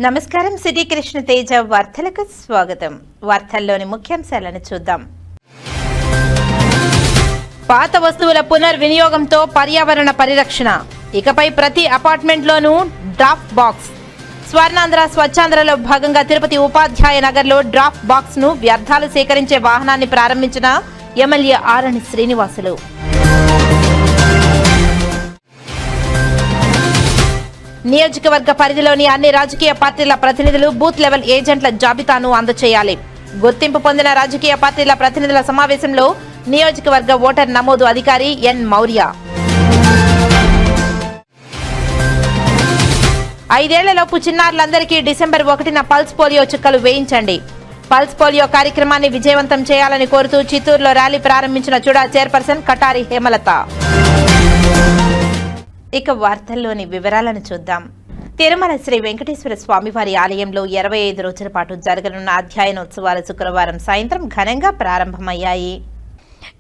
నమస్కారం. సిటీ కృష్ణ తేజ వార్తలకు స్వాగతం. వార్తల్లోని ముఖ్యాంశాలను చూద్దాం. పాత వస్తువుల పునర్వినియోగంతో పర్యావరణ పరిరక్షణ. ఇకపై ప్రతి అపార్ట్మెంట్లోనూ డ్రాఫ్ట్ బాక్స్. స్వర్ణాంధ్ర స్వచ్ఛాంధ్రలో భాగంగా తిరుపతి ఉపాధ్యాయ నగర్లో డ్రాఫ్ట్ బాక్స్ ను వ్యర్థాలు సేకరించే వాహనాన్ని ప్రారంభించిన ఎమ్మెల్యే ఆరణి శ్రీనివాసులు. నియోజకవర్గ పరిధిలోని అన్ని రాజకీయ పార్టీల ప్రతినిధులు బూత్ లెవెల్ ఏజెంట్ల జాబితాను అందజేయాలి. గుర్తింపు పొందిన రాజకీయ పార్టీల ప్రతినిధుల సమావేశంలో నియోజకవర్గ ఓటర్ నమోదు అధికారి ఎన్ మౌర్య. 5 ఏళ్లలోపు చిన్నారులందరికీ డిసెంబర్ 1న పల్స్ పోలియో చుక్కలు వేయించండి. పల్స్ పోలియో కార్యక్రమాన్ని విజయవంతం చేయాలని కోరుతూ చిత్తూరులో ర్యాలీ ప్రారంభించిన చుడా చైర్పర్సన్ కటారి హేమలత. ఇక వార్తల్లోని వివరాలను చూద్దాం. తిరుమల శ్రీ వెంకటేశ్వర స్వామివారి ఆలయంలో 25 రోజుల పాటు జరగనున్న అధ్యయనోత్సవాలు శుక్రవారం సాయంత్రం ఘనంగా ప్రారంభమయ్యాయి.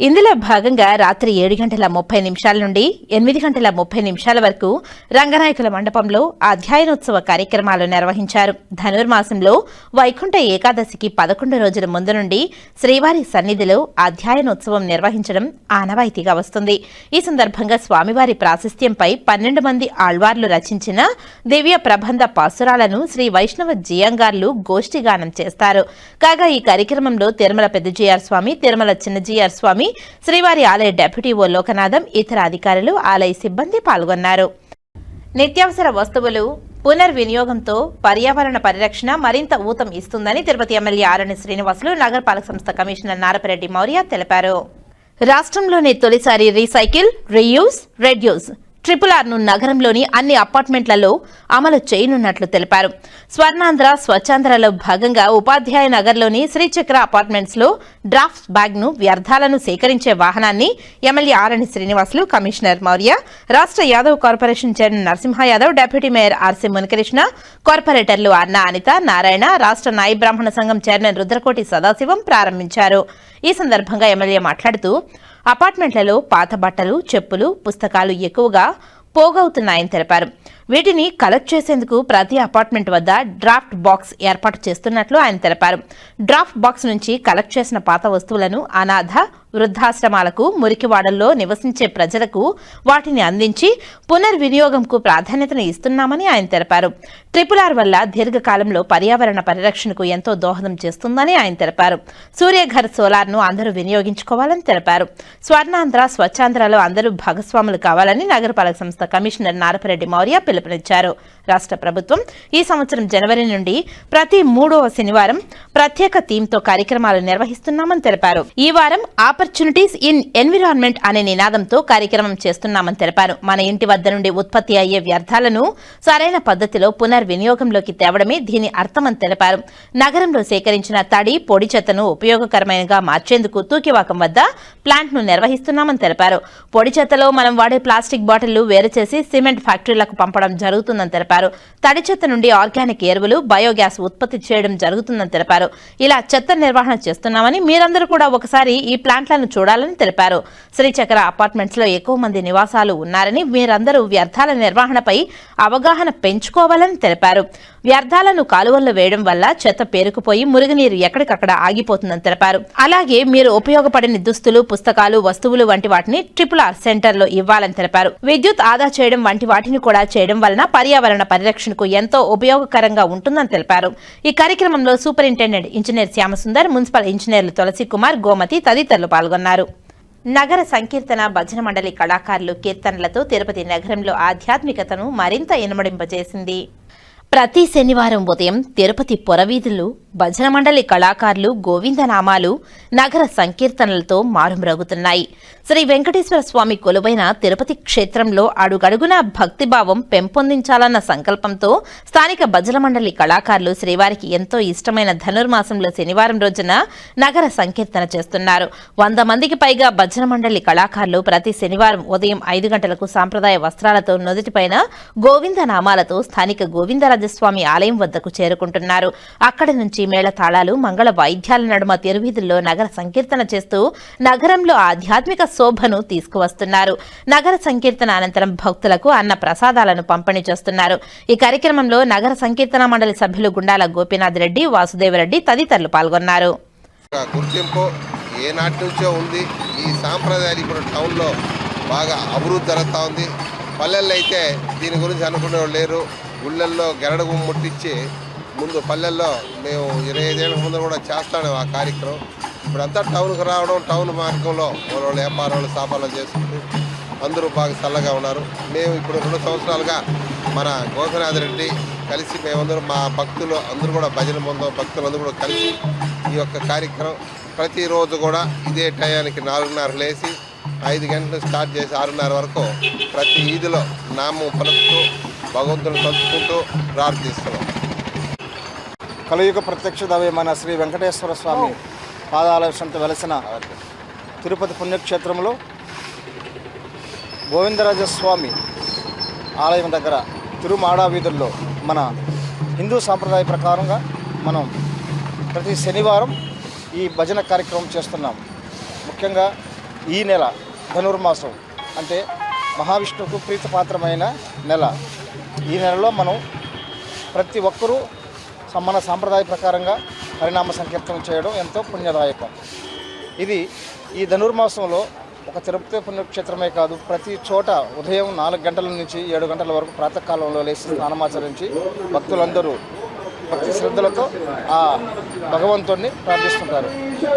ఇందులో భాగంగా రాత్రి 7:30 నుండి 8:30 వరకు రంగనాయకుల మండపంలో అధ్యయనోత్సవ కార్యక్రమాలు నిర్వహించారు. ధనుర్మాసంలో వైకుంఠ ఏకాదశికి 11 రోజుల ముందు నుండి శ్రీవారి సన్నిధిలో అధ్యయనోత్సవం నిర్వహించడం ఆనవాయితీగా వస్తుంది. ఈ సందర్భంగా స్వామివారి ప్రాశస్త్యంపై 12 మంది ఆళ్వార్లు రచించిన దివ్య ప్రబంధ పాసురాలను శ్రీ వైష్ణవ జియంగార్లు గోష్ఠిగానం చేస్తారు. కాగా ఈ కార్యక్రమంలో తిరుమల పెద్దజీఆర్ స్వామి, తిరుమల చిన్నజీఆర్ స్వామి, శ్రీవారి ఆలయ డెప్యూటీ ఓ లోకనాథం, ఇతర అధికారులు, ఆలయ సిబ్బంది పాల్గొన్నారు. నిత్యావసర వస్తువులు పునర్వినియోగంతో పర్యావరణ పరిరక్షణ మరింత ఊతం ఇస్తుందని తిరుపతి ఎమ్మెల్యే ఆరణి శ్రీనివాసులు నగరపాలక సంస్థ కమిషనర్ నారపరెడ్డి మౌర్య తెలిపారు. రాష్ట్రంలోనే తొలిసారి రీసైకిల్, రీయూజ్, రెడ్యూస్ RRR ను నగరంలోని అన్ని అపార్ట్మెంట్లలో అమలు చేయనున్నట్లు తెలిపారు. స్వర్ణాంధ్ర స్వచ్ఛాంధ్రలో భాగంగా ఉపాధ్యాయ నగర్లోని శ్రీచక్ర అపార్ట్మెంట్స్ లో డ్రాఫ్ట్ బ్యాగ్ ను వ్యర్థాలను సేకరించే వాహనాన్ని ఎమ్మెల్యే ఆరణి శ్రీనివాసులు, కమిషనర్ మౌర్య, రాష్ట్ర Yadav corporation chairman Narasimha Yadav, deputy mayor RC Munikrishna, కార్పొరేటర్లు అన్నా అనిత, నారాయణ, రాష్ట్ర నాయి బ్రాహ్మణ సంఘం చైర్మన్ రుద్రకోటి సదాశివం ప్రారంభించారు. ఈ సందర్భంగా ఎమ్మెల్యే మాట్లాడుతూ అపార్ట్మెంట్లలో పాత బట్టలు, చెప్పులు, పుస్తకాలు ఎక్కువగా పోగవుతున్నాయని తెలిపారు. వీటిని కలెక్ట్ చేసేందుకు ప్రతి అపార్ట్మెంట్ వద్ద డ్రాఫ్ట్ బాక్స్ ఏర్పాటు చేస్తున్నట్లు ఆయన తెలిపారు. డ్రాఫ్ట్ బాక్స్ నుంచి కలెక్ట్ చేసిన పాత వస్తువులను అనాథ, వృద్ధాశ్రమాలకు, మురికివాడల్లో నివసించే ప్రజలకు వాటిని అందించి పునర్వినియోగంకు ప్రాధాన్యతను ఇస్తున్నామని ఆయన తెలిపారు. RRR వల్ల దీర్ఘకాలంలో పర్యావరణ పరిరక్షణకు ఎంతో దోహదం చేస్తుందని ఆయన తెలిపారు. సూర్యఘర్ సోలార్ ను అందరూ వినియోగించుకోవాలని తెలిపారు. స్వర్ణాంధ్ర స్వచ్ఛాంధ్రలో అందరూ భాగస్వాములు కావాలని నగరపాలక సంస్థ కమిషనర్ నారపరెడ్డి మౌర్య పిలుపునిచ్చారు. రాష్ట్ర ప్రభుత్వం ఈ సంవత్సరం జనవరి నుండి ప్రతి 3వ శనివారం ప్రత్యేక థీమ్తో కార్యక్రమాలు నిర్వహిస్తున్నామని తెలిపారు. ఈ వారం ఆపర్చునిటీస్ ఇన్ ఎన్విరాన్మెంట్ అనే నినాదంతో కార్యక్రమం చేస్తున్నామని తెలిపారు. మన ఇంటి వద్ద నుండి ఉత్పత్తి అయ్యే వ్యర్థాలను సరైన పద్ధతిలో పునర్వినియోగంలోకి తేవడమే దీని అర్థమని తెలిపారు. నగరంలో సేకరించిన తడి, పొడి చెత్తను ఉపయోగకరమైనగా మార్చేందుకు తూకివాకం వద్ద ప్లాంట్ ను నిర్వహిస్తున్నామని తెలిపారు. పొడి చెత్తలో మనం వాడే ప్లాస్టిక్ బాటిళ్లు వేరు చేసి సిమెంట్ ఫ్యాక్టరీలకు పంపడం జరుగుతుందని తెలిపారు. తడి చెత్త నుండి ఆర్గానిక్ ఎరువులు, బయోగ్యాస్ ఉత్పత్తి చేయడం జరుగుతుందని తెలిపారు. ఇలా చెత్త నిర్వహణ చేస్తున్నామని, మీరందరూ కూడా ఒకసారి ఈ ప్లాంట్లను చూడాలని తెలిపారు. శ్రీచక్ర అపార్ట్మెంట్స్ లో ఎక్కువ మంది నివాసాలు ఉన్నారని, మీరందరూ వ్యర్థాల నిర్వహణపై అవగాహన పెంచుకోవాలని తెలిపారు. వ్యర్థాలను కాలువల్లో వేయడం వల్ల చెత్త పేరుకుపోయి మురుగునీరు ఎక్కడికక్కడ ఆగిపోతుందని తెలిపారు. అలాగే మీరు ఉపయోగపడని దుస్తులు, పుస్తకాలు, వస్తువులు వంటి వాటిని RRR సెంటర్ లో ఇవ్వాలని తెలిపారు. విద్యుత్ ఆదా చేయడం వంటి వాటిని కూడా చేయడం వలన పర్యావరణ పరిరక్షణకు ఎంతో ఉపయోగకరంగా ఉంటుందని తెలిపారు. ఈ కార్యక్రమంలో సూపరింటెండెంట్ ఇంజనీర్ శ్యామసుందర్, మున్సిపల్ ఇంజనీర్లు తులసి కుమార్, గోమతి తదితరులు పాల్గొన్నారు. నగర సంకీర్తన భజన మండలి కళాకారులు కీర్తనలతో తిరుపతి నగరంలో ఆధ్యాత్మికతను మరింత ఇనుమడింపజేసింది. ప్రతి శనివారం ఉదయం తిరుపతి పొరవీధులు భజన మండలి కళాకారులు గోవిందనామాలు, నగర సంకీర్తనలతో మారుమ్రోగుతున్నాయి. శ్రీ వెంకటేశ్వర స్వామి కొలువైన తిరుపతి క్షేత్రంలో అడుగడుగునా భక్తిభావం పెంపొందించాలన్న సంకల్పంతో స్థానిక భజన మండలి కళాకారులు శ్రీవారికి ఎంతో ఇష్టమైన ధనుర్మాసంలో శనివారం రోజున నగర సంకీర్తన చేస్తున్నారు. 100 మందికి పైగా భజన మండలి కళాకారులు ప్రతి శనివారం ఉదయం 5 గంటలకు సాంప్రదాయ వస్త్రాలతో నుదుటిపైన గోవిందనామాలతో స్థానిక గోవిందరాజస్వామి ఆలయం వద్దకు చేరుకుంటున్నారు. అక్కడి నుంచి మేళతాళాలు, మంగళ వాయిద్యాల నడుమ తిరువీధుల్లో నగర సంకీర్తన చేస్తూ నగరంలో ఆధ్యాత్మిక శోభను తీసుకువస్తున్నారు. నగర సంకీర్తన అనంతరం భక్తులకు అన్న ప్రసాదాలను పంపిణీ చేస్తున్నారు. ఈ కార్యక్రమంలో నగర సంకీర్తన మండలి సభ్యులు గుండాల గోపీనాథ్ రెడ్డి, వాసుదేవరెడ్డి తదితరులు పాల్గొన్నారు. గుర్తింపు ఏనాటి నుంచో ఉంది. ఈ సాంప్రదాయాలు ఇప్పుడు టౌన్లో బాగా అభివృద్ధి జరుగుతూ ఉంది. పల్లెల్లో అయితే దీని గురించి అనుకునే లేరు. గుళ్ళల్లో గెరడు ముట్టించి ముందు పల్లెల్లో మేము 25 ఏళ్ళ ముందు కూడా చేస్తాను ఆ కార్యక్రమం. ఇప్పుడంతా టౌన్కి రావడం, టౌన్ మార్గంలో వాళ్ళు వ్యాపారాలు సాపాలు చేసుకుంటూ అందరూ బాగా చల్లగా ఉన్నారు. మేము ఇప్పుడు 2 సంవత్సరాలుగా మన గోపీనాథ్ రెడ్డి కలిసి మేమందరూ మా భక్తులు అందరూ కూడా భజన బృందం భక్తులందరూ కూడా కలిసి ఈ యొక్క కార్యక్రమం ప్రతిరోజు కూడా ఇదే టయానికి 4:30 లేచి 5 గంటలు స్టార్ట్ చేసి 6:30 వరకు ప్రతి ఈదిలో నామం పలుకుతూ భగవంతుని తలుచుకుంటూ ప్రార్థిస్తున్నాం. కలియుగ ప్రత్యక్ష దైవమైన శ్రీ వెంకటేశ్వర స్వామి పాదాల సంత వెలసిన తిరుపతి పుణ్యక్షేత్రంలో గోవిందరాజస్వామి ఆలయం దగ్గర తిరుమాడా వీధుల్లో మన హిందూ సాంప్రదాయ ప్రకారంగా మనం ప్రతి శనివారం ఈ భజన కార్యక్రమం చేస్తున్నాం. ముఖ్యంగా ఈ నెల ధనుర్మాసం అంటే మహావిష్ణువుకు ప్రీతిపాత్రమైన నెల. ఈ నెలలో మనం ప్రతి ఒక్కరూ మన సాంప్రదాయ ప్రకారంగా హరినామ సంకీర్తనం చేయడం ఎంతో పుణ్యదాయకం. ఇది ఈ ధనుర్మాసంలో ఒక తిరుపతి పుణ్యక్షేత్రమే కాదు, ప్రతి చోట ఉదయం 4 గంటల నుంచి 7 గంటల వరకు ప్రాతకాలంలో లేచి స్నానమాచరించి భక్తులందరూ భక్తి శ్రద్ధలతో ఆ భగవంతుడిని ప్రార్థిస్తుంటారు.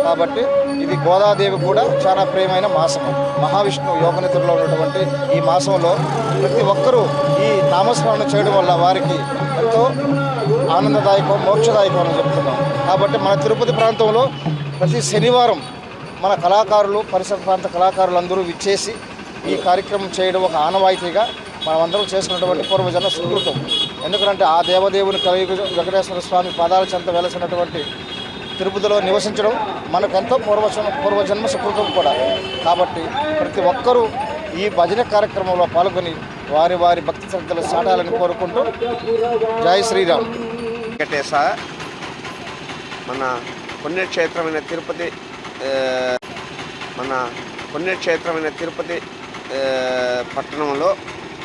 కాబట్టి ఇది గోదాదేవి కూడా చాలా ప్రియమైన మాసము. మహావిష్ణువు యోగనిద్రలో ఉన్నటువంటి ఈ మాసంలో ప్రతి ఒక్కరూ ఈ నామస్మరణ చేయడం వల్ల వారికి ఎంతో ఆనందదాయకం, మోక్షదాయకం అని చెప్తున్నాం. కాబట్టి మన తిరుపతి ప్రాంతంలో ప్రతి శనివారం మన కళాకారులు, పరిసర ప్రాంత కళాకారులందరూ విచ్చేసి ఈ కార్యక్రమం చేయడం ఒక ఆనవాయితీగా మనమందరం చేసుకున్నటువంటి పూర్వజన్మ సుకృతం. ఎందుకంటే ఆ దేవదేవుని కలియుగ వెంకటేశ్వర స్వామి పాదాల చెంత వెలసినటువంటి తిరుపతిలో నివసించడం మనకెంతో పూర్వజన్మ సుకృతం కూడా. కాబట్టి ప్రతి ఒక్కరూ ఈ భజన కార్యక్రమంలో పాల్గొని వారి వారి భక్తి శ్రద్ధలు సాటాలని కోరుకుంటూ జై శ్రీరామ్. వెంకటేశ మన పుణ్యక్షేత్రమైన తిరుపతి పట్టణంలో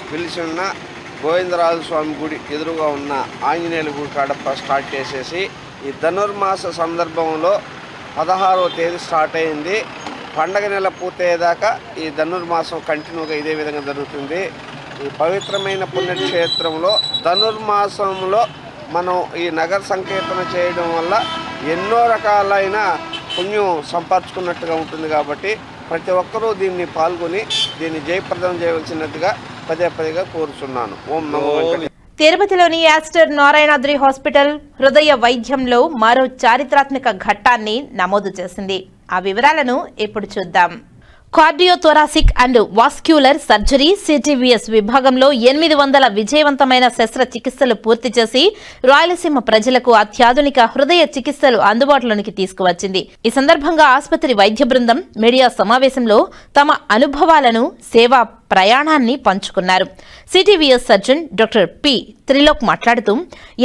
పిలిచి ఉన్న గోవిందరాజు స్వామి గుడి ఎదురుగా ఉన్న ఆంజనేయుల గుడి కాడ స్టార్ట్ చేసేసి ఈ ధనుర్మాస సందర్భంలో 16వ తేదీ స్టార్ట్ అయింది. పండగ నెల పూర్తయ్యేదాకా ఈ ధనుర్మాసం కంటిన్యూగా ఇదే విధంగా జరుగుతుంది. ఈ పవిత్రమైన పుణ్యక్షేత్రంలో ధనుర్మాసంలో మనం ఈ నగర సంకీర్తన చేయడం వల్ల ఎన్నో రకాలైన పుణ్యం సంపాదించుకున్నట్టుగా ఉంటుంది. కాబట్టి ప్రతి ఒక్కరూ దీన్ని పాల్గొని దీన్ని జయప్రదం చేయవలసినట్టుగా పదే కోరుచున్నాను. ఓం నమో వెంకటేశాయ. తిరుపతిలోని యాస్టర్ నారాయణాద్రి హాస్పిటల్ హృదయ వైద్యంలో మరో చారిత్రాత్మక ఘట్టాన్ని నమోదు చేసింది. ఆ వివరాలను ఇప్పుడు చూద్దాం. Cardiothoracic and vascular surgery CTVS విభాగంలో 800 విజయవంతమైన శస్త్రచికిత్సలు పూర్తి చేసి రాయలసీమ ప్రజలకు అత్యాధునిక హృదయ చికిత్సలు అందుబాటులోనికి తీసుకువచ్చింది. ఈ సందర్భంగా ఆసుపత్రి వైద్య బృందం మీడియా సమావేశంలో తమ అనుభవాలను, సేవా ప్రయాణాన్ని పంచుకున్నారు. CTVS surgeon doctor P Trilok మాట్లాడుతూ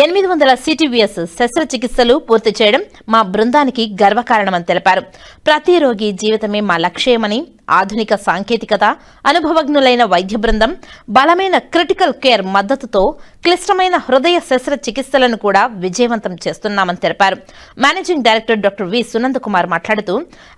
800 సిటీవీఎస్ శస్త్రచికిత్సలు పూర్తి చేయడం మా బృందానికి గర్వకారణమని తెలిపారు. ప్రతి రోగి జీవితమే మా లక్ష్యమని, ఆధునిక సాంకేతికత, అనుభవజ్ఞులైన వైద్య బృందం, బలమైన క్రిటికల్ కేర్ మద్దతుతో క్లిష్టమైన హృదయ శస్త్రచికిత్సలను కూడా విజయవంతం చేస్తున్నామని తెలిపారు. Managing director doctor V Sunand Kumar మాట్లాడుతూ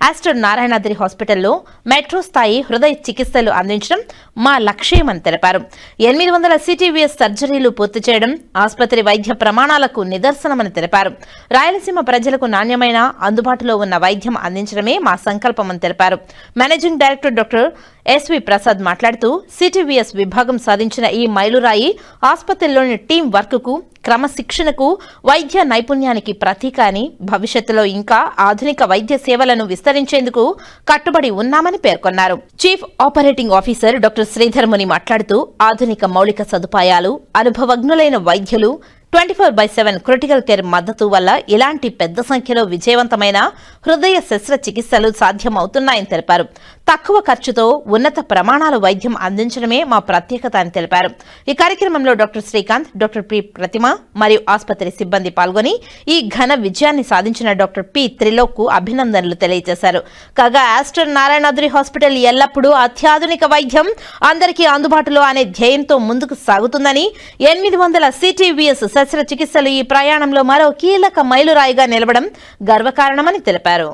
యాస్టర్ నారాయణాద్రి హాస్పిటల్లో మెట్రో స్థాయి హృదయ చికిత్సలు అందించడం మా లక్ష్యమని తెలిపారు. 800 సిటీవీఎస్ సర్జరీలు పూర్తి చేయడం ఆసుపత్రి వైద్య ప్రమాణాలకు నిదర్శనమని తెలిపారు. రాయలసీమ ప్రజలకు నాణ్యమైన, అందుబాటులో ఉన్న వైద్యం అందించడమే మా సంకల్పమని తెలిపారు. Managing director doctor S V Prasad మాట్లాడుతూ సిటీవీఎస్ విభాగం సాధించిన ఈ మైలురాయి ఆసుపత్రిలోని టీం వర్క్కు, క్రమశిక్షణకు, వైద్య నైపుణ్యానికి ప్రతీక అని, భవిష్యత్తులో ఇంకా ఆధునిక వైద్య సేవలను విస్తరించేందుకు కట్టుబడి ఉన్నామని పేర్కొన్నారు. Chief operating officer doctor Sridhar ముని మాట్లాడుతూ ఆధునిక మౌలిక సదుపాయాలు, అనుభవజ్ఞులైన వైద్యులు, 24/7 క్రిటికల్ కేర్ మద్దతు వల్ల ఇలాంటి పెద్ద సంఖ్యలో విజయవంతమైన హృదయ శస్త్రచికిత్సలు సాధ్యమవుతున్నాయని తెలిపారు. తక్కువ ఖర్చుతో ఉన్నత ప్రమాణాల వైద్యం అందించడమే మా ప్రత్యేకత అని తెలిపారు. ఈ కార్యక్రమంలో డాక్టర్ శ్రీకాంత్, డాక్టర్ పి ప్రతిమ మరియు ఆసుపత్రి సిబ్బంది పాల్గొని ఈ ఘన విజయాన్ని సాధించిన డాక్టర్ పి త్రిలోక్కు అభినందనలు తెలియజేశారు. కాగా ఆస్టర్ నారాయణాద్రి హాస్పిటల్ ఎల్లప్పుడూ అత్యాధునిక వైద్యం అందరికీ అందుబాటులో అనే ధ్యేయంతో ముందుకు సాగుతుందని, 800 CTVS శస్త్రచికిత్సలు ఈ ప్రయాణంలో మరో కీలక మైలురాయిగా నిలవడం గర్వకారణమని తెలిపారు.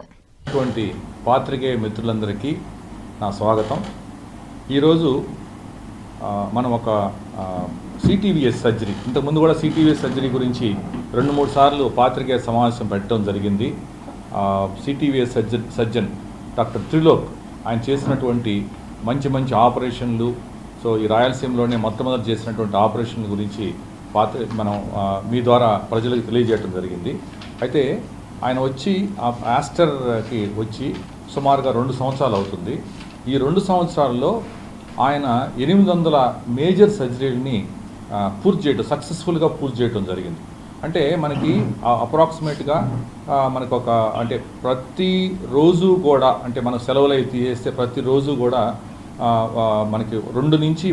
పాత్రికేయ మిత్రులందరికీ నా స్వాగతం. ఈరోజు మనం ఒక CTVS సర్జరీ, ఇంతకుముందు కూడా CTVS సర్జరీ గురించి 2-3 సార్లు పాత్రికేయ సమావేశం పెట్టడం జరిగింది. CTVS సర్జన్ డాక్టర్ త్రిలోక్ ఆయన చేసినటువంటి మంచి ఆపరేషన్లు, సో ఈ రాయలసీమలోనే మొట్టమొదటి చేసినటువంటి ఆపరేషన్ల గురించి మనం మీ ద్వారా ప్రజలకు తెలియజేయడం జరిగింది. అయితే ఆయన వచ్చి ఆస్టర్కి వచ్చి సుమారుగా 2 సంవత్సరాలు అవుతుంది. ఈ 2 సంవత్సరాల్లో ఆయన 800 మేజర్ సర్జరీని సక్సెస్ఫుల్గా పూర్తి చేయడం జరిగింది. అంటే మనకి అప్రాక్సిమేట్గా మనకు అంటే ప్రతిరోజు కూడా, అంటే మనం సెలవులు అయితే తీసేస్తే ప్రతిరోజు కూడా మనకి 1 నుంచి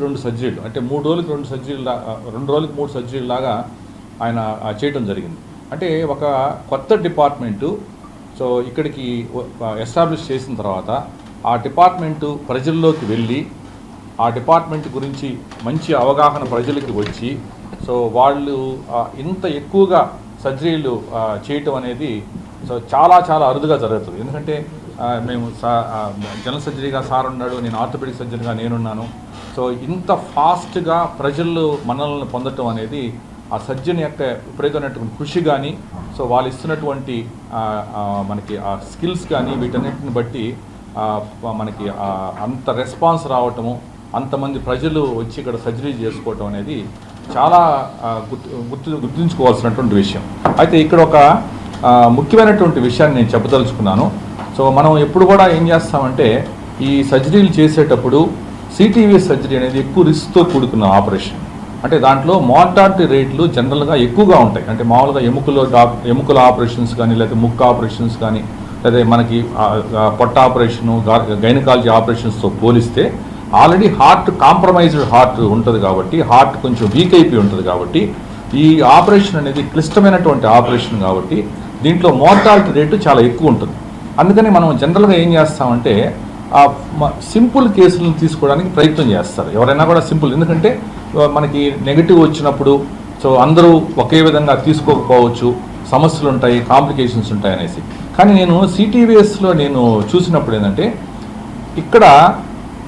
2 సర్జరీలు, అంటే 3 రోజులకు 2 సర్జరీలు, 2 రోజులకు 3 సర్జరీలు లాగా ఆయన చేయడం జరిగింది. అంటే ఒక కొత్త డిపార్ట్మెంటు సో ఇక్కడికి ఎస్టాబ్లిష్ చేసిన తర్వాత ఆ డిపార్ట్మెంటు ప్రజల్లోకి వెళ్ళి ఆ డిపార్ట్మెంట్ గురించి మంచి అవగాహన ప్రజలకి వచ్చి సో వాళ్ళు ఇంత ఎక్కువగా సర్జరీలు చేయటం అనేది సో చాలా అరుదుగా జరుగుతుంది. ఎందుకంటే మేము జనరల్ సర్జరీగా సార్ ఉన్నాడు, నేను ఆర్థోపెడిక్ సర్జన్గా నేనున్నాను. సో ఇంత ఫాస్ట్గా ప్రజలు మనల్ని పొందటం అనేది ఆ సర్జన్ యొక్క విపరీతమైనటువంటి కృషి కానీ, సో వాళ్ళు ఇస్తున్నటువంటి మనకి ఆ స్కిల్స్ కానీ, వీటన్నిటిని బట్టి మనకి అంత రెస్పాన్స్ రావటము, అంతమంది ప్రజలు వచ్చి ఇక్కడ సర్జరీ చేసుకోవటం అనేది చాలా గుర్తుంచుకోవాల్సినటువంటి విషయం. అయితే ఇక్కడ ఒక ముఖ్యమైనటువంటి విషయాన్ని నేను చెప్పదలుచుకున్నాను. సో మనం ఎప్పుడు కూడా ఏం చేస్తామంటే ఈ సర్జరీలు చేసేటప్పుడు CTVS సర్జరీ అనేది ఎక్కువ రిస్క్తో కూడుకున్న ఆపరేషన్. అంటే దాంట్లో మార్టాలిటీ రేట్లు జనరల్గా ఎక్కువగా ఉంటాయి. అంటే మామూలుగా ఎముకల ఆపరేషన్స్ కానీ, లేకపోతే ముక్కు ఆపరేషన్స్ కానీ, లేదా మనకి పొట్ట ఆపరేషను, గైనకాలజీ ఆపరేషన్స్తో పోలిస్తే ఆల్రెడీ కాంప్రమైజ్డ్ హార్ట్ ఉంటుంది కాబట్టి, హార్ట్ కొంచెం వీక్ అయిపోయి ఉంటుంది కాబట్టి, ఈ ఆపరేషన్ అనేది క్లిష్టమైనటువంటి ఆపరేషన్ కాబట్టి దీంట్లో మార్టాలిటీ రేటు చాలా ఎక్కువ ఉంటుంది. అందుకని మనం జనరల్గా ఏం చేస్తామంటే సింపుల్ కేసులను తీసుకోవడానికి ప్రయత్నం చేస్తారు ఎవరైనా కూడా సింపుల్. ఎందుకంటే మనకి నెగిటివ్ వచ్చినప్పుడు సో అందరూ ఒకే విధంగా తీసుకోకపోవచ్చు, సమస్యలు ఉంటాయి, కాంప్లికేషన్స్ ఉంటాయి అనేసి. కానీ నేను CTVSలో నేను చూసినప్పుడు ఏంటంటే ఇక్కడ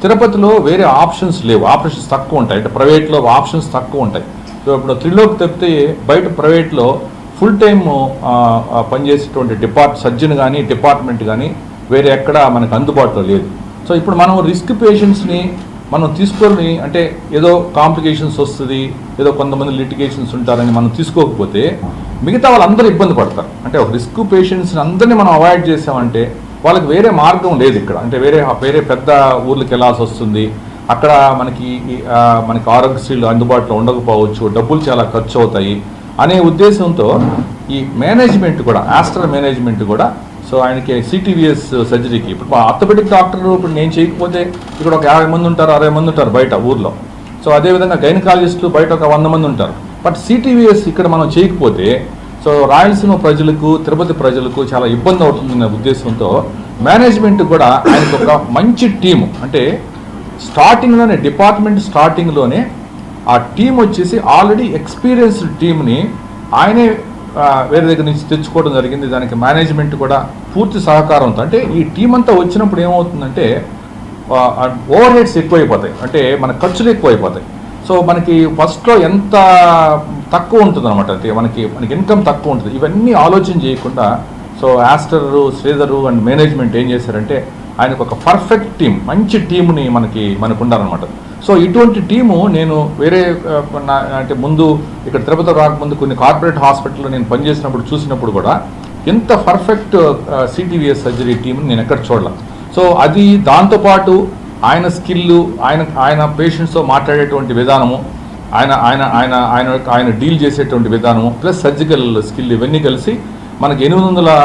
తిరుపతిలో వేరే ఆప్షన్స్ లేవు, ఆపరేషన్స్ తక్కువ ఉంటాయి. అంటే ప్రైవేట్లో ఆప్షన్స్ తక్కువ ఉంటాయి. సో ఇప్పుడు త్రిలోక్ తప్పితే బయట ప్రైవేట్లో ఫుల్ టైమ్ పనిచేసేటువంటి సర్జన్ కానీ డిపార్ట్మెంట్ కానీ వేరే ఎక్కడ మనకు అందుబాటులో లేదు. సో ఇప్పుడు మనం రిస్క్ పేషెంట్స్ని మనం తీసుకొని, అంటే ఏదో కాంప్లికేషన్స్ వస్తుంది, ఏదో కొంతమంది లిటిగేషన్స్ ఉంటారని మనం తీసుకోకపోతే మిగతా వాళ్ళందరూ ఇబ్బంది పడతారు. అంటే ఒక రిస్క్ పేషెంట్స్ని అందరినీ మనం అవాయిడ్ చేసామంటే వాళ్ళకి వేరే మార్గం లేదు ఇక్కడ. అంటే వేరే పెద్ద ఊర్లకు వెళ్ళాల్సి వస్తుంది, అక్కడ మనకి ఆరోగ్యశ్రీలు అందుబాటులో ఉండకపోవచ్చు, డబ్బులు చాలా ఖర్చు అవుతాయి అనే ఉద్దేశంతో ఈ మేనేజ్మెంట్ కూడా, ఆస్టర్ మేనేజ్మెంట్ కూడా సో ఆయనకి CTVS సర్జరీకి ఇప్పుడు ఆర్థోపెడిక్ డాక్టర్ ఇప్పుడు నేను చేయకపోతే ఇక్కడ ఒక 50 మంది ఉంటారు, 60 మంది ఉంటారు బయట ఊర్లో. సో అదేవిధంగా గైనకాలజిస్టులు బయట ఒక 100 మంది ఉంటారు. బట్ CTVS ఇక్కడ మనం చేయకపోతే సో రాయలసీమ ప్రజలకు, తిరుపతి ప్రజలకు చాలా ఇబ్బంది అవుతుందనే ఉద్దేశంతో మేనేజ్మెంట్ కూడా ఆయనకు ఒక మంచి టీము, అంటే స్టార్టింగ్లోనే డిపార్ట్మెంట్ స్టార్టింగ్లోనే ఆ టీం వచ్చేసి ఆల్రెడీ ఎక్స్పీరియన్స్డ్ టీంని ఆయనే వేరే దగ్గర నుంచి తెచ్చుకోవడం జరిగింది. దానికి మేనేజ్మెంట్ కూడా పూర్తి సహకారంతో, అంటే ఈ టీం అంతా వచ్చినప్పుడు ఏమవుతుందంటే ఓవర్ హెడ్స్ ఎక్కువైపోతాయి, అంటే మన ఖర్చులు ఎక్కువైపోతాయి. సో మనకి ఫస్ట్లో ఎంత తక్కువ ఉంటుంది అనమాట, అంటే మనకి ఇన్కమ్ తక్కువ ఉంటుంది. ఇవన్నీ ఆలోచన చేయకుండా so Aster, Sridhar and management ఏం చేశారంటే ఆయనకు ఒక పర్ఫెక్ట్ టీం, మంచి టీంని మనకు ఉండాలన్నమాట. సో ఇటువంటి టీము నేను వేరే అంటే ముందు ఇక్కడ తిరుపతి రాకముందు కొన్ని కార్పొరేట్ హాస్పిటల్లో నేను పనిచేసినప్పుడు చూసినప్పుడు కూడా ఎంత పర్ఫెక్ట్ CTVS సర్జరీ టీంని నేను ఎక్కడ చూడలేను. సో అది దాంతోపాటు ఆయన స్కిల్, ఆయన పేషెంట్స్తో మాట్లాడేటువంటి విధానము, ఆయన డీల్ చేసేటువంటి విధానము, ప్లస్ సర్జికల్ స్కిల్, ఇవన్నీ కలిసి మనకి 800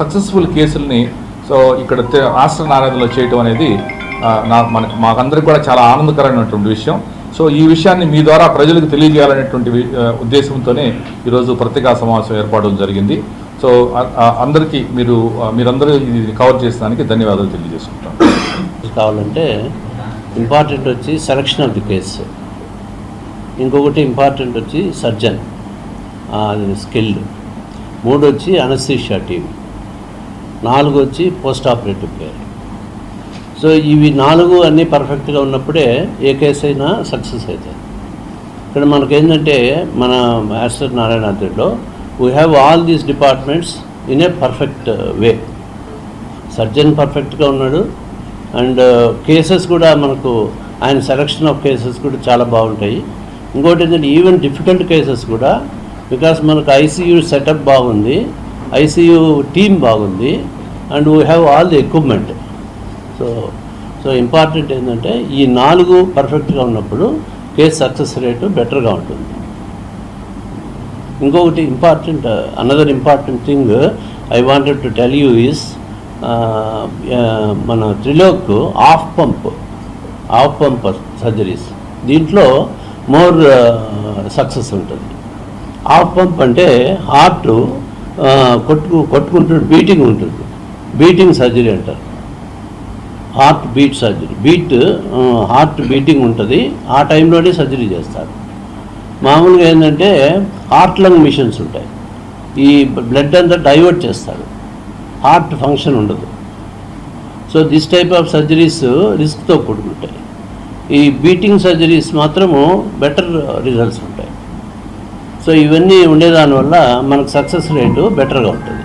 సక్సెస్ఫుల్ కేసుల్ని సో ఇక్కడ ఆస్టర్ నారాయణలో చేయటం అనేది మాకందరికి కూడా చాలా ఆనందకరమైనటువంటి విషయం. సో ఈ విషయాన్ని మీ ద్వారా ప్రజలకు తెలియజేయాలనేటువంటి ఉద్దేశంతోనే ఈరోజు పత్రికా సమావేశం ఏర్పాటు జరిగింది. సో అందరికీ మీరందరూ ఇది కవర్ చేసేదానికి ధన్యవాదాలు తెలియజేసుకుంటాం. కావాలంటే ఇంపార్టెంట్ వచ్చి సెలక్షన్ ఆఫ్ ది కేసు, ఇంకొకటి ఇంపార్టెంట్ వచ్చి సర్జన్ స్కిల్డ్, 3 వచ్చి అనస్థీషియా టీమ్, 4 వచ్చి పోస్ట్ ఆపరేటివ్ కేర్. సో ఇవి 4 అన్నీ పర్ఫెక్ట్గా ఉన్నప్పుడే ఏ కేసు అయినా సక్సెస్ అవుతుంది. ఇక్కడ మనకేంటంటే మన ఆస్టర్ నారాయణాద్రిలో we have all these departments in a perfect way. Surgeon పర్ఫెక్ట్గా ఉన్నాడు అండ్ కేసెస్ కూడా మనకు ఆయన సెలక్షన్ ఆఫ్ కేసెస్ కూడా చాలా బాగుంటాయి. ఇంకోటి ఏంటంటే ఈవెన్ డిఫికల్ట్ కేసెస్ కూడా, బికాస్ మనకు ఐసీయూ సెటప్ బాగుంది, ఐసీయూ టీమ్ బాగుంది and we have all the equipment. So important ఏంటంటే ఈ 4 పర్ఫెక్ట్గా ఉన్నప్పుడు కేసు సక్సెస్ రేటు బెటర్గా ఉంటుంది. ఇంకొకటి another important thing I wanted to tell you is మన త్రిలోక్ ఆఫ్ పంప్ సర్జరీస్, దీంట్లో మోర్ సక్సెస్ ఉంటుంది. ఆఫ్ పంప్ అంటే హార్ట్ కొట్టుకుంటుంది, బీటింగ్ ఉంటుంది, బీటింగ్ సర్జరీ అంటారు. Heart beat surgery, heart beating ఉంటుంది, ఆ టైంలోనే సర్జరీ చేస్తారు. మామూలుగా ఏంటంటే హార్ట్ లంగ్ మిషన్స్ ఉంటాయి, ఈ బ్లడ్ అంతా డైవర్ట్ చేస్తారు, హార్ట్ ఫంక్షన్ ఉండదు. So this type of surgeries రిస్క్తో కూడుకుంటాయి. ఈ బీటింగ్ సర్జరీస్ మాత్రము బెటర్ రిజల్ట్స్ ఉంటాయి. సో ఇవన్నీ ఉండేదానివల్ల మనకు సక్సెస్ రేటు బెటర్గా ఉంటుంది.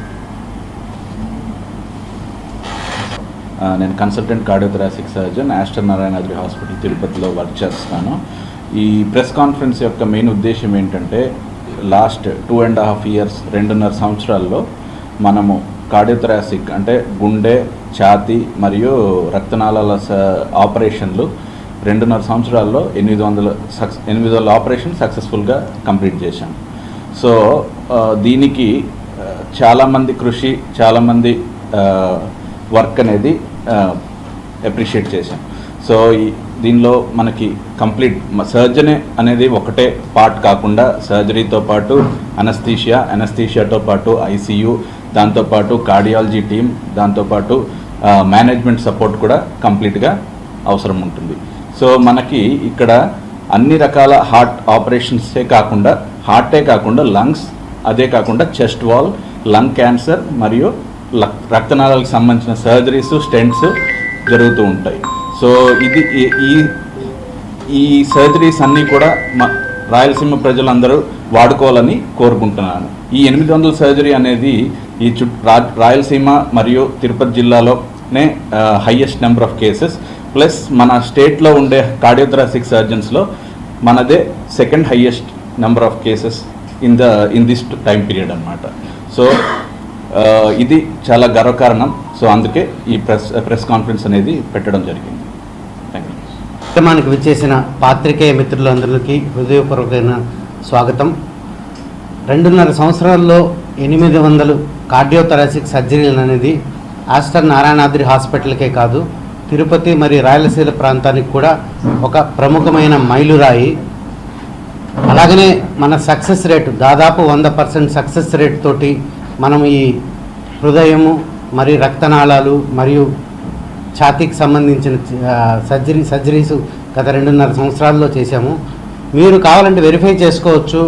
నేను consultant cardiothoracic surgeon Aster Narayanadri hospital తిరుపతిలో వర్క్ చేస్తున్నాను. ఈ ప్రెస్ కాన్ఫరెన్స్ యొక్క మెయిన్ ఉద్దేశం ఏంటంటే లాస్ట్ 2.5 years 2.5 సంవత్సరాల్లో మనము కార్డియోథొరాసిక్ అంటే గుండె, ఛాతీ మరియు రక్తనాళాల ఆపరేషన్లు 2.5 సంవత్సరాల్లో 800 ఆపరేషన్ సక్సెస్ఫుల్గా కంప్లీట్ చేశాం. సో దీనికి చాలామంది కృషి, చాలామంది వర్క్ అనేది అప్రిషియేట్ చేశాం. సో దీనిలో మనకి కంప్లీట్ సర్జరీ అనేది ఒకటే పార్ట్ కాకుండా సర్జరీతో పాటు అనస్థీషియాతో పాటు ఐసీయూ, దాంతోపాటు కార్డియాలజీ టీమ్, దాంతోపాటు మేనేజ్మెంట్ సపోర్ట్ కూడా కంప్లీట్గా అవసరం ఉంటుంది. సో మనకి ఇక్కడ అన్ని రకాల హార్ట్ ఆపరేషన్సే కాకుండా, హార్టే కాకుండా లంగ్స్, అదే కాకుండా చెస్ట్ వాల్, లంగ్ క్యాన్సర్ మరియు రక్తనాళాలకు సంబంధించిన సర్జరీస్, స్టెంట్స్ జరుగుతూ ఉంటాయి. సో ఇది ఈ సర్జరీస్ అన్నీ కూడా రాయలసీమ ప్రజలందరూ వాడుకోవాలని కోరుకుంటున్నాను. ఈ 800 సర్జరీ అనేది ఈ రాయలసీమ మరియు తిరుపతి జిల్లాలోనే highest number of cases, plus మన స్టేట్లో ఉండే కార్డియోథొరాసిక్ సర్జన్స్లో మనదే second highest number of cases in this time period అన్నమాట. సో ఇది చాలా గర్వకారణం. సో అందుకే ఈ ప్రెస్ కాన్ఫరెన్స్ అనేది పెట్టడం జరిగింది. Thank you. కార్యక్రమానికి విచ్చేసిన పాత్రికేయ మిత్రులందరికీ హృదయపూర్వకమైన స్వాగతం. 2.5 సంవత్సరాల్లో 800 కార్డియోథొరాసిక్ సర్జరీలు అనేది ఆస్టర్ నారాయణాద్రి హాస్పిటల్కే కాదు, తిరుపతి మరియు రాయలసీమ ప్రాంతానికి కూడా ఒక ప్రముఖమైన మైలురాయి. అలాగనే మన సక్సెస్ రేటు దాదాపు 100% సక్సెస్ రేట్ తోటి మనం ఈ హృదయము మరియు రక్తనాళాలు మరియు ఛాతీకి సంబంధించిన సర్జరీస్ గత 2.5 సంవత్సరాల్లో చేశాము. మీరు కావాలంటే వెరిఫై చేసుకోవచ్చు.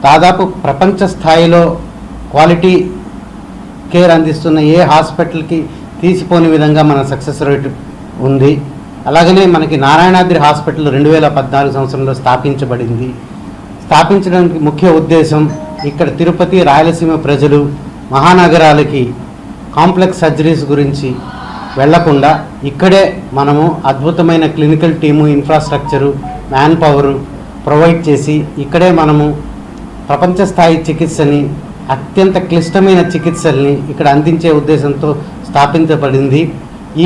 దాదాపు ప్రపంచ స్థాయిలో క్వాలిటీ కేర్ అందిస్తున్న ఏ హాస్పిటల్కి తీసిపోని విధంగా మన సక్సెస్ రేట్ ఉంది. అలాగనే మనకి నారాయణాద్రి హాస్పిటల్ 2014 సంవత్సరంలో స్థాపించబడింది. స్థాపించడానికి ముఖ్య ఉద్దేశం ఇక్కడ తిరుపతి, రాయలసీమ ప్రజలు మహానగరాలకి కాంప్లెక్స్ సర్జరీస్ గురించి వెళ్లకుండా ఇక్కడే మనము అద్భుతమైన clinical team, infrastructure, man power provide చేసి ఇక్కడే మనము ప్రపంచ స్థాయి చికిత్సని, అత్యంత క్లిష్టమైన చికిత్సల్ని ఇక్కడ అందించే ఉద్దేశంతో స్థాపించబడింది.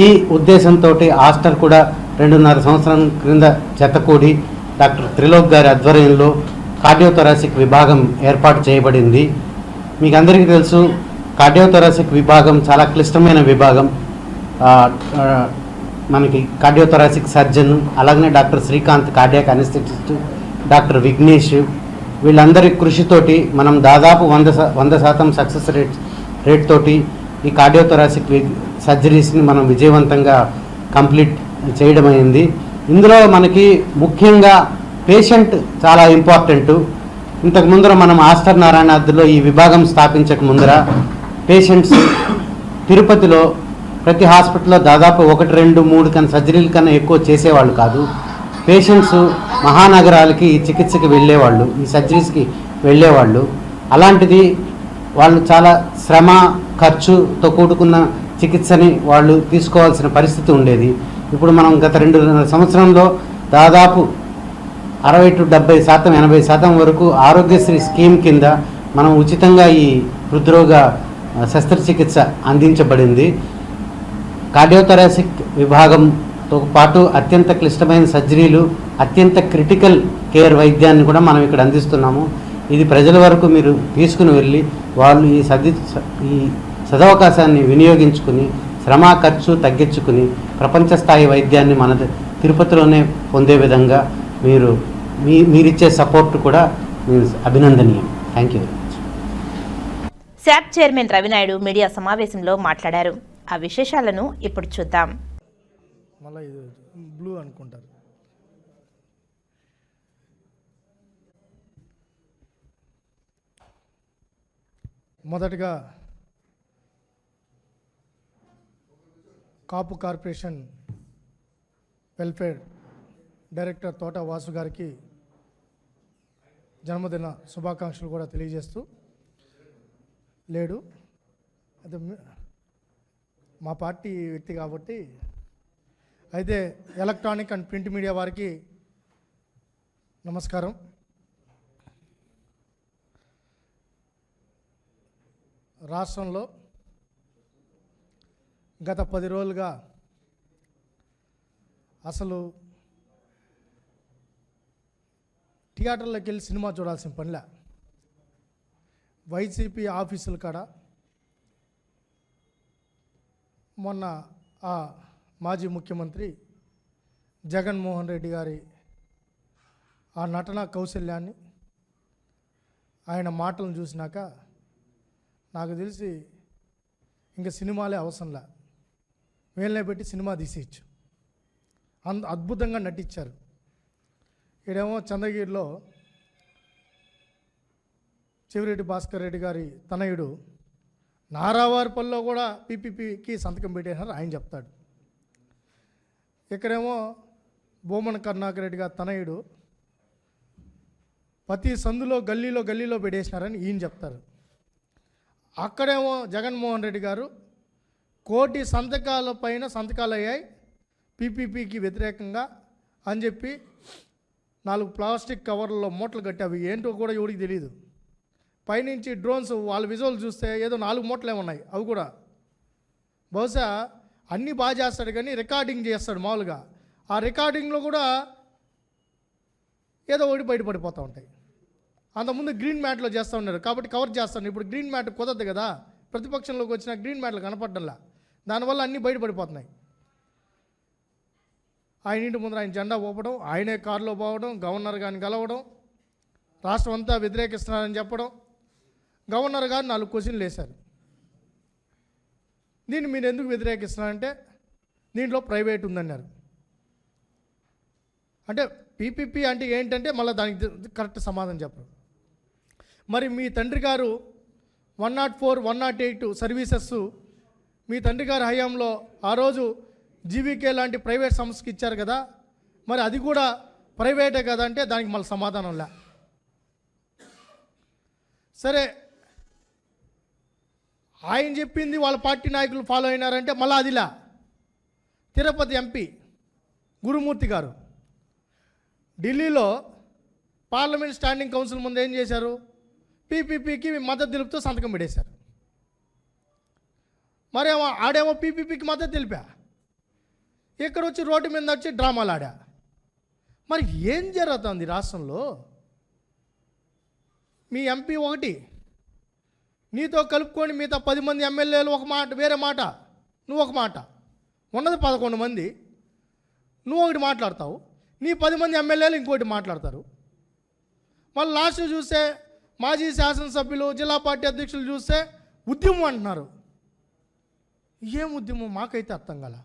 ఈ ఉద్దేశంతో ఆస్టర్ కూడా 2.5 సంవత్సరం క్రింద జతకూడి డాక్టర్ త్రిలోక్ గారి ఆధ్వర్యంలో కార్డియోథొరాసిక్ విభాగం ఏర్పాటు చేయబడింది. మీకు అందరికీ తెలుసు, కార్డియోథొరాసిక్ విభాగం చాలా క్లిష్టమైన విభాగం. మనకి కార్డియోథొరాసిక్ సర్జన్, అలాగనే doctor Srikanth cardiac anaesthetist, doctor Vignesh, వీళ్ళందరి కృషితోటి మనం దాదాపు 100% సక్సెస్ రేట్ తోటి ఈ కార్డియోథొరాసిక్ సర్జరీస్ని మనం విజయవంతంగా కంప్లీట్ చేయడం అయింది. ఇందులో మనకి ముఖ్యంగా పేషెంట్ చాలా ఇంపార్టెంటు. ఇంతకు ముందర మనం ఆస్టర్ నారాయణాద్రిలో ఈ విభాగం స్థాపించక ముందర పేషెంట్స్ తిరుపతిలో ప్రతి హాస్పిటల్లో దాదాపు 1, 2, 3 కన్నా సర్జరీల కన్నా ఎక్కువ చేసేవాళ్ళు కాదు. పేషెంట్స్ మహానగరాలకి ఈ చికిత్సకి వెళ్ళేవాళ్ళు, ఈ సర్జరీస్కి వెళ్ళేవాళ్ళు. అలాంటిది వాళ్ళు చాలా శ్రమ ఖర్చుతో కూడుకున్న చికిత్సని వాళ్ళు తీసుకోవాల్సిన పరిస్థితి ఉండేది. ఇప్పుడు మనం గత 2 సంవత్సరంలో దాదాపు 60 to 70%, 80% వరకు ఆరోగ్యశ్రీ స్కీమ్ కింద మనం ఉచితంగా ఈ హృద్రోగ శస్త్రచికిత్స అందించబడింది. కార్డియోథొరాసిక్ విభాగంతో పాటు అత్యంత క్లిష్టమైన సర్జరీలు, అత్యంత క్రిటికల్ కేర్ వైద్యాన్ని కూడా మనం ఇక్కడ అందిస్తున్నాము. ఇది ప్రజల వరకు మీరు తీసుకుని వెళ్ళి వాళ్ళు ఈ సదవకాశాన్ని వినియోగించుకుని శ్రమ ఖర్చు తగ్గించుకుని ప్రపంచ స్థాయి వైద్యాన్ని మన తిరుపతిలోనే పొందే విధంగా మీరిచ్చే సపోర్ట్ కూడా అభినందనీయం. Thank you very much. SAAP chairman Ravi Naidu media సమావేశంలో మాట్లాడారు. ఆ విశేషాలను ఇప్పుడు చూద్దాం. మళ్ళీ ఇది బ్లూ అనుకుంటారు. మొదటగా కాపు కార్పొరేషన్ వెల్ఫేర్ డైరెక్టర్ తోట వాసు గారికి జన్మదిన శుభాకాంక్షలు కూడా తెలియజేస్తూ, లేడు అదే మా పార్టీ వ్యక్తి కాబట్టి, అయితే ఎలక్ట్రానిక్ అండ్ ప్రింట్ మీడియా వారికి నమస్కారం. రాష్ట్రంలో గత 10 రోజులుగా అసలు థియేటర్లోకి వెళ్ళి సినిమా చూడాల్సిన పనిలే. వైసీపీ ఆఫీసుల కాడ మొన్న ఆ మాజీ ముఖ్యమంత్రి జగన్మోహన్ రెడ్డి గారి ఆ నటన కౌశల్యాన్ని, ఆయన మాటలను చూసినాక నాకు తెలిసి ఇంకా సినిమాలే అవసరంలే, వీళ్ళనే పెట్టి సినిమా తీసేయచ్చు. అద్భుతంగా నటించారు. ఈడేమో చంద్రగిరిలో చెవిరెడ్డి భాస్కర్ రెడ్డి గారి తనయుడు నారావారిపల్లిలో కూడా పీపీపీకి సంతకం పెట్టేసినారు, ఆయన చెప్తాడు. ఇక్కడేమో బొమ్మన కరుణాకర్ రెడ్డి గారి తనయుడు ప్రతి సందులో గల్లీలో పెట్టేసినారని ఈయన చెప్తారు. అక్కడేమో జగన్మోహన్ రెడ్డి గారు 1 కోటి సంతకాల పైన సంతకాలు అయ్యాయి పీపీపీకి వ్యతిరేకంగా అని చెప్పి 4 ప్లాస్టిక్ కవర్లలో మూటలు కట్టి, అవి ఏంటో కూడా ఎవరికి తెలియదు. పైనుంచి డ్రోన్స్ వాళ్ళ విజువల్ చూస్తే ఏదో 4 మూటలే ఉన్నాయి. అవి కూడా బహుశా అన్నీ బాగా చేస్తాడు కానీ రికార్డింగ్ చేస్తాడు మామూలుగా. ఆ రికార్డింగ్లో కూడా ఏదో ఒకటి బయటపడిపోతూ ఉంటాయి. అంతకుముందు గ్రీన్ మ్యాట్లో చేస్తూ ఉన్నారు కాబట్టి కవర్ చేస్తాను. ఇప్పుడు గ్రీన్ మ్యాట్ కుదరదు కదా, ప్రతిపక్షంలోకి వచ్చిన గ్రీన్ మ్యాట్లు కనపడ్డంలా, దానివల్ల అన్నీ బయటపడిపోతున్నాయి. ఆయన ఇంటి ముందర ఆయన జెండా ఊపడం, ఆయనే కారులో పోవడం, గవర్నర్ గారిని కలవడం, రాష్ట్రం అంతా వ్యతిరేకిస్తున్నారని చెప్పడం, గవర్నర్ గారు 4 క్వశ్చన్లు వేశారు. దీన్ని మీరు ఎందుకు వ్యతిరేకిస్తున్నారంటే దీంట్లో ప్రైవేట్ ఉందన్నారు. అంటే పీపీపీ అంటే ఏంటంటే మళ్ళీ దానికి కరెక్ట్ సమాధానం చెప్పరు. మరి మీ తండ్రి గారు 104, 108 సర్వీసెస్ మీ తండ్రి గారి హయాంలో ఆ రోజు జీవీకే లాంటి ప్రైవేట్ సంస్థకి ఇచ్చారు కదా, మరి అది కూడా ప్రైవేటే కదా అంటే దానికి మళ్ళీ సమాధానం లే. సరే, ఆయన చెప్పింది వాళ్ళ పార్టీ నాయకులు ఫాలో అయినారంటే మళ్ళీ అదిలా. తిరుపతి ఎంపీ గురుమూర్తి గారు ఢిల్లీలో పార్లమెంట్ స్టాండింగ్ కౌన్సిల్ ముందు ఏం చేశారు, పీపీపీకి మద్దతు తెలుపుతూ సంతకం పెట్టేశారు. మరేమో ఆడేమో పీపీపీకి మద్దతు తెలిపా, ఇక్కడ వచ్చి రోడ్డు మీద వచ్చి డ్రామాలు ఆడా. మరి ఏం జరుగుతుంది రాష్ట్రంలో? మీ ఎంపీ ఒకటి, నీతో కలుపుకొని మిగతా 10 మంది ఎమ్మెల్యేలు ఒక మాట, వేరే మాట, నువ్వు ఒక మాట, ఉన్నది 11 మంది, నువ్వు ఒకటి మాట్లాడతావు, నీ 10 మంది ఎమ్మెల్యేలు ఇంకోటి మాట్లాడతారు. మళ్ళీ లాస్ట్ చూస్తే మాజీ శాసనసభ్యులు, జిల్లా పార్టీ అధ్యక్షులు చూస్తే ఉద్యమం అంటున్నారు. ఏం ఉద్యమం మాకైతే అర్థం కాల.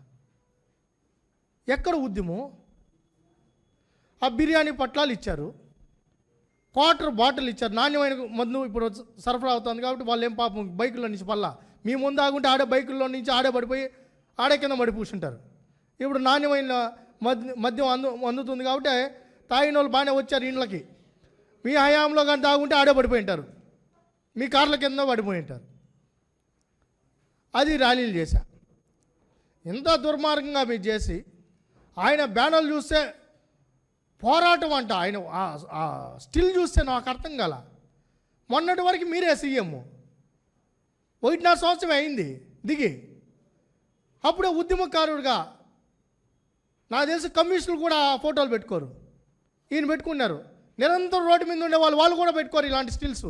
ఎక్కడ ఉద్యమం? ఆ బిర్యానీ పట్లాలు ఇచ్చారు, క్వార్టర్ బాటిల్ ఇచ్చారు, నాణ్యమైన మందు ఇప్పుడు సరఫరా అవుతుంది కాబట్టి వాళ్ళు ఏం పాపం బైకుల్లో నుంచి పల్లా మీ ముందు ఆగుంటే ఆడే బైకుల్లో నుంచి ఆడే పడిపోయి ఆడే కింద పడి కూర్చుంటారు. ఇప్పుడు నాణ్యమైన మద్యం అందుతుంది కాబట్టి తాగిన వాళ్ళు బాగానే వచ్చారు ఇండ్లకి. మీ హయాంలో కానీ తాగుంటే ఆడే పడిపోయి ఉంటారు, మీ కార్ల కింద పడిపోయి ఉంటారు. అది ర్యాలీలు చేశా. ఇంత దుర్మార్గంగా మీరు చేసి ఆయన బ్యానర్లు చూస్తే పోరాటం అంట, ఆయన స్టిల్ చూస్తే నాకు అర్థం కాల. మొన్నటి వరకు మీరే సీఎం, 1.5 సంవత్సరం అయింది దిగి, అప్పుడే ఉద్యమకారుడిగా నాకు తెలిసి కమ్యూనిస్టులు కూడా ఫోటోలు పెట్టుకోరు, ఈయన పెట్టుకున్నారు. నిరంతరం రోడ్డు మీద ఉండే వాళ్ళు కూడా పెట్టుకోరు ఇలాంటి స్టిల్స్.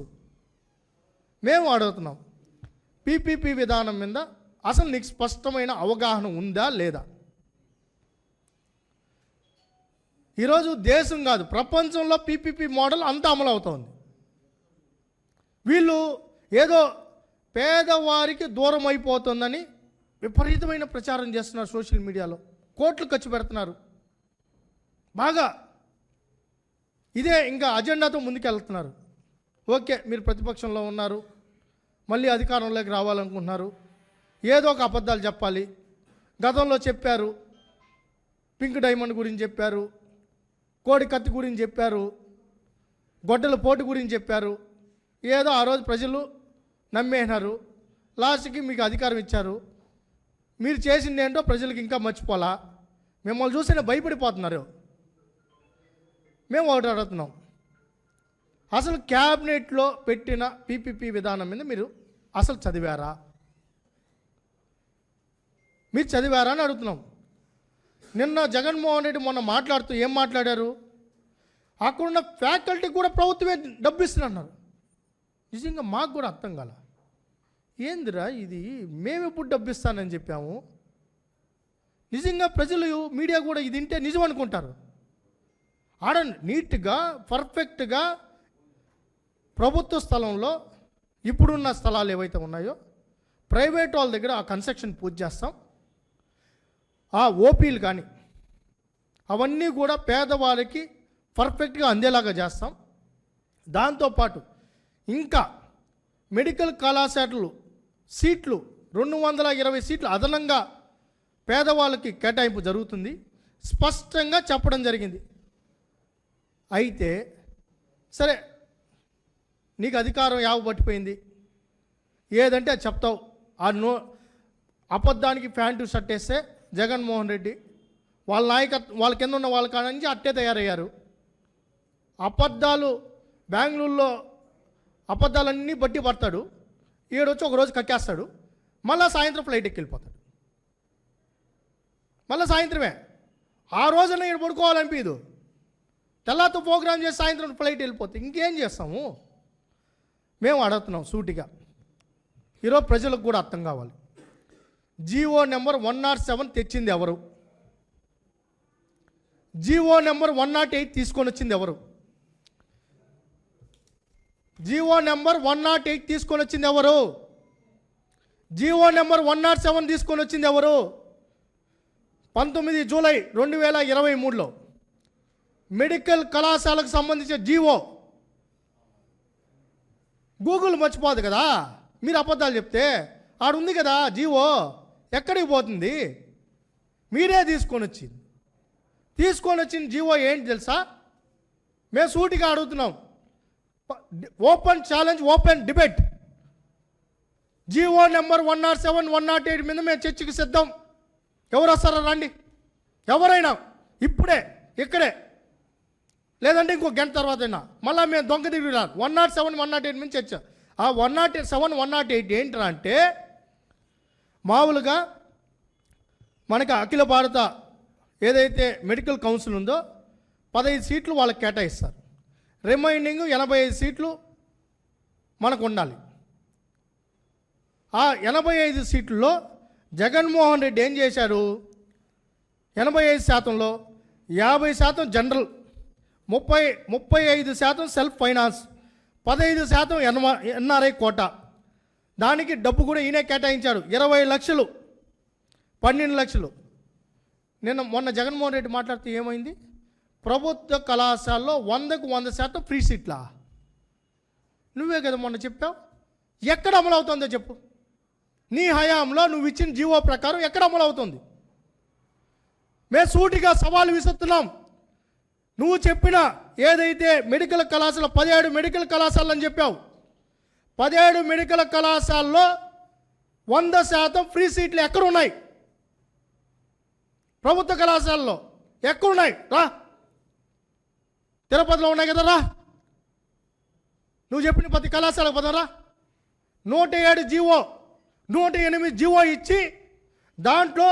మేము అడుగుతున్నాం, పీపీపీ విధానం మీద అసలు నీకు స్పష్టమైన అవగాహన ఉందా లేదా? ఈరోజు దేశం కాదు ప్రపంచంలో పీపీపీ మోడల్ అంతా అమలు అవుతోంది. వీళ్ళు ఏదో పేదవారికి దూరం అయిపోతుందని విపరీతమైన ప్రచారం చేస్తున్నారు సోషల్ మీడియాలో, కోట్లు ఖర్చు పెడుతున్నారు బాగా. ఇదే ఇంకా అజెండాతో ముందుకెళ్తున్నారు. ఓకే, మీరు ప్రతిపక్షంలో ఉన్నారు, మళ్ళీ అధికారంలోకి రావాలనుకుంటున్నారు, ఏదో ఒక అబద్ధాలు చెప్పాలి. గతంలో చెప్పారు, పింక్ డైమండ్ గురించి చెప్పారు, కోడి కత్తి గురించి చెప్పారు, గొడ్డల పోటు గురించి చెప్పారు. ఏదో ఆ రోజు ప్రజలు నమ్మేసినారు, లాస్ట్కి మీకు అధికారం ఇచ్చారు. మీరు చేసింది ఏంటో ప్రజలకు ఇంకా మర్చిపోలా, మిమ్మల్ని చూస్తేనే భయపడిపోతున్నారు. మేము ఒకటి అడుగుతున్నాం, అసలు క్యాబినెట్లో పెట్టిన పీపీపీ విధానం మీద మీరు అసలు చదివారా? మీరు చదివారా అని అడుగుతున్నాం. నిన్న జగన్మోహన్ రెడ్డి మొన్న మాట్లాడుతూ ఏం మాట్లాడారు? అక్కడున్న ఫ్యాకల్టీ కూడా ప్రభుత్వమే డబ్బు ఇస్తున్నారు. నిజంగా మాకు కూడా అర్థం కాల, ఏందిరా ఇది, మేము ఎప్పుడు డబ్బు ఇస్తానని చెప్పాము. నిజంగా ప్రజలు, మీడియా కూడా ఇది వింటే నిజం అనుకుంటారు. ఆడ నీట్గా పర్ఫెక్ట్గా ప్రభుత్వ స్థలంలో ఇప్పుడున్న స్థలాలు ఏవైతే ఉన్నాయో ప్రైవేట్ వాళ్ళ దగ్గర ఆ కన్స్ట్రక్షన్ పూర్తి చేస్తాం, ఆ ఓపీలు కానీ అవన్నీ కూడా పేదవాళ్ళకి పర్ఫెక్ట్గా అందేలాగా చేస్తాం. దాంతోపాటు ఇంకా మెడికల్ కళాశాలలు సీట్లు 220 సీట్లు అదనంగా పేదవాళ్ళకి కేటాయింపు జరుగుతుంది స్పష్టంగా చెప్పడం జరిగింది. అయితే సరే, నీకు అధికారం యావ పట్టిపోయింది, ఏదంటే అది చెప్తావు. ఆ అబద్ధానికి ప్యాంటు షర్ట్ వేస్తే జగన్మోహన్ రెడ్డి వాళ్ళ వాళ్ళ కింద ఉన్న వాళ్ళ కాడ నుంచి అట్టే తయారయ్యారు. అబద్ధాలు బెంగళూరులో అబద్ధాలన్నీ బట్టి పడతాడు, ఏడొచ్చి ఒకరోజు కక్కేస్తాడు, మళ్ళీ సాయంత్రం ఫ్లైట్ ఎక్కి వెళ్ళిపోతాడు. మళ్ళీ సాయంత్రమే, ఆ రోజున ఇక్కడ పడుకోవాలనిపించదు, తెల్లారితో ప్రోగ్రామ్ చేసి సాయంత్రం ఫ్లైట్ వెళ్ళిపోతుంది. ఇంకేం చేస్తాము? మేము అడుగుతున్నాం సూటిగా, ఈరోజు ప్రజలకు కూడా అర్థం కావాలి. జీవో నెంబర్ 107 తెచ్చింది ఎవరు? జీవో నెంబర్ 108 తీసుకొని వచ్చింది ఎవరు? జీవో నెంబర్ 108 తీసుకొని వచ్చింది ఎవరు? జీవో నెంబర్ 107 తీసుకొని వచ్చింది ఎవరు? 19 జూలై 2023లో మెడికల్ కళాశాలకు సంబంధించిన జీవో. గూగుల్ మర్చిపోదు కదా మీరు అబద్ధాలు చెప్తే. ఆడుంది కదా జీవో, ఎక్కడికి పోతుంది? మీరే తీసుకొని వచ్చిన జీవో ఏంటి తెలుసా? మేము సూటిగా అడుగుతున్నాం, open challenge, open debate. GO number 107, 108 మీద మేము చర్చకి సిద్ధం. ఎవరు వస్తారో రండి, ఎవరైనా ఇప్పుడే ఇక్కడే, లేదంటే ఇంకో గంట తర్వాత అయినా మళ్ళీ మేము దొంగ తిరిగి రాదు. 107, 108 మీద చర్చ. ఆ 107, 108 ఏంటరా అంటే, మామూలుగా మనకి అఖిల భారత ఏదైతే మెడికల్ కౌన్సిల్ ఉందో 15 సీట్లు వాళ్ళకి కేటాయిస్తారు, రిమైనింగ్ 85 సీట్లు మనకు ఉండాలి. ఆ 85 సీట్లలో జగన్మోహన్ రెడ్డి ఏం చేశారు? 85%లో 50% general, 35% self finance, 15% NRI quota. దానికి డబ్బు కూడా ఈయనే కేటాయించాడు. 20 లక్షలు, 12 లక్షలు. మొన్న జగన్మోహన్ రెడ్డి మాట్లాడితే ఏమైంది? ప్రభుత్వ కళాశాలలో 100కు 100% ఫ్రీ సీట్లా? నువ్వే కదా మొన్న చెప్పావు. ఎక్కడ అమలు అవుతుందో చెప్పు. నీ హయాంలో నువ్వు ఇచ్చిన జీవో ప్రకారం ఎక్కడ అమలు అవుతుంది? మేము సూటిగా సవాలు విసురుతున్నాం. నువ్వు చెప్పిన ఏదైతే మెడికల్ కళాశాల 17 మెడికల్ కళాశాలలు అని చెప్పావు, 17 మెడికల్ కళాశాలలో 100% ఫ్రీ సీట్లు ఎక్కడున్నాయి? ప్రభుత్వ కళాశాలలో ఎక్కడున్నాయి? రా, తిరుపతిలో ఉన్నాయి కదా, రా. నువ్వు చెప్పిన ప్రతి కళాశాలకు పదరా. 107 జీవో, 108 జీవో ఇచ్చి దాంట్లో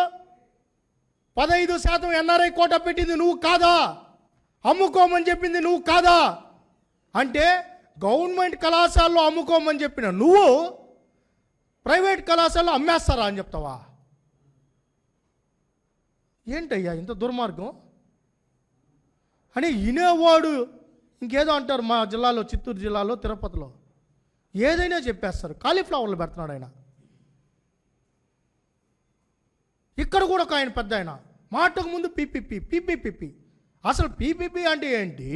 15% ఎన్ఆర్ఐ కోటా పెట్టింది నువ్వు కాదా? అమ్ముకోమని చెప్పింది నువ్వు కాదా? అంటే గవర్నమెంట్ కళాశాలలో అమ్ముకోమని చెప్పిన నువ్వు ప్రైవేట్ కళాశాలలో అమ్మేస్తారా అని చెప్తావా? ఏంటయ్యా ఇంత దుర్మార్గం అని వినేవాడు ఇంకేదో అంటారు. మా జిల్లాలో, చిత్తూరు జిల్లాలో, తిరుపతిలో ఏదైనా చెప్పేస్తారు. కాలీఫ్లవర్లు పెడుతున్నాడు ఆయన. ఇక్కడ కూడా ఒక ఆయన పెద్ద ఆయన మాటకు ముందు పీపీపీ. అసలు పీపీపీ అంటే ఏంటి?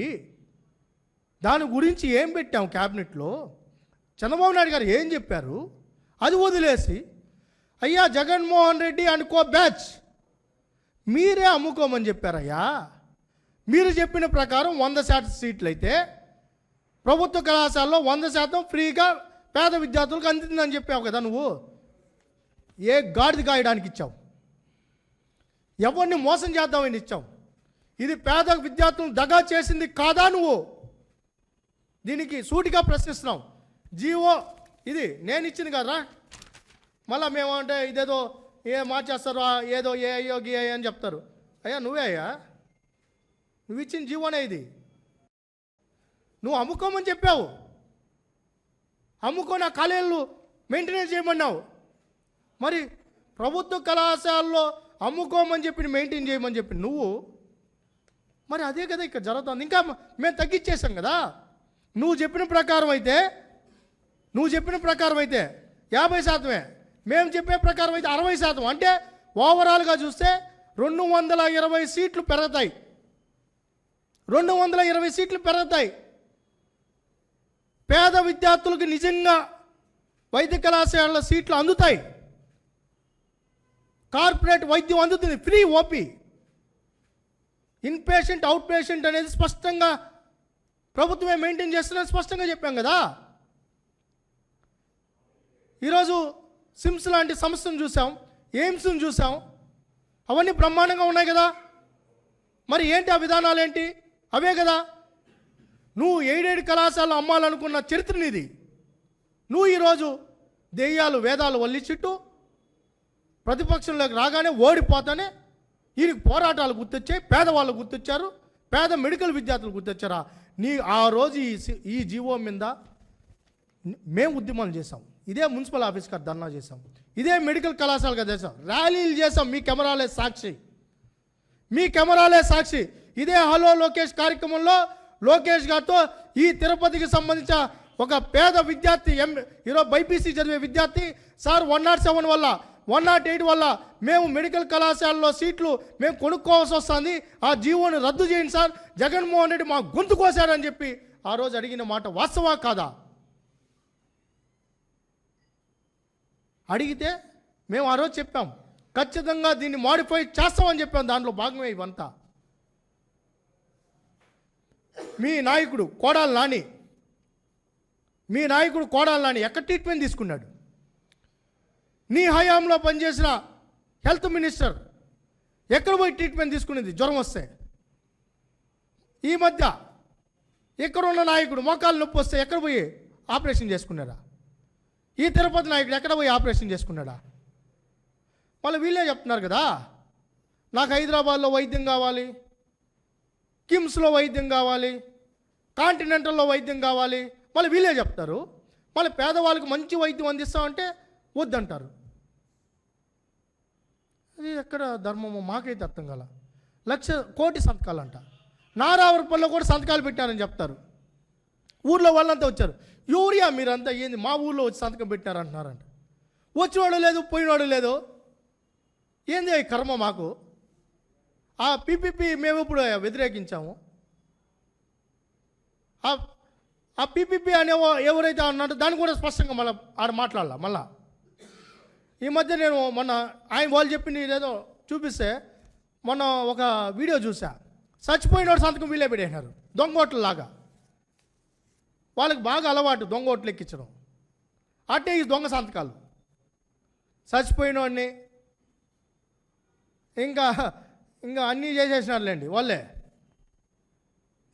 దాని గురించి ఏం పెట్టాం క్యాబినెట్లో? చంద్రబాబు నాయుడు గారు ఏం చెప్పారు? అది వదిలేసి అయ్యా జగన్మోహన్ రెడ్డి అనుకో బ్యాచ్ మీరే అమ్ముకోమని చెప్పారయ్యా. మీరు చెప్పిన ప్రకారం 100% సీట్లు అయితే ప్రభుత్వ కళాశాలలో 100% ఫ్రీగా పేద విద్యార్థులకు అందుతుందని చెప్పావు కదా నువ్వు. ఏ గాడిద కాయడానికి ఇచ్చావు? ఎవరిని మోసం చేద్దామని ఇచ్చావు? ఇది పేద విద్యార్థులను దగా చేసింది కాదా నువ్వు? దీనికి సూటిగా ప్రశ్నిస్తున్నాం. జీవో ఇది నేను ఇచ్చింది కదా. మళ్ళీ మేమంటే ఇదేదో మార్చేస్తారు, ఏదో ఏ యోగి అని చెప్తారు. అయ్యా నువ్వే అయ్యా, నువ్వు ఇచ్చిన జీవోనే ఇది. నువ్వు అమ్ముకోమని చెప్పావు, అమ్ముకొని ఆ కాలేజీలు మెయింటెనెన్స్ చేయమన్నావు. మరి ప్రభుత్వ కళాశాలలో అమ్ముకోమని చెప్పి మెయింటైన్ చేయమని చెప్పి నువ్వు, మరి అదే కదా ఇక్కడ జరుగుతుంది. ఇంకా మేము తగ్గించేసాం కదా. నువ్వు చెప్పిన ప్రకారం అయితే 50%, మేము చెప్పే ప్రకారం అయితే 60%. అంటే ఓవరాల్గా చూస్తే 220 సీట్లు పెరుగుతాయి. 220 సీట్లు పెరుగుతాయి. పేద విద్యార్థులకు నిజంగా వైద్య కళాశాల సీట్లు అందుతాయి. కార్పొరేట్ వైద్యం అందుతుంది, free OP. In patient, out patient అనేది స్పష్టంగా ప్రభుత్వమే మెయింటైన్ చేస్తుందని స్పష్టంగా చెప్పాం కదా. ఈరోజు సిమ్స్ లాంటి సంస్థను చూసాం, ఎయిమ్స్ను చూసాం, అవన్నీ బ్రహ్మాండంగా ఉన్నాయి కదా. మరి ఏంటి ఆ విధానాలు ఏంటి? అవే కదా. నువ్వు 7 కళాశాలలు అమ్మాలనుకున్న చరిత్ర నీది. నువ్వు ఈరోజు దెయ్యాలు వేదాలు వల్లిచిట్టు ప్రతిపక్షంలోకి రాగానే ఓడిపోతానే వీరికి పోరాటాలు గుర్తొచ్చాయి, పేదవాళ్ళు గుర్తొచ్చారు, పేద మెడికల్ విద్యార్థులు గుర్తొచ్చారా? ఆ రోజు ఈ జీవో మీద మేము ఉద్యమాలు చేసాం. ఇదే మున్సిపల్ ఆఫీస్ గారు ధర్నా చేసాం, ఇదే మెడికల్ కళాశాలగా చేసాం, ర్యాలీలు చేసాం. మీ కెమెరాలే సాక్షి. ఇదే హలో లోకేష్ కార్యక్రమంలో లోకేష్ గారితో ఈ తిరుపతికి సంబంధించిన ఒక పేద విద్యార్థి ఈరోజు బైపీసీ చదివే విద్యార్థి, సార్ 107 వల్ల 108 వల్ల మేము మెడికల్ కళాశాలలో సీట్లు మేము కొనుక్కోవాల్సి వస్తుంది, ఆ జీవోని రద్దు చేయండి సార్, జగన్మోహన్ రెడ్డి మా గొంతు కోసారని చెప్పి ఆ రోజు అడిగిన మాట వాస్తవా కాదా? అడిగితే మేము ఆ రోజు చెప్పాం, ఖచ్చితంగా దీన్ని మాడిఫై చేస్తామని చెప్పాం. దాంట్లో భాగమే ఇవంతా. మీ నాయకుడు కోడాలి నాని ఎక్కడ ట్రీట్మెంట్ తీసుకున్నాడు? నీ హయాంలో పనిచేసిన హెల్త్ మినిస్టర్ ఎక్కడ పోయి ట్రీట్మెంట్ తీసుకునేది జ్వరం వస్తే? ఈ మధ్య ఇక్కడ ఉన్న నాయకుడు మోకాలు నొప్పి వస్తే ఎక్కడ పోయి ఆపరేషన్ చేసుకున్నాడా? ఈ తిరుపతి నాయకుడు ఎక్కడ పోయి ఆపరేషన్ చేసుకున్నాడా? మళ్ళీ వీళ్ళే చెప్తున్నారు కదా, నాకు హైదరాబాద్లో వైద్యం కావాలి, కిమ్స్లో వైద్యం కావాలి, కాంటినెంటల్లో వైద్యం కావాలి. మళ్ళీ వీళ్ళే చెప్తారు. మళ్ళీ పేదవాళ్ళకి మంచి వైద్యం అందిస్తామంటే వద్దంటారు. అది ఎక్కడ ధర్మమో మాకైతే అర్థం కాల. 1,00,000 సంతకాలంట. నారావరపల్లిలో కూడా సంతకాలు పెట్టారని చెప్తారు. ఊర్లో వాళ్ళంతా వచ్చారు. యూరియా మీరంతా ఏంది మా ఊర్లో వచ్చి సంతకం పెట్టారంటున్నారంట. వచ్చినవాడు లేదు, పోయినవాడు లేదు. ఏంది ఈ కర్మ మాకు? ఆ పీపీపీ మేము ఇప్పుడు వ్యతిరేకించాము. ఆ పీపీపీ అనే ఎవరైతే అన్నాడో దాన్ని కూడా స్పష్టంగా మళ్ళీ ఆడ మాట్లాడాల. మళ్ళా ఈ మధ్య నేను మొన్న వాళ్ళు చెప్పింది ఏదో చూపిస్తే మొన్న ఒక వీడియో చూసా. చచ్చిపోయినోడు సంతకం వీళ్ళే పెట్టేసినారు దొంగోట్లలాగా. వాళ్ళకి బాగా అలవాటు దొంగోట్లు ఎక్కించడం. అట్టే ఈ దొంగ సంతకాలు చచ్చిపోయినోడిని ఇంకా అన్నీ చేసేసినారులేండి వాళ్ళే.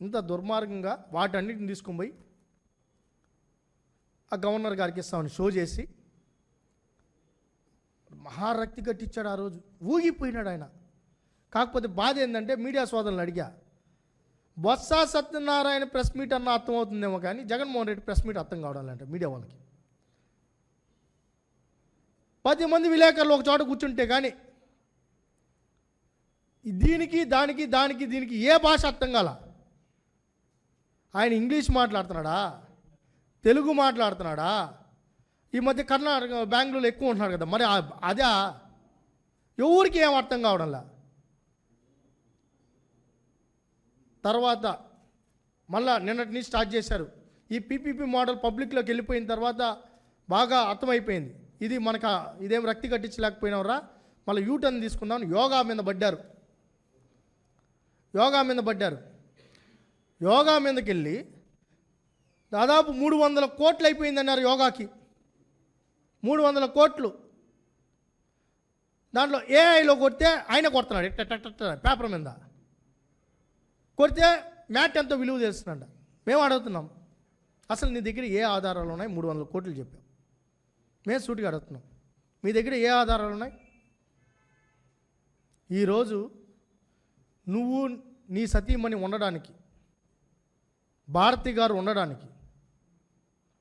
ఇంత దుర్మార్గంగా వాటన్నిటిని తీసుకుని పోయి ఆ గవర్నర్ గారికి ఇస్తామని షో చేసి మహారక్తి కట్టించాడు. ఆ రోజు ఊగిపోయినాడు ఆయన. కాకపోతే బాధ ఏంటంటే మీడియా సోదరులను అడిగా, బొత్స సత్యనారాయణ ప్రెస్ మీట్ అన్న అర్థమవుతుందేమో కానీ జగన్మోహన్ రెడ్డి ప్రెస్ మీట్ అర్థం కావడాలంటే మీడియా వాళ్ళకి 10 మంది విలేకరులు ఒక చోట కూర్చుంటే కానీ దీనికి దీనికి ఏ భాష అర్థం కాల. ఆయన ఇంగ్లీష్ మాట్లాడుతున్నాడా, తెలుగు మాట్లాడుతున్నాడా? ఈ మధ్య కర్ణాటక బెంగళూరులో ఎక్కువ ఉంటున్నాడు కదా, మరి అదే ఎవరికి ఏం అర్థం కావడంలా. తర్వాత మళ్ళా నిన్నటి నుంచి స్టార్ట్ చేశారు. ఈ పీపీపీ మోడల్ పబ్లిక్లోకి వెళ్ళిపోయిన తర్వాత బాగా అర్థమైపోయింది. ఇది మనకు ఇదేం రక్తి కట్టించలేకపోయినవరా, మళ్ళీ యూటర్న్ తీసుకుందాం. యోగా మీద పడ్డారు. యోగా మీదకి వెళ్ళి దాదాపు 300 కోట్లు అయిపోయిందన్నారు యోగాకి. 300 కోట్లు. దాంట్లో ఏఐలో కొడితే ఆయన కొడుతున్నాడు పేపర్ మీద కొడితే మ్యాట్ ఎంతో విలువ తెలుస్తున్నాడు. మేము అడుగుతున్నాం, అసలు నీ దగ్గర ఏ ఆధారాలు ఉన్నాయి? 300 కోట్లు చెప్పాం. మేము సూటిగా అడుగుతున్నాం, మీ దగ్గర ఏ ఆధారాలు ఉన్నాయి? ఈరోజు నువ్వు నీ సతీమణి ఉండడానికి, భారతి గారు ఉండడానికి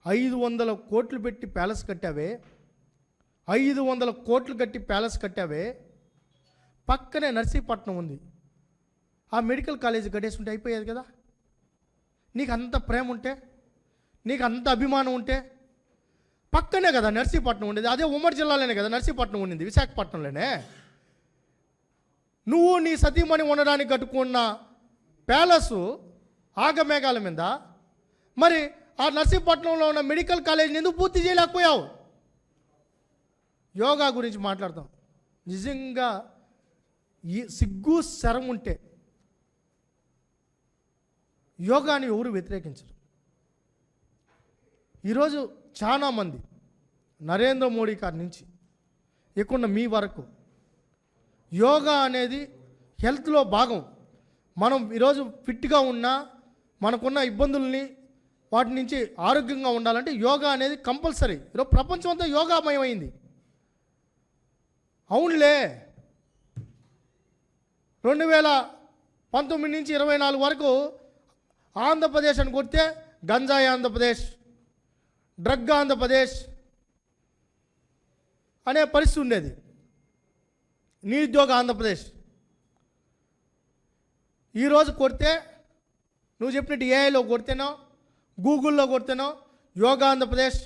500 కోట్లు పెట్టి ప్యాలెస్ కట్టావే. 500 కోట్లు కట్టి ప్యాలెస్ కట్టావే. పక్కనే నర్సీపట్నం ఉంది. ఆ మెడికల్ కాలేజీ కట్టేసి ఉంటే అయిపోయేది కదా. నీకు అంత ప్రేమ ఉంటే, నీకు అంత అభిమానం ఉంటే పక్కనే కదా నర్సీపట్నం ఉండేది. అదే ఉమ్మడి జిల్లాలోనే కదా నర్సీపట్నం ఉండింది, విశాఖపట్నంలోనే. నువ్వు నీ సతీమణి ఉండడానికి కట్టుకున్న ప్యాలెస్ ఆగమేఘాల మీద మరి ఆ నర్సీపట్నంలో ఉన్న మెడికల్ కాలేజీని ఎందుకు పూర్తి చేయలేకపోయావు? యోగా గురించి మాట్లాడతాం. నిజంగా ఈ సిగ్గు శరం ఉంటే యోగాని ఎవరు వ్యతిరేకించరు. ఈరోజు చాలామంది నరేంద్ర మోడీ గారి నుంచి ఎక్కువ మీ వరకు యోగా అనేది హెల్త్లో భాగం. మనం ఈరోజు ఫిట్గా ఉన్నా మనకున్న ఇబ్బందుల్ని వాటి నుంచి ఆరోగ్యంగా ఉండాలంటే యోగా అనేది కంపల్సరీ. ఈరోజు ప్రపంచం అంతా యోగామయమైంది. అవునులే, 2019 నుంచి 24 వరకు ఆంధ్రప్రదేశ్ అని కొడితే గంజాయి ఆంధ్రప్రదేశ్, డ్రగ్ ఆంధ్రప్రదేశ్ అనే పరిస్థితి ఉండేది. నిరుద్యోగ ఆంధ్రప్రదేశ్. ఈరోజు కొడితే నువ్వు చెప్పినట్టు ఏఐలో కొడితేనో, గూగుల్లో కొడితేనో యోగా ఆంధ్రప్రదేశ్,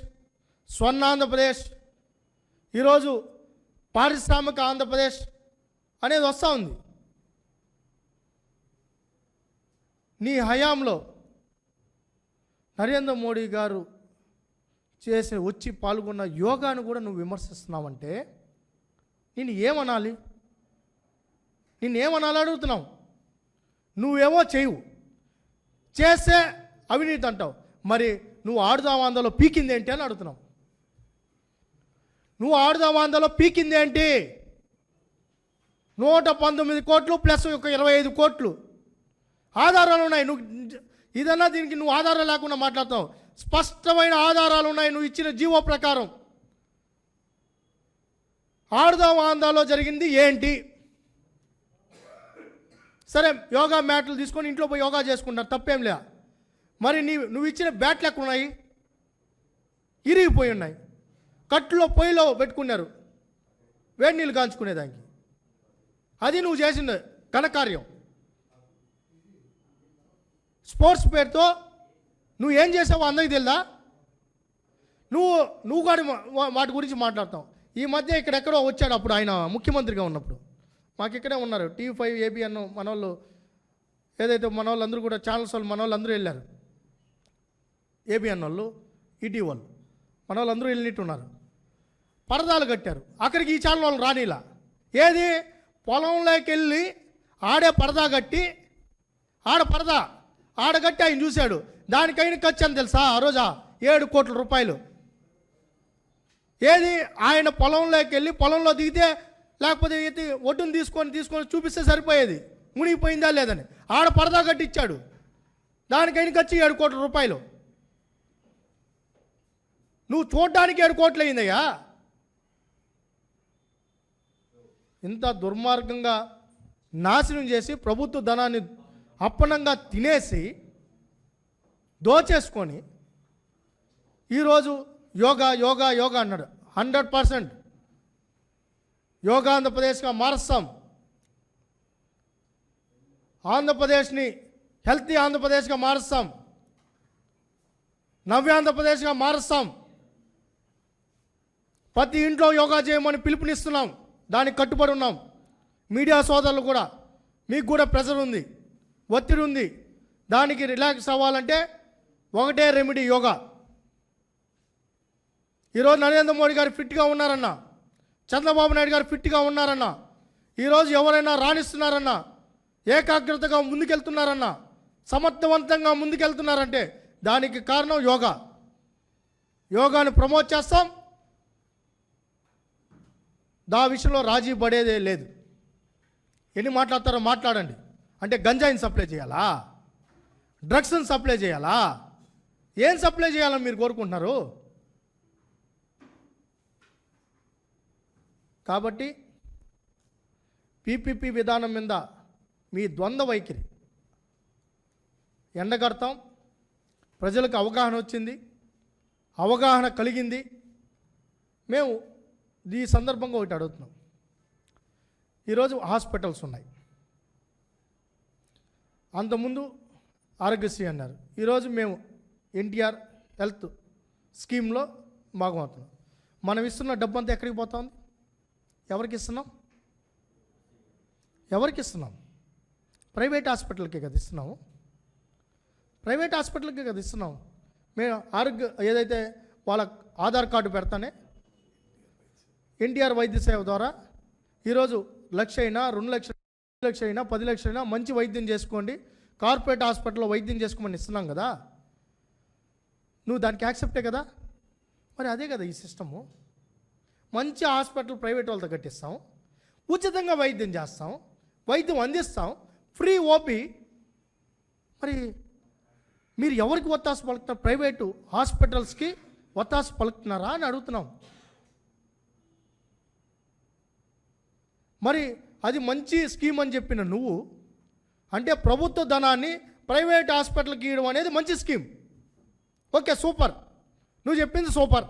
స్వర్ణ ఆంధ్రప్రదేశ్, ఈరోజు పారిశ్రామిక ఆంధ్రప్రదేశ్ అనేది వస్తూ ఉంది. నీ హయాంలో నరేంద్ర మోడీ గారు వచ్చి పాల్గొన్న యోగాను కూడా నువ్వు విమర్శిస్తున్నావంటే నేను ఏమనాలి? అడుగుతున్నావు. నువ్వేమో చేయవు, చేస్తే అవినీతి అంటావు. మరి నువ్వు ఆడుదామాందలో పీకింది ఏంటి అని అడుగుతున్నావు. నువ్వు ఆడుదామాందలో పీకింది ఏంటి? 119 కోట్లు ప్లస్ ఒక 25 కోట్లు ఆధారాలు ఉన్నాయి. నువ్వు ఇదన్నా దీనికి నువ్వు ఆధారాలు లేకుండా మాట్లాడతావు. స్పష్టమైన ఆధారాలు ఉన్నాయి. నువ్వు ఇచ్చిన జీవో ప్రకారం ఆడుదాం ఆంధ్రాలో జరిగింది ఏంటి? సరే, యోగా మ్యాట్లు తీసుకొని ఇంట్లో పోయి యోగా చేసుకుంటారు, తప్పేం లే. మరి నువ్వు ఇచ్చిన బ్యాట్లు ఎక్కడ ఉన్నాయి? ఇరిగిపోయి ఉన్నాయి. కట్టులో పొయ్యిలో పెట్టుకున్నారు వేడి నీళ్ళు కాంచుకునేదానికి. అది నువ్వు చేసిన ఘనకార్యం. స్పోర్ట్స్ పేరుతో నువ్వు ఏం చేసావో అందరికీ తెలుదా? నువ్వు కూడా వాటి గురించి మాట్లాడతావు. ఈ మధ్య ఇక్కడెక్కడో వచ్చాడు, అప్పుడు ఆయన ముఖ్యమంత్రిగా ఉన్నప్పుడు మాకు ఇక్కడే ఉన్నారు TV5 ABN మనోళ్ళు, ఏదైతే మనోళ్ళు అందరూ కూడా ఛానల్స్ వాళ్ళు మనోళ్ళు అందరూ వెళ్ళారు. ABN వాళ్ళు, ET వాళ్ళు మనోళ్ళు అందరూ వెళ్ళినట్టు ఉన్నారు. పరదాలు కట్టారు. అక్కడికి ఈ ఛానల్ వాళ్ళు రానిలా. ఏది పొలంలోకి వెళ్ళి ఆడే పరదా కట్టి ఆడగట్టి ఆయన చూశాడు. దానికైనా ఖర్చు అని తెలుసా? ఆ రోజా 7 కోట్ల రూపాయలు. ఏది ఆయన పొలంలోకి వెళ్ళి పొలంలో దిగితే, లేకపోతే ఒడ్డును తీసుకొని చూపిస్తే సరిపోయేది, మునిగిపోయిందా లేదని. ఆడ పరదా కట్టించాడు. దానికైనా ఖర్చు 7 కోట్ల రూపాయలు. నువ్వు చూడడానికి 7 కోట్లు అయిందయ్యా. ఇంత దుర్మార్గంగా నాశనం చేసి ప్రభుత్వ ధనాన్ని అప్పనంగా తినేసి దోచేసుకొని ఈరోజు యోగా యోగా యోగా అన్నాడు. 100% యోగా ఆంధ్రప్రదేశ్గా మారుస్తాం. ఆంధ్రప్రదేశ్ని హెల్తీ ఆంధ్రప్రదేశ్గా మారుస్తాం. నవ్య ఆంధ్రప్రదేశ్గా మారుస్తాం. ప్రతి ఇంట్లో యోగా చేయమని పిలుపునిస్తున్నాం. దానికి కట్టుబడి ఉన్నాం. మీడియా సోదరులు కూడా, మీకు కూడా ప్రెషర్ ఉంది, ఒత్తిడి ఉంది. దానికి రిలాక్స్ అవ్వాలంటే ఒకటే రెమెడీ, యోగా. ఈరోజు నరేంద్ర మోడీ గారు ఫిట్గా ఉన్నారన్న, చంద్రబాబు నాయుడు గారు ఫిట్గా ఉన్నారన్న, ఈరోజు ఎవరైనా రాణిస్తున్నారన్న, ఏకాగ్రతగా ముందుకెళ్తున్నారన్న, సమర్థవంతంగా ముందుకెళ్తున్నారంటే దానికి కారణం యోగా. యోగాని ప్రమోట్ చేస్తాం. దా విషయంలో రాజీ పడేదే లేదు. ఎన్ని మాట్లాడతారో మాట్లాడండి. అంటే గంజాయిని సప్లై చేయాలా? డ్రగ్స్ని సప్లై చేయాలా? ఏం సప్లై చేయాలని మీరు కోరుకుంటున్నారు? కాబట్టి PPP విధానం మీద మీ ద్వంద్వ వైఖరి ఎండగడతాం. ప్రజలకు అవగాహన వచ్చింది, అవగాహన కలిగింది. మేము ఈ సందర్భంగా ఒకటి అడుగుతున్నాం. ఈరోజు హాస్పిటల్స్ ఉన్నాయి. అంతకుముందు ఆరోగ్యశ్రీ అన్నారు. ఈరోజు మేము NTR హెల్త్ స్కీమ్లో భాగమవుతున్నాం. మనం ఇస్తున్న డబ్బు అంతా ఎక్కడికి పోతా ఉంది? ఎవరికి ఇస్తున్నాం? ప్రైవేట్ హాస్పిటల్కే కదా ఇస్తున్నాము. ప్రైవేట్ హాస్పిటల్కే కదా ఇస్తున్నాం. మేము ఆరోగ్య ఏదైతే వాళ్ళ ఆధార్ కార్డు పెడతానే NTR వైద్య సేవ ద్వారా ఈరోజు 1,00,000 అయినా 2 లక్షలు 5 లక్షలు అయినా 10 లక్షలు అయినా మంచి వైద్యం చేసుకోండి, కార్పొరేట్ హాస్పిటల్లో వైద్యం చేసుకోమని ఇస్తున్నాం కదా. నువ్వు దానికి యాక్సెప్టే కదా. మరి అదే కదా ఈ సిస్టము. మంచి హాస్పిటల్ ప్రైవేట్ వాళ్ళతో కట్టిస్తాం, ఉచితంగా వైద్యం చేస్తాం, వైద్యం అందిస్తాం, ఫ్రీ ఓపీ. మరి మీరు ఎవరికి ఒత్తాసు పలుకుతున్నారు? ప్రైవేటు హాస్పిటల్స్కి ఒత్తాసు పలుకుతున్నారా అని అడుగుతున్నాం. మరి అది మంచి స్కీమ్ అని చెప్పిన నువ్వు, అంటే ప్రభుత్వ ధనాన్ని ప్రైవేట్ హాస్పిటల్కి ఇవ్వడం అనేది మంచి స్కీమ్. ఓకే, సూపర్, నువ్వు చెప్పింది సూపర్.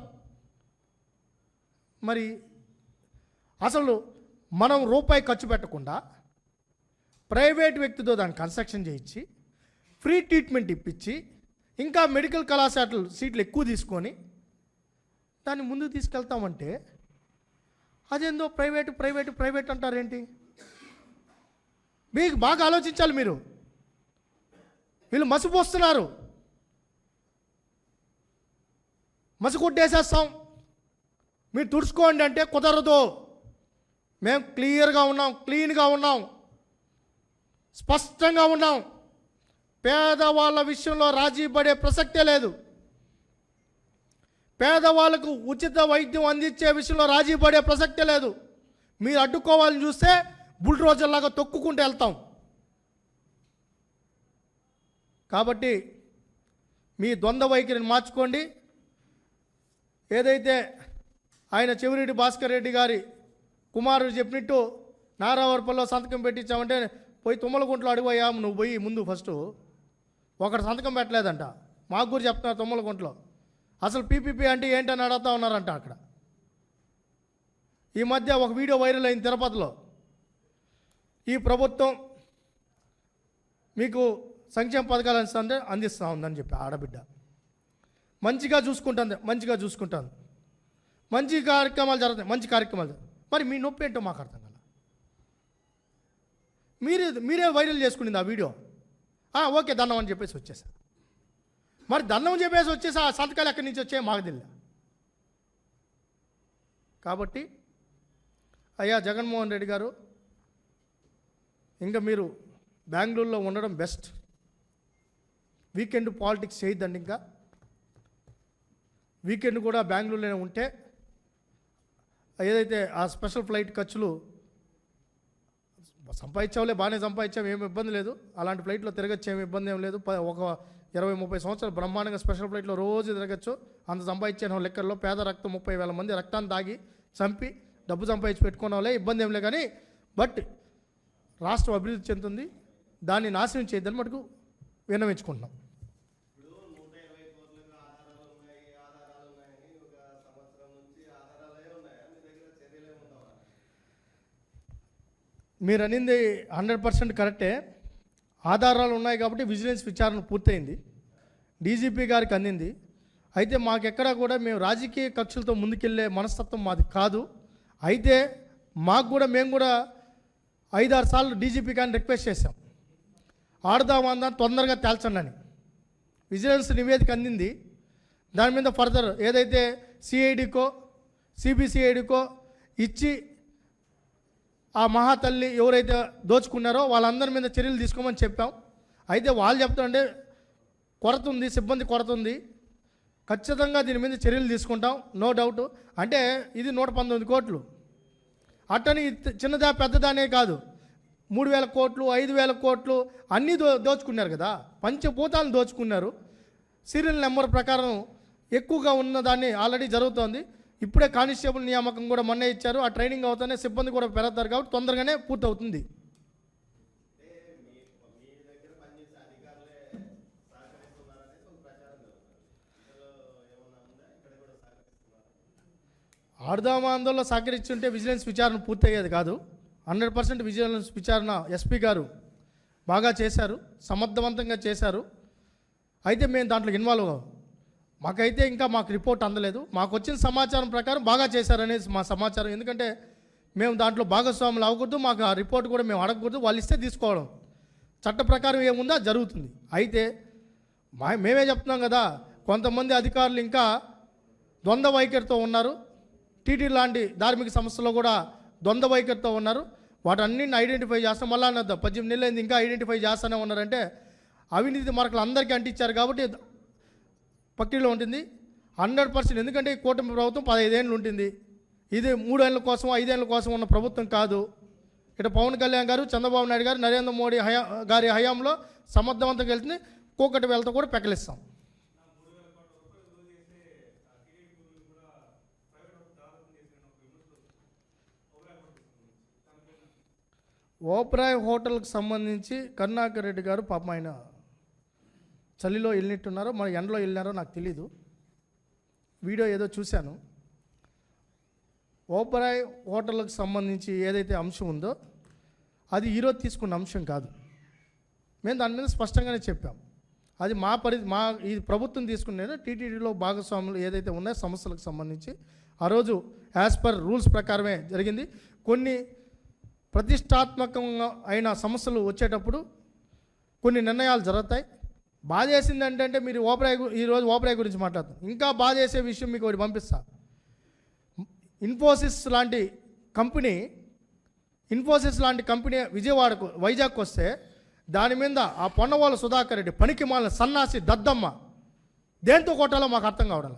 మరి అసలు మనం రూపాయి ఖర్చు పెట్టకుండా ప్రైవేట్ వ్యక్తితో దాన్ని కన్స్ట్రక్షన్ చేయించి ఫ్రీ ట్రీట్మెంట్ ఇప్పించి ఇంకా మెడికల్ కళాశాలలు సీట్లు ఎక్కువ తీసుకొని దాన్ని ముందుకు తీసుకెళ్తామంటే అదేందో ప్రైవేట్ అంటారేంటి? మీకు బాగా ఆలోచించాలి మీరు. వీళ్ళు మసిపోస్తున్నారు. మసి కొట్టేసేస్తాం, మీరు తుడుచుకోండి అంటే కుదరదు. మేము క్లియర్గా ఉన్నాం, క్లీన్గా ఉన్నాం, స్పష్టంగా ఉన్నాం. పేదవాళ్ళ విషయంలో రాజీ పడే ప్రసక్తే లేదు. పేదవాళ్ళకు ఉచిత వైద్యం అందించే విషయంలో రాజీ పడే ప్రసక్తే లేదు. మీరు అడ్డుకోవాలని చూస్తే బుల్డోజర్లాగా తొక్కుకుంటూ వెళ్తాం. కాబట్టి మీ ద్వంద్వ వైఖరిని మార్చుకోండి. ఏదైతే ఆయన చెవిరెడ్డి భాస్కర్ రెడ్డి గారి కుమారుడు చెప్పినట్టు నారావరపల్లిలో సంతకం పెట్టించామంటే పోయి తుమ్మలగుంట్లో అడిగిపోయా, నువ్వు పోయి ముందు ఫస్ట్ ఒకటి సంతకం పెట్టలేదంట. మాకు కూడా చెప్తున్నారు తుమ్మలగుంట్లో. అసలు PPP అంటే ఏంటని అడుగుతా ఉన్నారంట. అక్కడ ఈ మధ్య ఒక వీడియో వైరల్ అయింది తిరుపతిలో. ఈ ప్రభుత్వం మీకు సంక్షేమ పథకాలు అందిస్తూ ఉందని చెప్పి ఆడబిడ్డ మంచిగా చూసుకుంటుంది, మంచి కార్యక్రమాలు జరుగుతాయి, మంచి కార్యక్రమాలు. మరి మీ నొప్పి ఏంటో మాకు అర్థం కాదు. మీరే వైరల్ చేసుకునింది ఆ వీడియో. ఓకే దండం అని చెప్పేసి వచ్చేసా. మరి దండం చెప్పేసి వచ్చేసి ఆ సంతకాలు ఎక్కడి నుంచి వచ్చాయో మాకు తెలియదు. కాబట్టి అయ్యా జగన్మోహన్ రెడ్డి గారు, ఇంకా మీరు బెంగళూరులో ఉండడం బెస్ట్. వీకెండ్ పాలిటిక్స్ చేయొద్దండి. ఇంకా వీకెండ్ కూడా బెంగళూరులోనే ఉంటే ఏదైతే ఆ స్పెషల్ ఫ్లైట్ ఖర్చులు సంపాదించావులే, బాగానే సంపాదించాము, ఏమి ఇబ్బంది లేదు. అలాంటి ఫ్లైట్లో తిరగచ్చు, ఏమి ఇబ్బంది ఏం లేదు. ఒక 20-30 సంవత్సరాలు బ్రహ్మాండంగా స్పెషల్ ఫ్లైట్లో రోజు తిరగచ్చు. అంత సంపాదించాను లెక్కల్లో. పేద రక్తం 30,000 మంది రక్తాన్ని తాగి చంపి డబ్బు సంపాదించి పెట్టుకున్నావులే, ఇబ్బంది ఏం లే. కానీ బట్ రాష్ట్రం అభివృద్ధి చెందుతుంది, దాన్ని నాశనం చేయొద్దని మటుకు విన్నవించుకుంటున్నాం. మీరు అనింది 100% కరెక్టే. ఆధారాలు ఉన్నాయి కాబట్టి విజిలెన్స్ విచారణ పూర్తయింది, డీజీపీ గారికి అందింది. అయితే మాకెక్కడా కూడా మేము రాజకీయ కక్షలతో ముందుకెళ్ళే మనస్తత్వం మాది కాదు. అయితే మేము కూడా 5-6 సార్లు డీజీపీ గారిని రిక్వెస్ట్ చేశాం, ఆడదామందా తొందరగా తేల్చండి అని. విజిలెన్స్ నివేదిక అందింది. దాని మీద ఫర్దర్ ఏదైతే సిఐడికో సిబిసిఐడికో ఇచ్చి ఆ మహాతల్లి ఎవరైతే దోచుకున్నారో వాళ్ళందరి మీద చర్యలు తీసుకోమని చెప్పాం. అయితే వాళ్ళు చెప్తారంటే కొరత ఉంది, సిబ్బంది కొరత ఉంది, ఖచ్చితంగా దీని మీద చర్యలు తీసుకుంటాం, నో డౌట్. అంటే ఇది 119 కోట్లు. అట్టని చిన్నదా పెద్దదానే కాదు, 3,000 కోట్లు 5,000 కోట్లు అన్నీ దోచుకున్నారు కదా. పంచభూతాలను దోచుకున్నారు. సీరియల్ నెంబర్ ప్రకారం ఎక్కువగా ఉన్నదాన్ని ఆల్రెడీ జరుగుతోంది. ఇప్పుడే కానిస్టేబుల్ నియామకం కూడా మొన్నే ఇచ్చారు. ఆ ట్రైనింగ్ అవుతానే సిబ్బంది కూడా పెరుగుతారు కాబట్టి తొందరగానే పూర్తవుతుంది. ఆడదామా ఆందోళన సహకరించుంటే విజిలెన్స్ విచారణ పూర్తయ్యేది కాదు. 100% విజిలెన్స్ విచారణ ఎస్పీ గారు బాగా చేశారు, సమర్థవంతంగా చేశారు. అయితే మేము దాంట్లో ఇన్వాల్వ్ మాకైతే ఇంకా మాకు రిపోర్ట్ అందలేదు. మాకు వచ్చిన సమాచారం ప్రకారం బాగా చేశారనేది మా సమాచారం. ఎందుకంటే మేము దాంట్లో భాగస్వాములు అవ్వకూడదు, మాకు ఆ రిపోర్ట్ కూడా మేము అడగకూడదు, వాళ్ళు ఇస్తే తీసుకోవడం. చట్ట ప్రకారం ఏముందో జరుగుతుంది. అయితే మేమే చెప్తున్నాం కదా, కొంతమంది అధికారులు ఇంకా ద్వంద్వ వైఖరితో ఉన్నారు. టీటీ లాంటి ధార్మిక సంస్థలో కూడా ద్వంద్వ వైఖరితో ఉన్నారు. వాటన్నింటిని ఐడెంటిఫై చేస్తాం. మళ్ళా 18 నెలలైంది ఇంకా ఐడెంటిఫై చేస్తూనే ఉన్నారంటే అవినీతి మార్కులు అందరికీ అంటించారు కాబట్టి పక్కలో ఉంటుంది 100%. ఎందుకంటే ఈ కూటమి ప్రభుత్వం 15 ఏళ్ళు ఉంటుంది. ఇది 3 ఏళ్ళ కోసం 5 ఏళ్ళ కోసం ఉన్న ప్రభుత్వం కాదు. ఇటు పవన్ కళ్యాణ్ గారు, చంద్రబాబు నాయుడు గారు, నరేంద్ర మోడీ గారి హయాంలో సమర్థవంతంగా వెళ్తుంది. కూకటి వేళతో కూడా పెకలిస్తాం. ఓబ్రాయ్ హోటల్కి సంబంధించి కరుణాకర్ రెడ్డి గారు పాపం ఆయన చలిలో వెళ్ళినట్టున్నారో మరి ఎండలో వెళ్ళినారో నాకు తెలీదు. వీడియో ఏదో చూశాను. ఓబ్రాయ్ హోటల్కి సంబంధించి ఏదైతే అంశం ఉందో అది ఈరోజు తీసుకున్న అంశం కాదు. మేము దాని మీద స్పష్టంగానే చెప్పాం. అది మా ఈ ప్రభుత్వం తీసుకునేది టీటీడీలో భాగస్వాములు ఏదైతే ఉన్నాయో సంస్థలకు సంబంధించి ఆ రోజు యాజ్ పర్ రూల్స్ ప్రకారమే జరిగింది. కొన్ని ప్రతిష్టాత్మకంగా అయిన సమస్యలు వచ్చేటప్పుడు కొన్ని నిర్ణయాలు జరుగుతాయి. బాధ చేసింది అంటే మీరు ఈరోజు ఓబ్రాయ్ గురించి మాట్లాడుతాం. ఇంకా బాధ చేసే విషయం మీకు ఒకటి పంపిస్తా. ఇన్ఫోసిస్ లాంటి కంపెనీ వైజాగ్కి వస్తే దాని మీద ఆ పొన్నవాళ్ళ సుధాకర్ రెడ్డి పనికి మాలిన సన్నాసి దద్దమ్మ దేంతో కొట్టాలో మాకు అర్థం కావడం.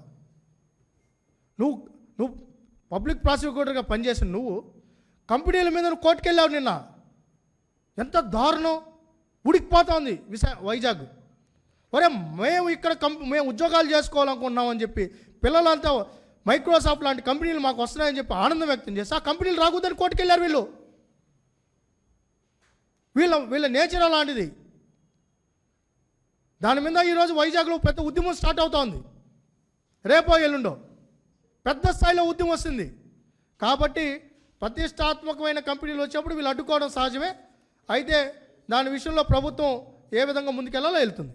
నువ్వు పబ్లిక్ ప్రాసిక్యూటర్గా పనిచేసిన నువ్వు కంపెనీల మీద నువ్వు కోర్టుకెళ్ళావు. నిన్న ఎంత దారుణం, ఉడికిపోతా ఉంది వైజాగ్. ఒరే మేము ఉద్యోగాలు చేసుకోవాలనుకుంటున్నామని చెప్పి పిల్లలంతా మైక్రోసాఫ్ట్ లాంటి కంపెనీలు మాకు వస్తున్నాయని చెప్పి ఆనందం వ్యక్తం చేసి ఆ కంపెనీలు రాకూడదని కోర్టుకెళ్ళారు. వీళ్ళ నేచర్ అలాంటిది. దాని మీద ఈరోజు వైజాగ్లో పెద్ద ఉద్యమం స్టార్ట్ అవుతోంది. రేపో ఎల్లుండో పెద్ద స్థాయిలో ఉద్యమం వస్తుంది. కాబట్టి ప్రతిష్టాత్మకమైన కంపెనీలు వచ్చినప్పుడు వీళ్ళు అడ్డుకోవడం సహజమే. అయితే దాని విషయంలో ప్రభుత్వం ఏ విధంగా ముందుకెళ్లాలో వెళ్తుంది.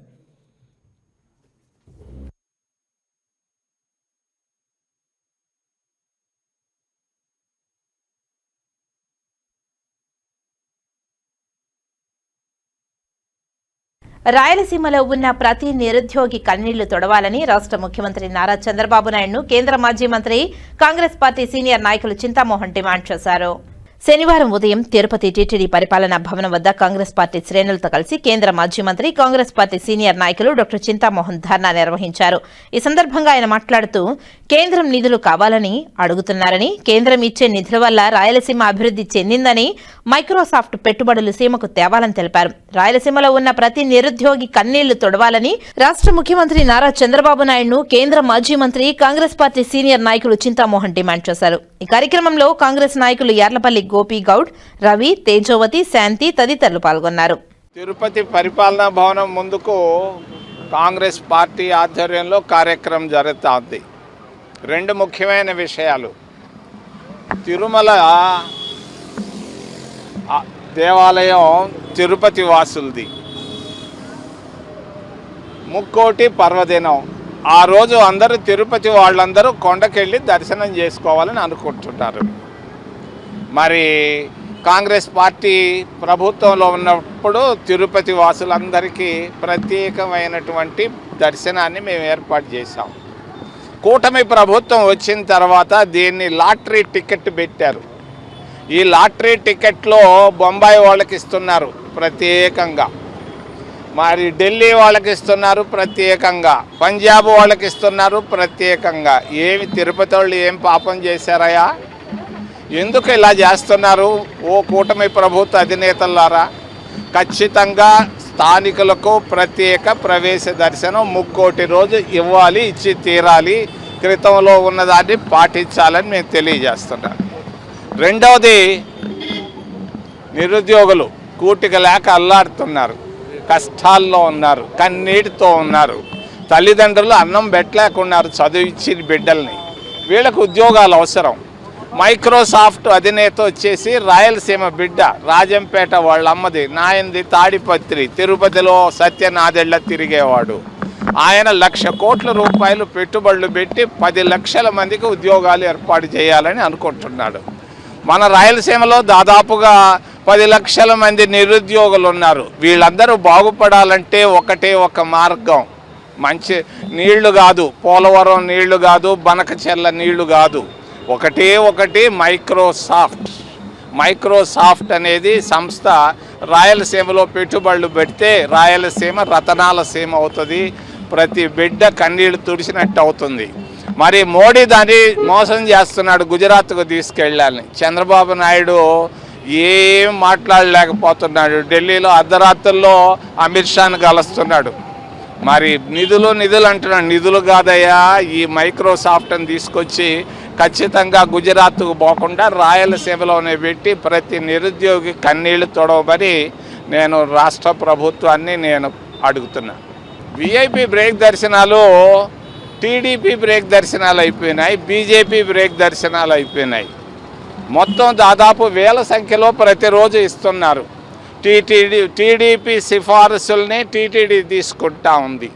రాయలసీమలో ఉన్న ప్రతి నిరుద్యోగి కన్నీళ్లు తొడవాలని రాష్ట్ర ముఖ్యమంత్రి నారా చంద్రబాబు నాయుడును కేంద్ర మాజీ మంత్రి కాంగ్రెస్ పార్టీ సీనియర్ నాయకులు చింతామోహన్ డిమాండ్ చేశారు. శనివారం ఉదయం తిరుపతి టీటీడీ పరిపాలనా భవనం వద్ద కాంగ్రెస్ పార్టీ శ్రేణులతో కలిసి కేంద్ర మాజీ మంత్రి కాంగ్రెస్ పార్టీ సీనియర్ నాయకులు డాక్టర్ చింతామోహన్ ధర్నా నిర్వహించారు. ఈ సందర్భంగా ఆయన మాట్లాడుతూ కేంద్రం నిధులు కావాలని అడుగుతున్నారని, కేంద్రం ఇచ్చే నిధుల వల్ల రాయలసీమ అభివృద్ధి చెందిందని, మైక్రోసాఫ్ట్ పెట్టుబడులు సీమకు తేవాలని తెలిపారు. రాయలసీమలో ఉన్న ప్రతి నిరుద్యోగి కన్నీళ్లు తొడవాలని రాష్ట్ర ముఖ్యమంత్రి నారా చంద్రబాబు నాయుడును కేంద్ర మాజీ మంత్రి కాంగ్రెస్ పార్టీ సీనియర్ నాయకులు చింతామోహన్ డిమాండ్ చేశారు. ఈ కార్యక్రమంలో కాంగ్రెస్ నాయకులు యార్లపల్లి గోపి గౌడ్, రవి, తేజోవతి, శాంతి తదితరులు పాల్గొన్నారు. తిరుపతి పరిపాలనా భవనం ముందుకు కాంగ్రెస్ పార్టీ ఆధ్వర్యంలో కార్యక్రమం జరుగుతోంది. రెండు ముఖ్యమైన విషయాలు. తిరుమల దేవాలయం తిరుపతి వాసులది. ముక్కోటి పర్వదినం. ఆ రోజు అందరూ తిరుపతి వాళ్ళందరూ కొండకెళ్ళి దర్శనం చేసుకోవాలని అనుకుంటుంటారు. మరి కాంగ్రెస్ పార్టీ ప్రభుత్వంలో ఉన్నప్పుడు తిరుపతి వాసులందరికీ ప్రత్యేకమైనటువంటి దర్శనాన్ని మేము ఏర్పాటు చేశాం. కూటమి ప్రభుత్వం వచ్చిన తర్వాత దీన్ని లాటరీ టికెట్ పెట్టారు. ఈ లాటరీ టికెట్లో బొంబాయి వాళ్ళకి ఇస్తున్నారు ప్రత్యేకంగా, మరి ఢిల్లీ వాళ్ళకి ఇస్తున్నారు ప్రత్యేకంగా, పంజాబ్ వాళ్ళకి ఇస్తున్నారు ప్రత్యేకంగా. ఏమి తిరుపతి వాళ్ళు ఏం పాపం చేశారయ్యా? ఎందుకు ఇలా చేస్తున్నారు? ఓ కూటమి ప్రభుత్వ అధినేతలారా, ఖచ్చితంగా స్థానికులకు ప్రత్యేక ప్రవేశ దర్శనం ముక్కోటి రోజు ఇవ్వాలి, ఇచ్చి తీరాలి, క్రితంలో ఉన్నదాన్ని పాటించాలని మేము తెలియజేస్తున్నాను. రెండవది, నిరుద్యోగులు కూటిక లేక అల్లాడుతున్నారు, కష్టాల్లో ఉన్నారు, కన్నీటితో ఉన్నారు. తల్లిదండ్రులు అన్నం పెట్టలేకున్నారు చదివించిన బిడ్డల్ని. వీళ్ళకు ఉద్యోగాలు అవసరం. మైక్రోసాఫ్ట్ అధినేత వచ్చేసి రాయలసీమ బిడ్డ, రాజంపేట వాళ్ళ అమ్మది, నాయంది తాడిపత్రి, తిరుపతిలో సత్యనాదెళ్ళ తిరిగేవాడు. ఆయన 1,00,000 కోట్ల రూపాయలు పెట్టుబడులు పెట్టి 10 లక్షల మందికి ఉద్యోగాలు ఏర్పాటు చేయాలని అనుకుంటున్నాడు. మన రాయలసీమలో దాదాపుగా 10 లక్షల మంది నిరుద్యోగులు ఉన్నారు. వీళ్ళందరూ బాగుపడాలంటే ఒకటే ఒక మార్గం. మంచి నీళ్లు కాదు, పోలవరం నీళ్లు కాదు, బనకచెర్ల నీళ్లు కాదు, ఒకటి మైక్రోసాఫ్ట్ అనేది సంస్థ రాయలసీమలో పెట్టుబడులు పెడితే రాయలసీమ రతనాల సీమ అవుతుంది. ప్రతి బిడ్డ కన్నీళ్లు తుడిచినట్టు అవుతుంది. మరి మోడీ దాన్ని మోసం చేస్తున్నాడు, గుజరాత్కు తీసుకెళ్ళాలని. చంద్రబాబు నాయుడు ఏం మాట్లాడలేకపోతున్నాడు. ఢిల్లీలో అర్ధరాత్రుల్లో అమిత్ షాను కలుస్తున్నాడు. మరి నిధులు అంటున్నాడు. నిధులు కాదయ్యా, ఈ మైక్రోసాఫ్ట్ని తీసుకొచ్చి ఖచ్చితంగా గుజరాత్కు పోకుండా రాయలసీమలోనే పెట్టి ప్రతి నిరుద్యోగి కన్నీళ్లు తొడవమని నేను రాష్ట్ర ప్రభుత్వాన్ని అడుగుతున్నా. విఐపి బ్రేక్ దర్శనాలు టీడీపీ బ్రేక్ దర్శనాలు అయిపోయినాయి, బీజేపీ బ్రేక్ దర్శనాలు అయిపోయినాయి. మొత్తం దాదాపు 1000 సంఖ్యలో ప్రతిరోజు ఇస్తున్నారు. టీడీపీ సిఫారసుల్ని టీటీడీ తీసుకుంటా ఉంది.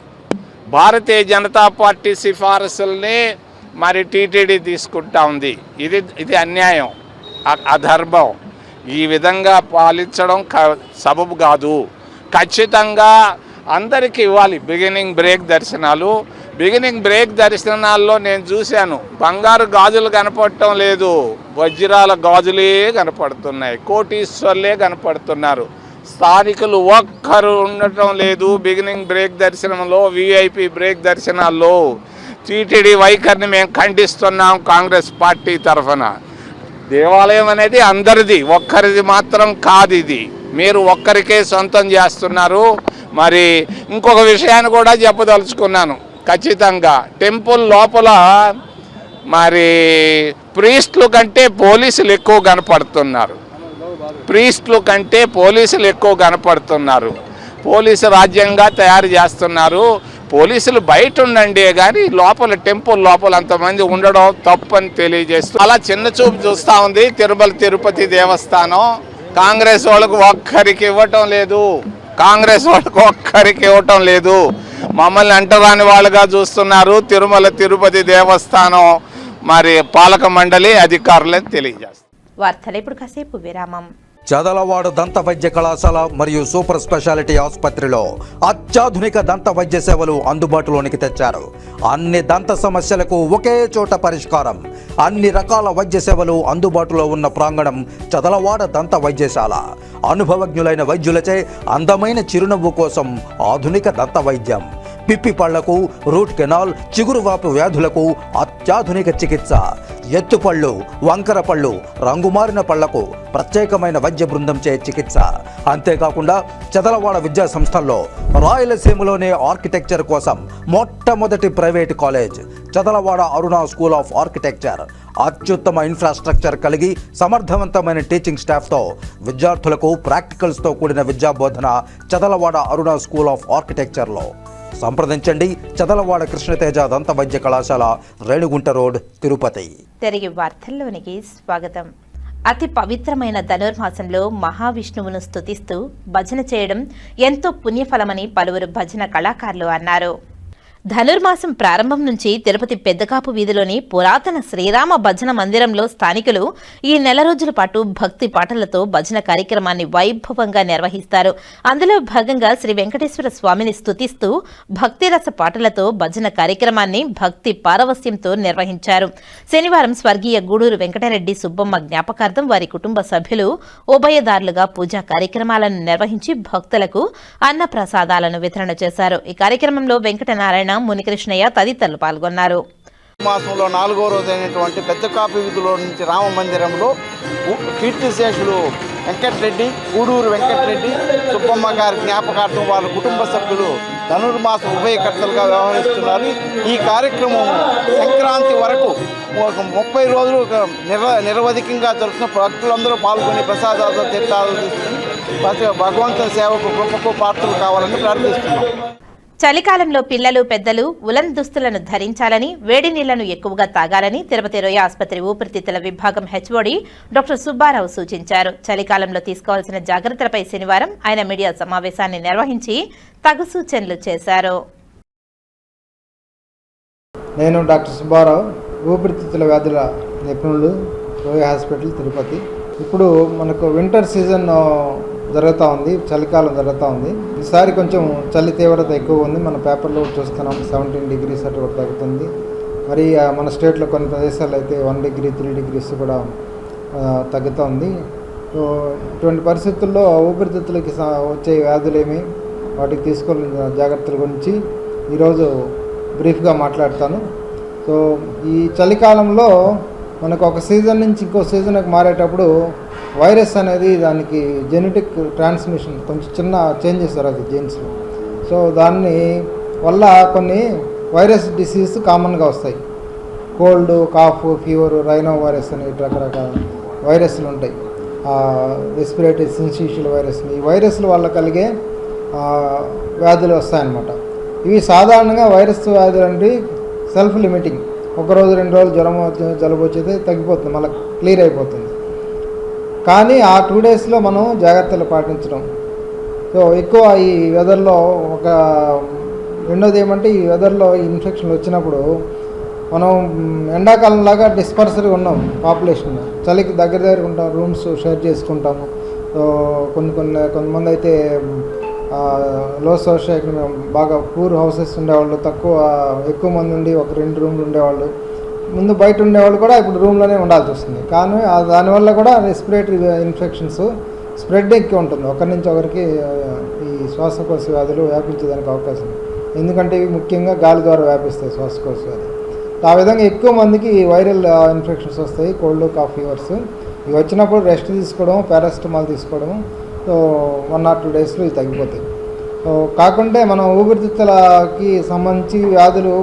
భారతీయ జనతా పార్టీ సిఫారసుల్ని మరి టీటీడీ తీసుకుంటా ఉంది. ఇది అన్యాయం, అధర్మం. ఈ విధంగా పాలించడం సబబు కాదు. ఖచ్చితంగా అందరికీ ఇవ్వాలి బిగినింగ్ బ్రేక్ దర్శనాలు. బిగినింగ్ బ్రేక్ దర్శనాల్లో నేను చూశాను, బంగారు గాజులు కనపడటం లేదు, వజ్రాల గాజులే కనపడుతున్నాయి, కోటీశ్వర్లే కనపడుతున్నారు. స్థానికులు ఒక్కరు ఉండటం లేదు బిగినింగ్ బ్రేక్ దర్శనంలో, విఐపి బ్రేక్ దర్శనాల్లో. టీటీడీ వైఖరిని మేము ఖండిస్తున్నాం కాంగ్రెస్ పార్టీ తరఫున. దేవాలయం అనేది అందరిది, ఒక్కరిది మాత్రం కాదు. ఇది మీరు ఒక్కరికే సొంతం చేస్తున్నారు. మరి ఇంకొక విషయాన్ని కూడా చెప్పదలుచుకున్నాను. ఖచ్చితంగా టెంపుల్ లోపల మరి ప్రీస్టుల కంటే పోలీసులు ఎక్కువ కనపడుతున్నారు. పోలీసు రాజ్యంగా తయారు చేస్తున్నారు. పోలీసులు బయట ఉండండి కానీ లోపల టెంపుల్ లోపల అంతమంది ఉండడం తప్పని తెలియజేస్తూ అలా చిన్న చూపు చూస్తూ ఉంది తిరుమల తిరుపతి దేవస్థానం. కాంగ్రెస్ వాళ్ళకు ఒక్కరికి ఇవ్వటం లేదు, మమ్మల్ని అంటరాని వాళ్ళుగా చూస్తున్నారు తిరుమల తిరుపతి దేవస్థానం మరి పాలక మండలి అధికారులని తెలియజేస్తారు. వార్తలు ఇప్పుడు కాసేపు విరామం. చదలవాడ దంత వైద్య కళాశాల మరియు సూపర్ స్పెషాలిటీ ఆసుపత్రిలో అత్యాధునిక దంత వైద్య సేవలు అందుబాటులోనికి తెచ్చారు. అన్ని దంత సమస్యలకు ఒకే చోట పరిష్కారం. అన్ని రకాల వైద్య సేవలు అందుబాటులో ఉన్న ప్రాంగణం చదలవాడ దంత వైద్యశాల. అనుభవజ్ఞులైన వైద్యులచే అందమైన చిరునవ్వు కోసం ఆధునిక దంత వైద్యం. పిప్పి పళ్లకు, రూట్ కెనాల్, చిగురువాపు వ్యాధులకు అత్యాధునిక చికిత్స. ఎత్తుపళ్ళు, వంకర పళ్ళు, రంగుమారిన పళ్లకు ప్రత్యేకమైన వైద్య బృందంచే చికిత్స. అంతేకాకుండా చదలవాడ విద్యా సంస్థల్లో రాయలసీమలోనే ఆర్కిటెక్చర్ కోసం మొట్టమొదటి private college Chadalavada Aruna school of architecture. అత్యుత్తమ ఇన్ఫ్రాస్ట్రక్చర్ కలిగి సమర్థవంతమైన టీచింగ్ స్టాఫ్తో విద్యార్థులకు ప్రాక్టికల్స్తో కూడిన విద్యాబోధన చదలవాడ అరుణ స్కూల్ ఆఫ్ ఆర్కిటెక్చర్లో. సంప్రదించండి చదలవాడ కృష్ణతేజ దంత వైద్య కళాశాల, రేణుగుంట రోడ్, తిరుపతి. తిరిగి వార్తల్లోనికి స్వాగతం. అతి పవిత్రమైన ధనుర్మాసంలో మహావిష్ణువును స్తుతిస్తూ భజన చేయడం ఎంతో పుణ్యఫలమని పలువురు భజన కళాకారులు అన్నారు. ధనుర్మాసం ప్రారంభం నుంచి తిరుపతి పెద్దకాపు వీధిలోని పురాతన శ్రీరామ భజన మందిరంలో స్థానికులు ఈ నెల రోజుల పాటు భక్తి పాటలతో భజన కార్యక్రమాన్ని వైభవంగా నిర్వహిస్తారు. అందులో భాగంగా శ్రీ వెంకటేశ్వర స్వామిని స్తుతిస్తూ భక్తిరస పాటలతో భజన కార్యక్రమాన్ని భక్తి పారవస్యంతో నిర్వహించారు. శనివారం స్వర్గీయ గూడూరు వెంకటరెడ్డి సుబ్బమ్మ జ్ఞాపకార్థం వారి కుటుంబ సభ్యులు ఉభయదారులుగా పూజా కార్యక్రమాలను నిర్వహించి భక్తులకు అన్న ప్రసాదాలను వితరణ చేశారు. ఈ కార్యక్రమంలో వెంకటనారాయణ, మునికృష్ణయ్య తదితరులు పాల్గొన్నారు. మాసంలో 4వ రోజు అయినటువంటి పెద్ద కాపు వీధిలో నుంచి రామ మందిరంలో కీర్తిశేషులు వెంకటరెడ్డి, గూడూరు వెంకటరెడ్డి సుబ్బమ్మ గారి జ్ఞాపకార్థం వాళ్ళ కుటుంబ సభ్యులు ధనుర్మాస ఉభయకర్తలుగా వ్యవహరిస్తున్నారు. ఈ కార్యక్రమం సంక్రాంతి వరకు 30 రోజులు నిరవధికంగా జరుగుతున్న భక్తులందరూ పాల్గొని ప్రసాదాలతో తీర్థాలు తీసుకుని భగవంతుని సేవకు కృపకు పాత్రలు కావాలని ప్రార్థిస్తున్నాం. చలికాలంలో పిల్లలు, పెద్దలు ఉలన్ దుస్తులను ధరించాలని, వేడి నీళ్లను ఎక్కువగా తాగాలని తిరుపతి రొయ్య ఆసుపత్రి ఊపిరితిత్తుల విభాగం హెచ్ఓడి డాక్టర్ సుబ్బారావు సూచించారు. చలికాలంలో తీసుకోవాల్సిన జాగ్రత్తలపై శనివారం ఆయన మీడియా సమావేశాన్ని నిర్వహించి తగు సూచనలు చేశారు. నేను డాక్టర్ సుబ్బారావు, ఊపిరితిత్తుల వ్యాధుల నిపుణులు, రొయ్య హాస్పిటల్, తిరుపతి. ఇప్పుడు మనకు వింటర్ సీజన్ జరుగుతూ ఉంది, చలికాలం జరుగుతూ ఉంది. ఈసారి కొంచెం చలి తీవ్రత ఎక్కువ ఉంది. మన పేపర్లో చూస్తున్నాం 17 degrees అటు తగ్గుతుంది. మరి మన స్టేట్లో కొన్ని ప్రదేశాలు అయితే 1 degree 3 degrees కూడా తగ్గుతూ ఉంది. సో ఇటువంటి పరిస్థితుల్లో ఊపిరితిత్తులకి వచ్చే వ్యాధులేమి, వాటికి తీసుకోవాల్సిన జాగ్రత్తల గురించి ఈరోజు బ్రీఫ్గా మాట్లాడతాను. సో ఈ చలికాలంలో మనకు ఒక సీజన్ నుంచి ఇంకో సీజన్కి మారేటప్పుడు వైరస్ అనేది దానికి జెనెటిక్ ట్రాన్స్మిషన్ కొంచెం చిన్న చేంజెస్ జరుగుతుంది జీన్స్లో. సో దాన్ని వల్ల కొన్ని వైరస్ డిసీజ్ కామన్గా వస్తాయి. Cold, cough, fever, rhino virus అని రకరకాల వైరస్లు ఉంటాయి. రెస్పిరేటరీ సిన్సిషియల్ వైరస్, ఈ వైరస్ల వల్ల కలిగే వ్యాధులు వస్తాయన్నమాట. ఇవి సాధారణంగా వైరస్ వ్యాధులు అంటే సెల్ఫ్ లిమిటింగ్. 1 రోజు 2 రోజులు జ్వరం జలుబు వచ్చేది తగ్గిపోతుంది, మళ్ళీ క్లియర్ అయిపోతుంది. కానీ ఆ 2 daysలో మనం జాగ్రత్తలు పాటించడం. సో ఎక్కువ ఈ వెదర్లో రెండోది ఏమంటే ఈ వెదర్లో ఇన్ఫెక్షన్లు వచ్చినప్పుడు మనం ఎండాకాలంలాగా డిస్పర్సర్గా ఉన్నాం పాపులేషన్. చలికి దగ్గర ఉంటాం, రూమ్స్ షేర్ చేసుకుంటాము. సో కొంతమంది అయితే లో సోషల్ బాగా పూర్ హౌసెస్ ఉండేవాళ్ళు, ఎక్కువ మంది ఉండి 1-2 రూమ్లు ఉండేవాళ్ళు. ముందు బయట ఉండేవాళ్ళు కూడా ఇప్పుడు రూమ్లోనే ఉండాల్సి వస్తుంది. కానీ దానివల్ల కూడా రెస్పిరేటరీ ఇన్ఫెక్షన్స్ స్ప్రెడ్ ఎక్కువ ఉంటుంది. ఒకరి నుంచి ఒకరికి ఈ శ్వాసకోశ వ్యాధులు వ్యాపించేదానికి అవకాశం ఉంది. ఎందుకంటే ఇవి ముఖ్యంగా గాలి ద్వారా వ్యాపిస్తాయి శ్వాసకోశ వ్యాధి. ఆ విధంగా ఎక్కువ మందికి వైరల్ ఇన్ఫెక్షన్స్ వస్తాయి, కోల్డ్, కాఫ్, ఫీవర్స్. ఇవి వచ్చినప్పుడు రెస్ట్ తీసుకోవడం, పారాసిటమాల్ తీసుకోవడం. సో 1 or 2 daysలో ఇవి తగ్గిపోతాయి. సో కాకుంటే మనం ఊపిరితిత్తులకి సంబంధించి వ్యాధులు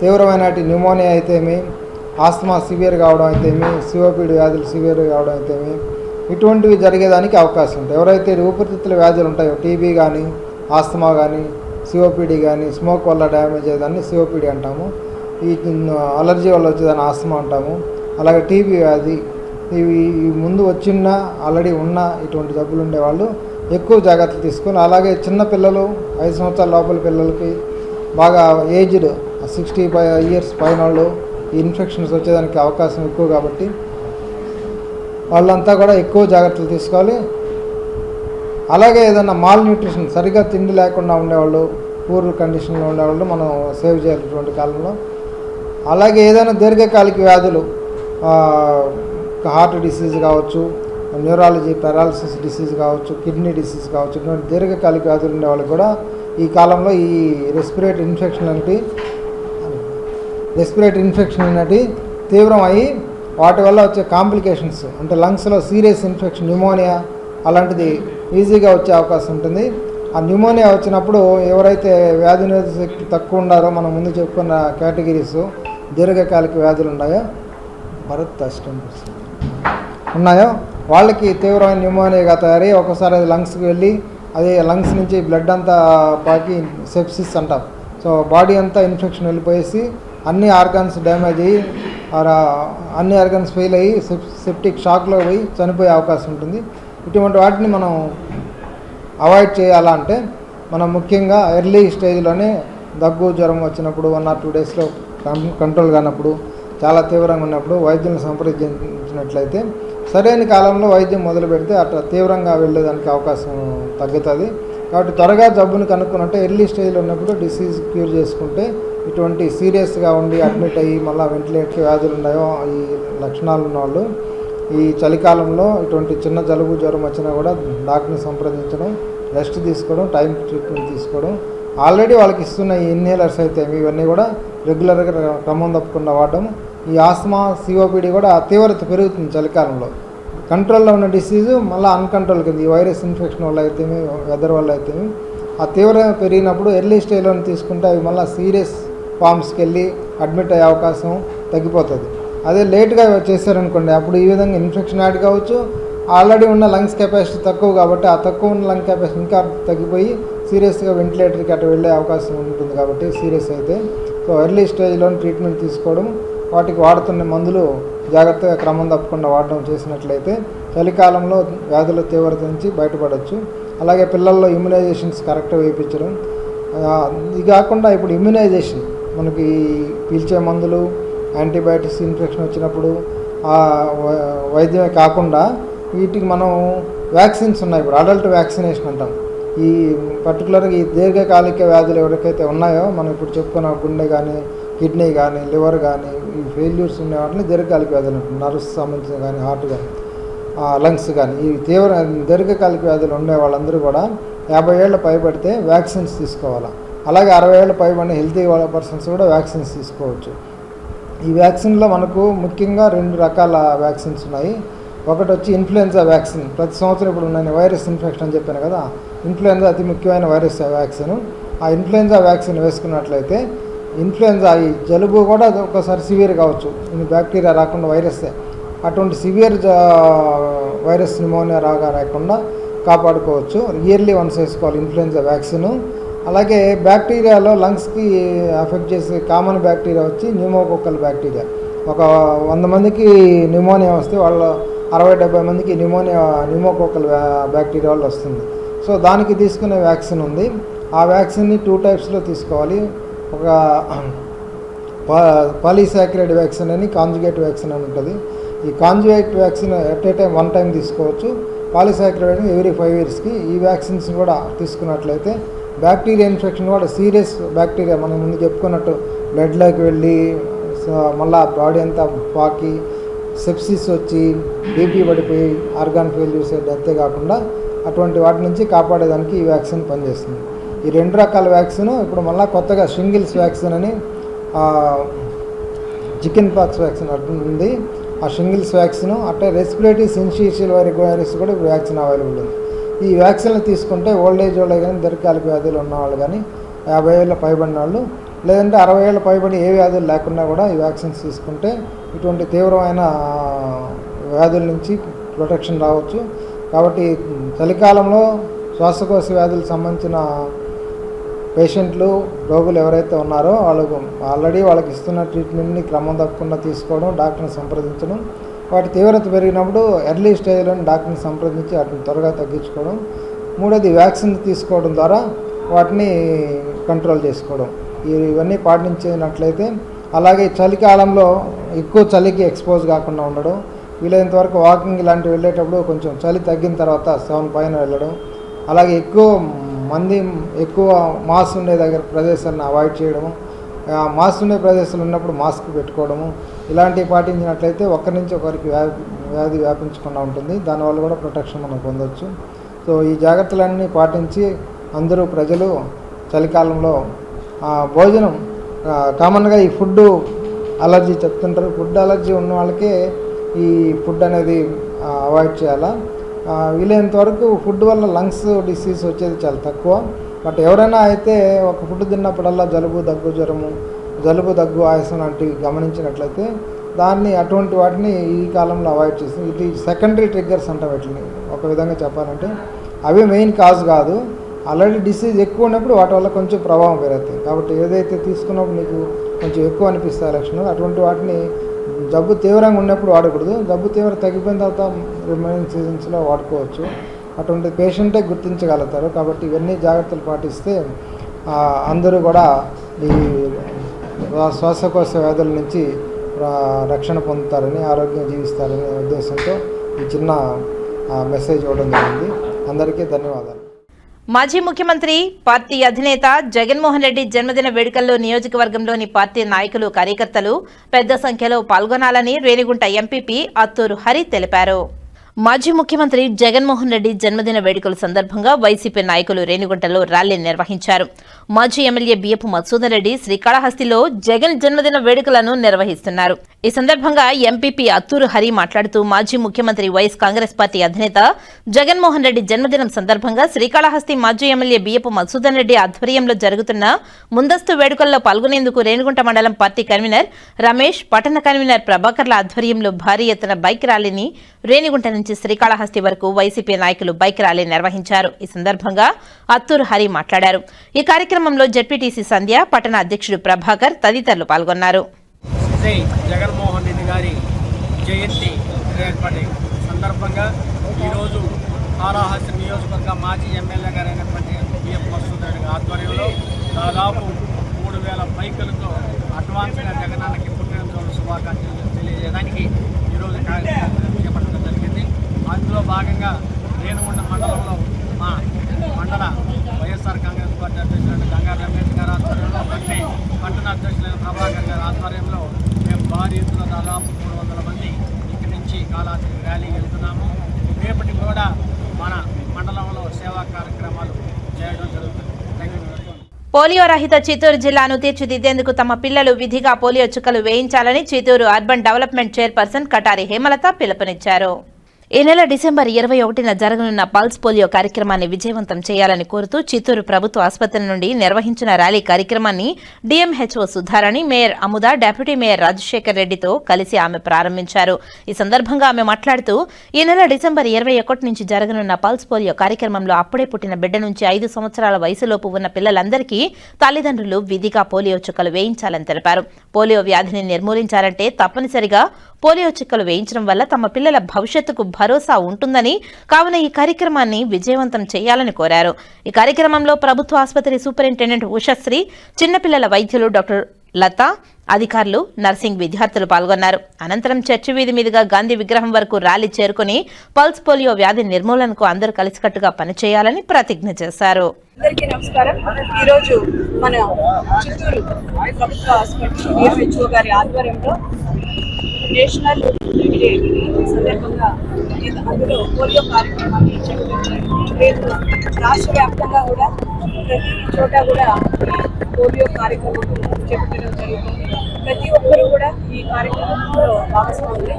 తీవ్రమైన న్యూమోనియా అయితేమి, ఆస్తమా సివియర్ కావడం అయితేమి, సిఓపిడి వ్యాధులు సివియర్ కావడం అయితేమి, ఇటువంటివి జరిగేదానికి అవకాశం ఉంటుంది. ఎవరైతే ఊపిరితిత్తుల వ్యాధులు ఉంటాయో, టీబీ కానీ, ఆస్తమా కానీ, సిఓపిడి కానీ స్మోక్ వల్ల డ్యామేజ్ అయ్యేదాన్ని సిఓపిడి అంటాము. ఈ అలర్జీ వల్ల వచ్చేదాన్ని ఆస్తమా అంటాము. అలాగే టీబీ వ్యాధి, ఇవి ముందు వచ్చిన ఆల్రెడీ ఉన్న ఇటువంటి జబ్బులు ఉండేవాళ్ళు ఎక్కువ జాగ్రత్తలు తీసుకొని, అలాగే చిన్న పిల్లలు 5 సంవత్సరాల లోపల పిల్లలకి బాగా ఏజ్డ్ 65 ఇయర్స్ పైన వాళ్ళు ఈ ఇన్ఫెక్షన్స్ వచ్చేదానికి అవకాశం ఎక్కువ కాబట్టి వాళ్ళంతా కూడా ఎక్కువ జాగ్రత్తలు తీసుకోవాలి. అలాగే ఏదైనా మాల్ న్యూట్రిషన్, సరిగ్గా తిండి లేకుండా ఉండేవాళ్ళు, పూర్ కండిషన్లో ఉండేవాళ్ళు మనం సేవ్ చేయాలి ఇటువంటి కాలంలో. అలాగే ఏదైనా దీర్ఘకాలిక వ్యాధులు, హార్ట్ డిసీజ్ కావచ్చు, న్యూరాలజీ పారాలసిస్ డిసీజ్ కావచ్చు, కిడ్నీ డిసీజ్ కావచ్చు, ఇటువంటి దీర్ఘకాలిక వ్యాధులు ఉండే వాళ్ళకి కూడా ఈ కాలంలో ఈ రెస్పిరేటరీ ఇన్ఫెక్షన్ అనేవి తీవ్రం అయ్యి వాటి వల్ల వచ్చే కాంప్లికేషన్స్ అంటే లంగ్స్లో సీరియస్ ఇన్ఫెక్షన్, న్యూమోనియా అలాంటిది ఈజీగా వచ్చే అవకాశం ఉంటుంది. ఆ న్యూమోనియా వచ్చినప్పుడు ఎవరైతే వ్యాధి నిరోధక శక్తి తక్కువ ఉండారో, మనం ముందు చెప్పుకున్న కేటగిరీస్ దీర్ఘకాలిక వ్యాధులు ఉన్నాయో వాళ్ళకి తీవ్రమైన న్యూమోనియాగా తయారై ఒకసారి అది లంగ్స్కి వెళ్ళి అదే లంగ్స్ నుంచి బ్లడ్ అంతా పాకి సెప్సిస్ అంటాం. సో బాడీ అంతా ఇన్ఫెక్షన్ వెళ్ళిపోయేసి అన్ని ఆర్గాన్స్ డ్యామేజ్ అయ్యి అన్ని ఆర్గాన్స్ ఫెయిల్ అయ్యి సెప్టిక్ షాక్లో పోయి చనిపోయే అవకాశం ఉంటుంది. ఇటువంటి వాటిని మనం అవాయిడ్ చేయాలంటే మనం ముఖ్యంగా ఎర్లీ స్టేజ్లోనే దగ్గు జ్వరం వచ్చినప్పుడు 1 or 2 డేస్లో కంట్రోల్ కానప్పుడు, చాలా తీవ్రంగా ఉన్నప్పుడు వైద్యులను సంప్రదించినట్లయితే సరైన కాలంలో వైద్యం మొదలు పెడితే అట్లా తీవ్రంగా వెళ్ళేదానికి అవకాశం తగ్గుతుంది. కాబట్టి త్వరగా జబ్బుని కనుక్కున్నట్టే ఎర్లీ స్టేజ్లో ఉన్నప్పుడు డిసీజ్ క్యూర్ చేసుకుంటే ఇటువంటి సీరియస్గా ఉండి అడ్మిట్ అయ్యి మళ్ళీ వెంటిలేటర్ వ్యాధులు ఉన్నాయో ఈ లక్షణాలు ఉన్నవాళ్ళు ఈ చలికాలంలో ఇటువంటి చిన్న జలుబు జ్వరం వచ్చినా కూడా డాక్టర్ని సంప్రదించడం, రెస్ట్ తీసుకోవడం, టైం ట్రీట్మెంట్ తీసుకోవడం, ఆల్రెడీ వాళ్ళకి ఇస్తున్న ఈ ఇన్హేలర్స్ అయితే ఇవన్నీ కూడా రెగ్యులర్గా క్రమం తప్పకుండా వాడడం. ఈ ఆస్తమా, సిఓపిడి కూడా తీవ్రత పెరుగుతుంది చలికాలంలో. కంట్రోల్లో ఉన్న డిసీజు మళ్ళీ అన్కంట్రోల్ కింద ఈ వైరస్ ఇన్ఫెక్షన్ వల్ల అయితేమి, వెదర్ వల్ల అయితేమి ఆ తీవ్రత పెరిగినప్పుడు ఎర్లీ స్టేజ్లో తీసుకుంటే అవి మళ్ళీ సీరియస్ ఫామ్స్కి వెళ్ళి అడ్మిట్ అయ్యే అవకాశం తగ్గిపోతుంది. అదే లేట్గా చేశారనుకోండి అప్పుడు ఈ విధంగా ఇన్ఫెక్షన్ యాడ్ కావచ్చు. ఆల్రెడీ ఉన్న లంగ్స్ కెపాసిటీ తక్కువ కాబట్టి ఆ తక్కువ ఉన్న లంగ్ కెపాసిటీ ఇంకా తగ్గిపోయి సీరియస్గా వెంటిలేటర్కి అటు వెళ్ళే అవకాశం ఉంటుంది. కాబట్టి సీరియస్ అయితే సో ఎర్లీ స్టేజ్లో ట్రీట్మెంట్ తీసుకోవడం, వాటికి వాడుతున్న మందులు జాగ్రత్తగా క్రమం తప్పకుండా వాడడం చేసినట్లయితే చలికాలంలో వ్యాధుల తీవ్రత నుంచి బయటపడవచ్చు. అలాగే పిల్లల్లో ఇమ్యునైజేషన్స్ కరెక్ట్గా వేయించడం. ఇది కాకుండా ఇప్పుడు ఇమ్యునైజేషన్ మనకి పీల్చే మందులు, యాంటీబయాటిక్స్ ఇన్ఫెక్షన్ వచ్చినప్పుడు వైద్యమే కాకుండా వీటికి మనం వ్యాక్సిన్స్ ఉన్నాయి. ఇప్పుడు అడల్ట్ వ్యాక్సినేషన్ అంటాం. ఈ పర్టికులర్గా ఈ దీర్ఘకాలిక వ్యాధులు ఎవరికైతే ఉన్నాయో మనం ఇప్పుడు చెప్పుకున్న గుండె కానీ, కిడ్నీ కానీ, లివర్ కానీ ఈ ఫెయిల్యూర్స్ ఉన్న వాటిని దీర్ఘకాలిక వ్యాధులు అంటాం. నర్వ్స్ సంబంధించిన కానీ, హార్ట్ కానీ, లంగ్స్ కానీ ఈ దీర్ఘకాలిక వ్యాధులు ఉండే వాళ్ళందరూ కూడా 50 ఏళ్ళ పైబడితే వ్యాక్సిన్స్ తీసుకోవాలి. అలాగే 60 ఏళ్ళ పైబడిన హెల్తీ పర్సన్స్ కూడా వ్యాక్సిన్స్ తీసుకోవచ్చు. ఈ వ్యాక్సిన్లో మనకు ముఖ్యంగా 2 రకాల వ్యాక్సిన్స్ ఉన్నాయి. ఒకటి వచ్చి ఇన్ఫ్లుయెన్జా వ్యాక్సిన్. ప్రతి సంవత్సరం ఇప్పుడు నేను వైరస్ ఇన్ఫెక్షన్ అని చెప్పాను కదా, ఇన్ఫ్లుయెన్జా అతి ముఖ్యమైన వైరస్ వ్యాక్సిన్. ఆ ఇన్ఫ్లుయెన్జా వ్యాక్సిన్ వేసుకున్నట్లయితే ఇన్ఫ్లుయెన్జా ఈ జలుబు కూడా ఒకసారి సివియర్ కావచ్చు, ఇది బ్యాక్టీరియా రాకుండా వైరస్సే. అటువంటి సివియర్ వైరస్ న్యూమోనియా రాకుండా కాపాడుకోవచ్చు. ఇయర్లీ వన్స్ వేసుకోవాలి ఇన్ఫ్లుయెన్జా వ్యాక్సిన్. అలాగే బ్యాక్టీరియాలో లంగ్స్కి అఫెక్ట్ చేసే కామన్ బ్యాక్టీరియా వచ్చి న్యూమోకోకల్ బ్యాక్టీరియా. ఒక 100 మందికి న్యూమోనియా వస్తే వాళ్ళ 60-70 మందికి న్యూమోకోకల్ బ్యాక్టీరియా వల్ల వస్తుంది. సో దానికి తీసుకునే వ్యాక్సిన్ ఉంది. ఆ వ్యాక్సిన్ని 2 టైప్స్లో తీసుకోవాలి. ఒక పాలీసాకరైడ్ వ్యాక్సిన్ అని, కాంజుగేట్ వ్యాక్సిన్ అని ఉంటుంది. ఈ conjugate vaccine at a time 1 time తీసుకోవచ్చు. పాలీసాకరైడ్ ఎవ్రీ 5 ఇయర్స్కి. ఈ వ్యాక్సిన్స్ కూడా తీసుకున్నట్లయితే బ్యాక్టీరియా ఇన్ఫెక్షన్ కూడా సీరియస్ బ్యాక్టీరియా మనం ముందు చెప్పుకున్నట్టు బ్లడ్లోకి వెళ్ళి మళ్ళీ బాడీ అంతా పాకి సెప్సిస్ వచ్చి బీపీ పడిపోయి ఆర్గాన్ ఫెయిల్యూర్స్ డెత్తే కాకుండా అటువంటి వాటి నుంచి కాపాడేదానికి ఈ వ్యాక్సిన్ పనిచేస్తుంది. ఈ 2 రకాల వ్యాక్సిన్ ఇప్పుడు మళ్ళీ కొత్తగా షింగిల్స్ వ్యాక్సిన్ అని, చికెన్ పాక్స్ వ్యాక్సిన్ ఉంది. ఆ షింగిల్స్ వ్యాక్సిన్ అట్టే రెస్పిరేటరీ సిన్షియల్ వైరస్ కూడా ఇప్పుడు వ్యాక్సిన్ అవైలబుల్ ఉంది. ఈ వ్యాక్సిన్లు తీసుకుంటే ఓల్డ్ ఏజ్ వాళ్ళు కానీ, దీర్ఘకాలిక వ్యాధులు ఉన్నవాళ్ళు కానీ, 50 ఏళ్ళ పైబడిన వాళ్ళు లేదంటే 60 ఏళ్ళ పైబడి ఏ వ్యాధులు లేకుండా కూడా ఈ వ్యాక్సిన్స్ తీసుకుంటే ఇటువంటి తీవ్రమైన వ్యాధుల నుంచి ప్రొటెక్షన్ రావచ్చు. కాబట్టి చలికాలంలో శ్వాసకోశ వ్యాధులకు సంబంధించిన పేషెంట్లు రోగులు ఎవరైతే ఉన్నారో వాళ్ళకు ఆల్రెడీ వాళ్ళకి ఇస్తున్న ట్రీట్మెంట్ని క్రమం తప్పకుండా తీసుకోవడం, డాక్టర్ని సంప్రదించడం, వాటి తీవ్రత పెరిగినప్పుడు ఎర్లీ స్టేజ్లోని డాక్టర్ని సంప్రదించి వాటిని త్వరగా తగ్గించుకోవడం, మూడోది వ్యాక్సిన్ తీసుకోవడం ద్వారా వాటిని కంట్రోల్ చేసుకోవడం, ఇవన్నీ పాటించినట్లయితే, అలాగే చలికాలంలో ఎక్కువ చలికి ఎక్స్పోజ్ కాకుండా ఉండడం, వీలైనంత వరకు వాకింగ్ ఇలాంటివి వెళ్ళేటప్పుడు కొంచెం చలి తగ్గిన తర్వాత 7 పైన వెళ్ళడం, అలాగే ఎక్కువ మాస్ ఉండే ప్రదేశాలను అవాయిడ్ చేయడము, మాస్ ఉండే ప్రదేశాలు ఉన్నప్పుడు మాస్క్ పెట్టుకోవడము, ఇలాంటివి పాటించినట్లయితే ఒకరి నుంచి ఒకరికి వ్యాధి వ్యాపించకుండా ఉంటుంది. దానివల్ల కూడా ప్రొటెక్షన్ మనం పొందవచ్చు. సో ఈ జాగ్రత్తలన్నీ పాటించి అందరూ ప్రజలు చలికాలంలో భోజనం కామన్గా ఈ ఫుడ్ అలర్జీ చెప్తుంటారు, ఫుడ్ అలర్జీ ఉన్న వాళ్ళకే ఈ ఫుడ్ అనేది అవాయిడ్ చేయాలా. వీలైనంత వరకు ఫుడ్ వల్ల లంగ్స్ డిసీజ్ వచ్చేది చాలా తక్కువ. బట్ ఎవరైనా అయితే ఒక ఫుడ్ తిన్నప్పుడల్లా జలుబు, దగ్గు, జ్వరము, ఆయాసం లాంటివి గమనించినట్లయితే అటువంటి వాటిని ఈ కాలంలో అవాయిడ్ చేసి, ఇది సెకండరీ ట్రిగ్గర్స్ అంటాం వీటిని ఒక విధంగా చెప్పాలంటే. అవి మెయిన్ కాజ్ కాదు. ఆల్రెడీ డిసీజ్ ఎక్కువ ఉన్నప్పుడు వాటి వల్ల కొంచెం ప్రభావం పెరుగుతాయి. కాబట్టి ఏదైతే తీసుకున్నప్పుడు నీకు కొంచెం ఎక్కువ అనిపిస్తాయి లక్షణాలు, అటువంటి వాటిని జబ్బు తీవ్రంగా ఉన్నప్పుడు వాడకూడదు. జబ్బు తీవ్రత తగ్గిపోయిన తర్వాత రిమైనింగ్ సీజన్స్లో వాడుకోవచ్చు. అటువంటి పేషెంటే గుర్తించగలుగుతారు. కాబట్టి ఇవన్నీ జాగ్రత్తలు పాటిస్తే అందరూ కూడా ఈ శ్వాసకోశ వ్యాధుల నుంచి రక్షణ పొందుతారని, ఆరోగ్యంగా జీవిస్తారనే ఉద్దేశంతో ఈ చిన్న మెసేజ్ ఇవ్వడం జరిగింది. అందరికీ ధన్యవాదాలు. మాజీ ముఖ్యమంత్రి పార్టీ అధినేత జగన్మోహన్ రెడ్డి జన్మదిన వేడుకల్లో నియోజకవర్గంలోని పార్టీ నాయకులు, కార్యకర్తలు పెద్ద సంఖ్యలో పాల్గొనాలని రేణిగుంట ఎంపీపీ అత్తూరు హరి తెలిపారు. మాజీ ముఖ్యమంత్రి జగన్మోహన్ రెడ్డి జన్మదిన వేడుకల సందర్భంగా వైసీపీ నాయకులు రేణిగుంటలో ర్యాలీ నిర్వహించారు. మాజీ ఎమ్మెల్యే బియ్యపు మధుసూదన్ రెడ్డి శ్రీకాళహస్తిలో జగన్ జన్మదిన వేడుకలను నిర్వహిస్తున్నారు. ఈ సందర్భంగా ఎంపీపీ అత్తూరు హరి మాట్లాడుతూ మాజీ ముఖ్యమంత్రి వైఎస్ కాంగ్రెస్ పార్టీ అధినేత జగన్మోహన్ రెడ్డి జన్మదినం సందర్భంగా శ్రీకాళహస్తి మాజీ ఎమ్మెల్యే బియ్యపు మధుసూదన్ రెడ్డి ఆధ్వర్యంలో జరుగుతున్న ముందస్తు వేడుకల్లో పాల్గొనేందుకు రేణిగుంట మండలం పార్టీ కన్వీనర్ రమేష్, పట్టణ కన్వీనర్ ప్రభాకర్ల ఆధ్వర్యంలో భారీ ఎత్తున బైక్ ర్యాలీని రేణిగుంట నుంచి శ్రీకాళహస్తి వరకు వైసీపీ నాయకులు బైక్ ర్యాలీ నిర్వహించారు. ఈ సందర్భంగా అత్తూరు హరి మాట్లాడారు. ఈ కార్యక్రమంలో జెడ్పీటీసీ సంధ్య, పట్టణ అధ్యక్షుడు ప్రభాకర్ తదితరులు పాల్గొన్నారు. జగన్మోహన్ రెడ్డి గారి జయంతి ఏర్పడే సందర్భంగా ఈరోజు కాళహస్తి నియోజకవర్గ మాజీ ఎమ్మెల్యే గారు అయినటువంటి బియ్యపు మధుసూదన్ రెడ్డి ఆధ్వర్యంలో దాదాపు 3000 బైకులతో అడ్వాన్స్గా జగనానికి పుట్టినరోజు శుభాకాంక్షలు తెలియజేయడానికి ఈరోజు కార్యక్రమం చేపట్టడం జరిగింది. అందులో భాగంగా రేణిగుంట మండలంలో మా మండల వైఎస్ఆర్ కాంగ్రెస్ పార్టీ అధ్యక్షుడు గంగారు రమేష్ గారి ఆధ్వర్యంలో, పట్టణ అధ్యక్షులైన ప్రభాకర్ గారి ఆధ్వర్యంలో మేము భారీ ఎత్తున దాదాపు 300 మంది ఇక్కడి నుంచి కాళహస్తి ర్యాలీ వెళ్తున్నాము. రేపటికి కూడా మన మండలంలో సేవా కార్యక్రమాలు చేయడం జరుగుతుంది. పోలియో రహిత చిత్తూరు జిల్లాను తీర్చిదిద్దేందుకు తమ పిల్లలు విధిగా పోలియో చుక్కలు వేయించాలని Chittoor urban development chairperson Katari Hemalatha పిలుపునిచ్చారు. ఈ నెల డిసెంబర్ 21న జరగనున్న పల్స్ పోలియో కార్యక్రమాన్ని విజయవంతం చేయాలని కోరుతూ చిత్తూరు ప్రభుత్వ ఆసుపత్రి నుండి నిర్వహించిన ర్యాలీ కార్యక్రమాన్ని DMHO Sudharani, mayor Amuda, deputy mayor Rajasekhar రెడ్డితో కలిసి ఆమె ప్రారంభించారు. ఈ సందర్భంగా ఆమె మాట్లాడుతూ ఈ నెల డిసెంబర్ 21 నుంచి జరగనున్న పల్స్ పోలియో కార్యక్రమంలో అప్పుడే పుట్టిన బిడ్డ నుంచి 5 సంవత్సరాల వయసులోపు ఉన్న పిల్లలందరికీ తల్లిదండ్రులు విధిగా పోలియో చుక్కలు వేయించాలని తెలిపారు. పోలియో వ్యాధిని నిర్మూలించాలంటే తప్పనిసరిగా పోలియో చుక్కలు వేయించడం వల్ల తమ పిల్లల భవిష్యత్తుకు భరోసా ఉంటుందని, కావున ఈ కార్యక్రమాన్ని విజయవంతం చేయాలని కోరారు. ఈ కార్యక్రమంలో ప్రభుత్వ ఆసుపత్రి సూపరింటెండెంట్ ఉషశ్రీ, చిన్నపిల్లల వైద్యులు డాక్టర్ లత, అధికారులు, నర్సింగ్ విద్యార్థులు పాల్గొన్నారు. అనంతరం చర్చి వీధి మీదుగా గాంధీ విగ్రహం వరకు ర్యాలీ చేరుకుని పల్స్ పోలియో వ్యాధి నిర్మూలనకు అందరూ కలిసికట్టుగా పనిచేయాలని ప్రతిజ్ఞ చేశారు. అందరికీ నమస్కారం. ఈరోజు మన చిత్తూరు ప్రభుత్వ ఆసుపత్రి డిఎంహెచ్ఓ గారి ఆధ్వర్యంలో నేషనల్ డే సందర్భంగా అందులో పోలియో కార్యక్రమాన్ని చేపట్టారు. రేపు రాష్ట్ర వ్యాప్తంగా కూడా ప్రతి చోట కూడా ఈ పోలియో కార్యక్రమం చేపట్టడం జరుగుతుంది. ప్రతి ఒక్కరూ కూడా ఈ కార్యక్రమంలో భాగస్వాములు.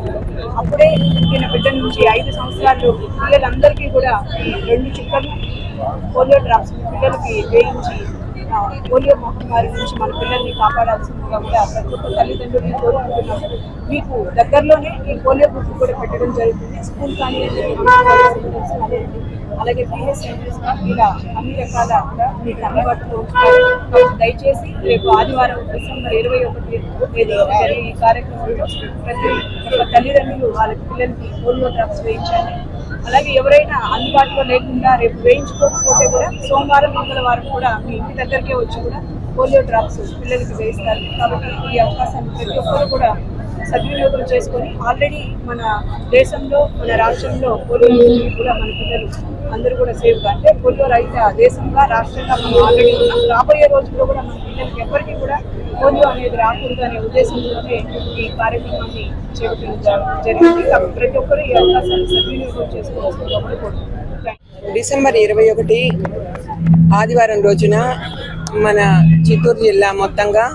అప్పుడే పుట్టిన బిడ్డ నుంచి 5 సంవత్సరాలు పిల్లలందరికీ కూడా 2 చుక్కలు పోలియో డ్రాప్స్ పిల్లలకి వేయించి పోలియో మహమ్మారి నుంచి మన పిల్లల్ని కాపాడాల్సిందిగా కూడా ప్రతి ఒక్క తల్లిదండ్రులని కోరుకుంటున్నాము. మీకు దగ్గరలోనే ఈ పోలియో బుక్ కూడా పెట్టడం జరుగుతుంది. స్కూల్ కానీ అలాగే పిహెచ్ సెంటర్స్గా ఇలా అన్ని రకాలుగా మీకు అందుబాటులో ఉంచుతారు. కాబట్టి దయచేసి రేపు ఆదివారం డిసెంబర్ 21 తేదీ జరిగే ఈ కార్యక్రమంలో ప్రతి ఒక్క తల్లిదండ్రులు వాళ్ళ పిల్లలకి పోలియో డ్రాప్స్ వేయించండి. అలాగే ఎవరైనా అందుబాటులో లేకుండా రేపు వేయించుకోకపోతే కూడా సోమవారం మంగళవారం కూడా మీ ఇంటి దగ్గరికే వచ్చి కూడా పోలియో డ్రాప్స్ పిల్లలకి వేయిస్తారు. కాబట్టి ఈ అవకాశాన్ని ప్రతి ఒక్కరు కూడా సద్వినియోగం చేసుకొని ఆల్రెడీ మన దేశంలో మన రాష్ట్రంలో పోలియో నుంచి కూడా మన పిల్లలు అందరూ కూడా సేఫ్గా అంటే పోలియో రహిత దేశంగా రాష్ట్రంగా మనం ఆల్రెడీ ఉన్నాం. రాబోయే రోజుల్లో కూడా మన పిల్లలకి ఎవరికి కూడా పోలియో అనేది రాకూడదు అనే ఉద్దేశంతోనే ఈ కార్యక్రమాన్ని చేపట్టడం జరిగింది. కాబట్టి ప్రతి ఒక్కరు ఈ అవకాశాన్ని సద్వినియోగం చేసుకోవాల్సిందిగా కోరుకుంటున్నాం. డిసెంబర్ 21 ఆదివారం రోజున మన చిత్తూరు జిల్లా మొత్తంగా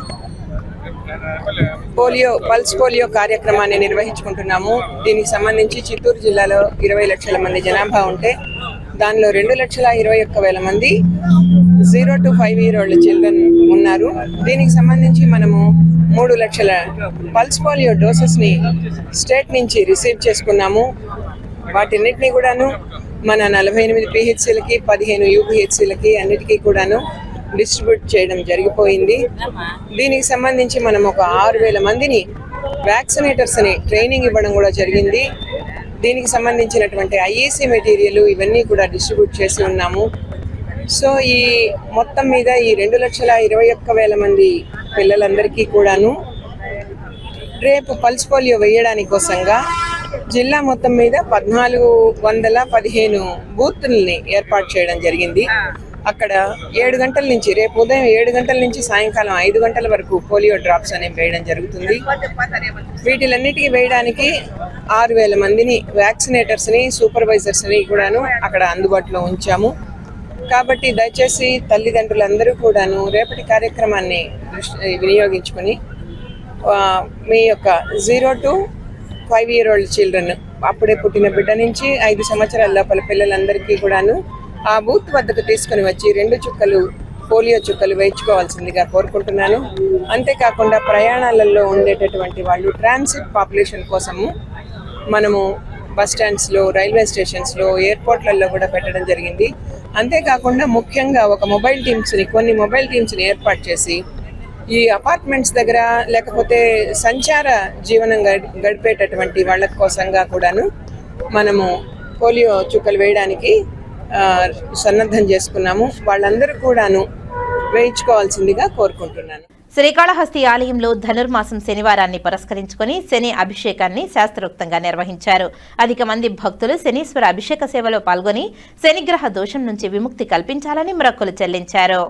పల్స్ పోలియో కార్యక్రమాన్ని నిర్వహించుకుంటున్నాము. దీనికి సంబంధించి చిత్తూరు జిల్లాలో 20 లక్షల మంది జనాభా ఉంటే దానిలో 2,21,000 మంది 0 to 5 year old చిల్డ్రన్ ఉన్నారు. దీనికి సంబంధించి మనము 3 లక్షల పల్స్ పోలియో డోసెస్ని స్టేట్ నుంచి రిసీవ్ చేసుకున్నాము. వాటిన్నిటినీ కూడాను మన 48 పిహెచ్సిలకి 15 యూపీహెచ్సిలకి అన్నిటికీ కూడాను డిస్ట్రిబ్యూట్ చేయడం జరిగిపోయింది. దీనికి సంబంధించి మనం ఒక 6,000 మందిని వ్యాక్సినేటర్స్ని ట్రైనింగ్ ఇవ్వడం కూడా జరిగింది. దీనికి సంబంధించినటువంటి ఐఈసీ మెటీరియల్ ఇవన్నీ కూడా డిస్ట్రిబ్యూట్ చేసి ఉన్నాము. సో ఈ మొత్తం మీద ఈ 2,21,000 మంది పిల్లలందరికీ కూడాను రేపు పల్స్ పోలియో వేయడానికి కోసంగా జిల్లా మొత్తం మీద 1,415 బూత్లని ఏర్పాటు చేయడం జరిగింది. అక్కడ 7 గంటల నుంచి రేపు ఉదయం 7 గంటల నుంచి సాయంకాలం 5 గంటల వరకు పోలియో డ్రాప్స్ అనేవి వేయడం జరుగుతుంది. వీటిలన్నిటికీ వేయడానికి 6,000 మందిని వ్యాక్సినేటర్స్ని సూపర్వైజర్స్ని కూడాను అక్కడ అందుబాటులో ఉంచాము. కాబట్టి దయచేసి తల్లిదండ్రులందరూ కూడాను రేపటి కార్యక్రమాన్ని వినియోగించుకొని మీ యొక్క 0 to 5 year old చిల్డ్రన్ అప్పుడే పుట్టిన బిడ్డ నుంచి 5 సంవత్సరాల లోపల పిల్లలందరికీ కూడాను ఆ బూత్ వద్దకు తీసుకుని వచ్చి 2 చుక్కలు పోలియో చుక్కలు వేయించుకోవాల్సిందిగా కోరుకుంటున్నాను. అంతేకాకుండా ప్రయాణాలలో ఉండేటటువంటి వాళ్ళు ట్రాన్సిట్ పాపులేషన్ కోసము మనము బస్ స్టాండ్స్లో, రైల్వే స్టేషన్స్లో, ఎయిర్పోర్ట్లలో కూడా పెట్టడం జరిగింది. అంతేకాకుండా ముఖ్యంగా కొన్ని మొబైల్ టీమ్స్ని ఏర్పాటు చేసి ఈ అపార్ట్మెంట్స్ దగ్గర లేకపోతే సంచార జీవనం గడిపేటటువంటి వాళ్ళ కోసంగా కూడాను మనము పోలియో చుక్కలు వేయడానికి సన్నద్ధం చేసుకున్నాము. వాళ్ళందరూ కూడాను వేయించుకోవాల్సిందిగా కోరుకుంటున్నాను. శ్రీకాళహస్తి ఆలయంలో ధనుర్మాసం శనివారాన్ని పురస్కరించుకుని శని అభిషేకాన్ని శాస్త్రోక్తంగా నిర్వహించారు. అధిక మంది భక్తులు శనీశ్వర అభిషేక సేవలో పాల్గొని శనిగ్రహ దోషం నుంచి విముక్తి కల్పించాలని మొక్కులు చెల్లించారు.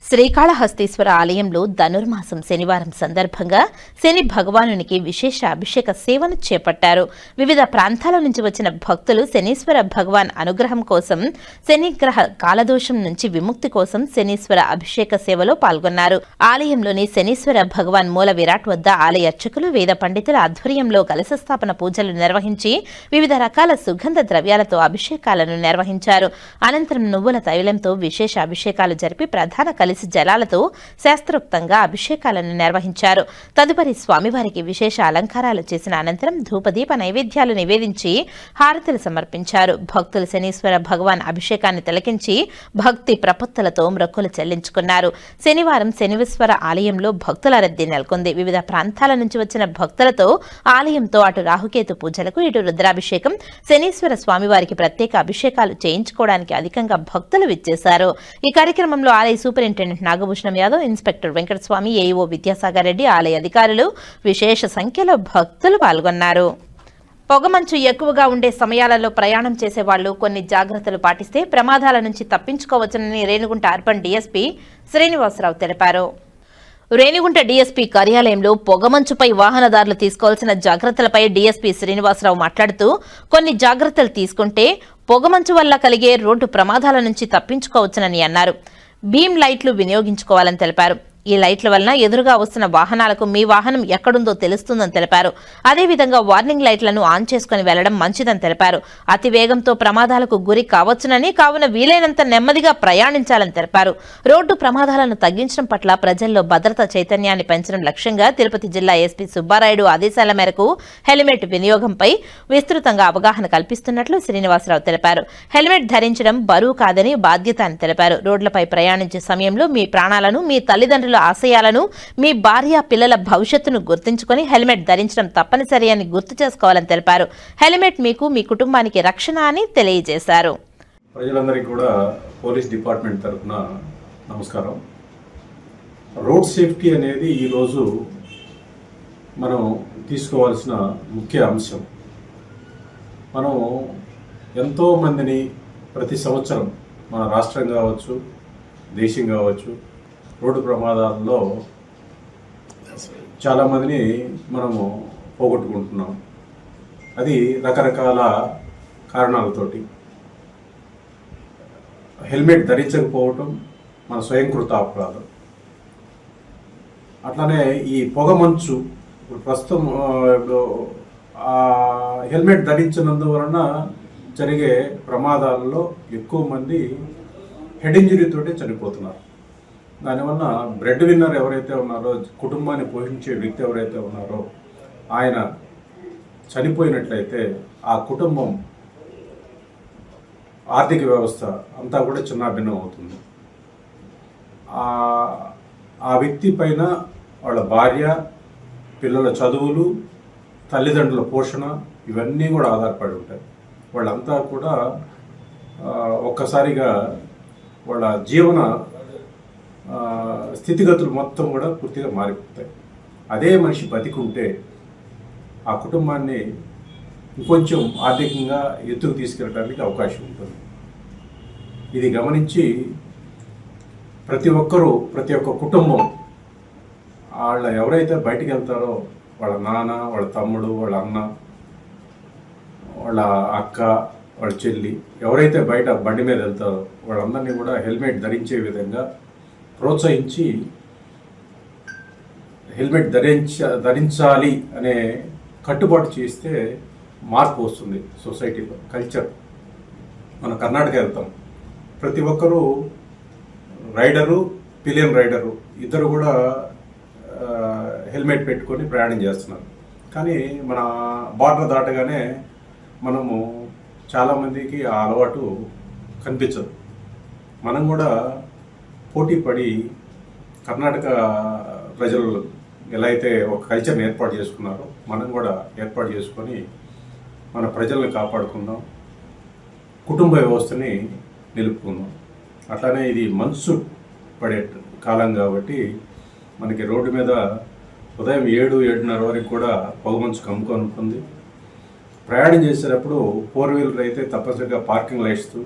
శ్రీకాళహస్తీశ్వర ఆలయంలో ధనుర్మాసం శనివారం సందర్భంగా శని భగవానునికి విశేష అభిషేక సేవను చేపట్టారు. వివిధ ప్రాంతాల నుంచి వచ్చిన భక్తులు శనీశ్వర భగవాన్ అనుగ్రహం కోసం, శనిగ్రహ కాలదోషం నుంచి విముక్తి కోసం శనీశ్వర అభిషేక సేవలో పాల్గొన్నారు. ఆలయంలోని శనీశ్వర భగవాన్ మూల విరాట్ వద్ద ఆలయ అర్చకులు, వేద పండితుల ఆధ్వర్యంలో కలశ స్థాపన పూజలు నిర్వహించి వివిధ రకాల సుగంధ ద్రవ్యాలతో అభిషేకాలను నిర్వహించారు. అనంతరం నువ్వుల తైలంతో విశేష అభిషేకాలు జరిపి ప్రధాన కలిసి జలాలతో శాస్త్రోక్తంగా అభిషేకాలను నిర్వహించారు. తదుపరి స్వామివారికి విశేష అలంకారాలు చేసిన అనంతరం ధూపదీప నైవేద్యాలు నివేదించి హారతులు సమర్పించారు. భక్తులు శనీశ్వర భగవాన్ అభిషేకాన్ని తిలకించి భక్తి ప్రపత్తులతో మొక్కులు చెల్లించుకున్నారు. శనివారం శనిశ్వర ఆలయంలో భక్తుల రద్దీ నెలకొంది. వివిధ ప్రాంతాల నుంచి వచ్చిన భక్తులతో ఆలయంతో అటు రాహుకేతు పూజలకు, ఇటు రుద్రాభిషేకం, శనీశ్వర స్వామివారికి ప్రత్యేక అభిషేకాలు చేయించుకోవడానికి అధికంగా భక్తులు విచ్చేశారు. ఈ కార్యక్రమంలో ఆలయ superintendent Nagabhushanam Yadav, inspector Venkataswamy, AEO Vidyasagar Reddy, ఆలయ అధికారులు, విశేష సంఖ్యలో భక్తులు పాల్గొన్నారు. పొగమంచు ఎక్కువగా ఉండే సమయాలలో ప్రయాణం చేసేవాళ్లు కొన్ని జాగ్రత్తలు పాటిస్తే ప్రమాదాల నుంచి తప్పించుకోవచ్చునని రేణిగుంట అర్బన్ డీఎస్పీ శ్రీనివాసరావు తెలిపారు. రేణిగుంట డీఎస్పీ కార్యాలయంలో పొగమంచుపై వాహనదారులు తీసుకోవాల్సిన జాగ్రత్తలపై డీఎస్పీ శ్రీనివాసరావు మాట్లాడుతూ కొన్ని జాగ్రత్తలు తీసుకుంటే పొగమంచు వల్ల కలిగే రోడ్డు ప్రమాదాల నుంచి తప్పించుకోవచ్చునని అన్నారు. బీమ్ లైట్లు వినియోగించుకోవాలని తెలిపారు. ఈ లైట్ల వలన ఎదురుగా వస్తున్న వాహనాలకు మీ వాహనం ఎక్కడుందో తెలుస్తుందని తెలిపారు. అదేవిధంగా వార్నింగ్ లైట్లను ఆన్ చేసుకుని వెళ్లడం మంచిదని తెలిపారు. అతి వేగంతో ప్రమాదాలకు గురి కావచ్చునని, కావున వీలైనంత నెమ్మదిగా ప్రయాణించాలని తెలిపారు. రోడ్డు ప్రమాదాలను తగ్గించడం పట్ల ప్రజల్లో భద్రతా చైతన్యాన్ని పెంచడం లక్ష్యంగా తిరుపతి జిల్లా ఎస్పీ సుబ్బారాయుడు ఆదేశాల మేరకు హెల్మెట్ వినియోగంపై విస్తృతంగా అవగాహన కల్పిస్తున్నట్లు శ్రీనివాసరావు తెలిపారు. హెల్మెట్ ధరించడం బరువు కాదని బాధ్యత అని తెలిపారు. రోడ్లపై ప్రయాణించే సమయంలో మీ ప్రాణాలను, మీ తల్లిదండ్రుల ఆశయాలను, మీ భార్య పిల్లల భవిష్యత్తును గుర్తుంచుకొని హెల్మెట్ ధరించడం తప్పనిసరి అని గుర్తు చేసుకోవాలని తెలిపారు. హెల్మెట్ మీకు, మీ కుటుంబానికి రక్షణ అని తెలియజేశారు. ప్రజలందరికీ కూడా పోలీస్ డిపార్ట్మెంట్ తరఫున నమస్కారం. రోడ్ సేఫ్టీ అనేది ఈరోజు మనం తీసుకోవాల్సిన ముఖ్య అంశం. మనం ఎంతోమందిని ప్రతి సంవత్సరం మన రాష్ట్రం కావచ్చు, దేశం కావచ్చు, రోడ్డు ప్రమాదాల్లో చాలామందిని మనము పోగొట్టుకుంటున్నాం. అది రకరకాల కారణాలతోటి. హెల్మెట్ ధరించకపోవటం మన స్వయంకృత అపరాధం. అట్లానే ఈ పొగమంచు ఇప్పుడు ప్రస్తుతం హెల్మెట్ ధరించినందువలన జరిగే ప్రమాదాలలో ఎక్కువ మంది హెడ్ ఇంజరీతోటే చనిపోతున్నారు. దానివల్ల బ్రెడ్ విన్నర్ ఎవరైతే ఉన్నారో, కుటుంబాన్ని పోషించే వ్యక్తి ఎవరైతే ఉన్నారో, ఆయన చనిపోయినట్లయితే ఆ కుటుంబం ఆర్థిక వ్యవస్థ అంతా కూడా చిన్నాభిన్నం అవుతుంది. ఆ వ్యక్తి పైన వాళ్ళ భార్య, పిల్లల చదువులు, తల్లిదండ్రుల పోషణ ఇవన్నీ కూడా ఆధారపడి ఉంటాయి. వాళ్ళంతా కూడా ఒక్కసారిగా వాళ్ళ జీవన స్థితిగతులు మొత్తం కూడా పూర్తిగా మారిపోతాయి. అదే మనిషి బతికుంటే ఆ కుటుంబాన్ని ఇంకొంచెం ఆర్థికంగా ఎత్తుకు తీసుకెళ్ళడానికి అవకాశం ఉంటుంది. ఇది గమనించి ప్రతి ఒక్కరూ, ప్రతి ఒక్క కుటుంబం వాళ్ళ ఎవరైతే బయటికి వెళ్తారో వాళ్ళ నాన్న, వాళ్ళ తమ్ముడు, వాళ్ళ అన్న, వాళ్ళ అక్క, వాళ్ళ చెల్లి ఎవరైతే బయట బండి మీద వెళ్తారో వాళ్ళందరినీ కూడా హెల్మెట్ ధరించే విధంగా ప్రోత్సహించి హెల్మెట్ ధరించాలి అనే కట్టుబాటు చేస్తే మార్పు వస్తుంది సొసైటీలో. కల్చర్ మనం కర్ణాటక వెళ్తాం, ప్రతి ఒక్కరూ రైడరు, పిలియన్ రైడరు ఇద్దరు కూడా హెల్మెట్ పెట్టుకొని ప్రయాణం చేస్తున్నారు. కానీ మన బార్డర్ దాటగానే మనము చాలామందికి ఆ అలవాటు కనిపించదు. మనం కూడా పోటీ పడి కర్ణాటక ప్రజలు ఎలా అయితే ఒక కల్చర్ని ఏర్పాటు చేసుకున్నారో మనం కూడా ఏర్పాటు చేసుకొని మన ప్రజల్ని కాపాడుకుందాం, కుటుంబ వ్యవస్థని నిలుపుకుందాం. అట్లానే ఇది మంచు పడే కాలం కాబట్టి మనకి రోడ్డు మీద ఉదయం 7-7:30 వరకు కూడా పొగమంచు కమ్ముకొని ఉంటుంది. ప్రయాణం చేసేటప్పుడు 4 వీలర్ అయితే తప్పనిసరిగా పార్కింగ్ లైట్స్,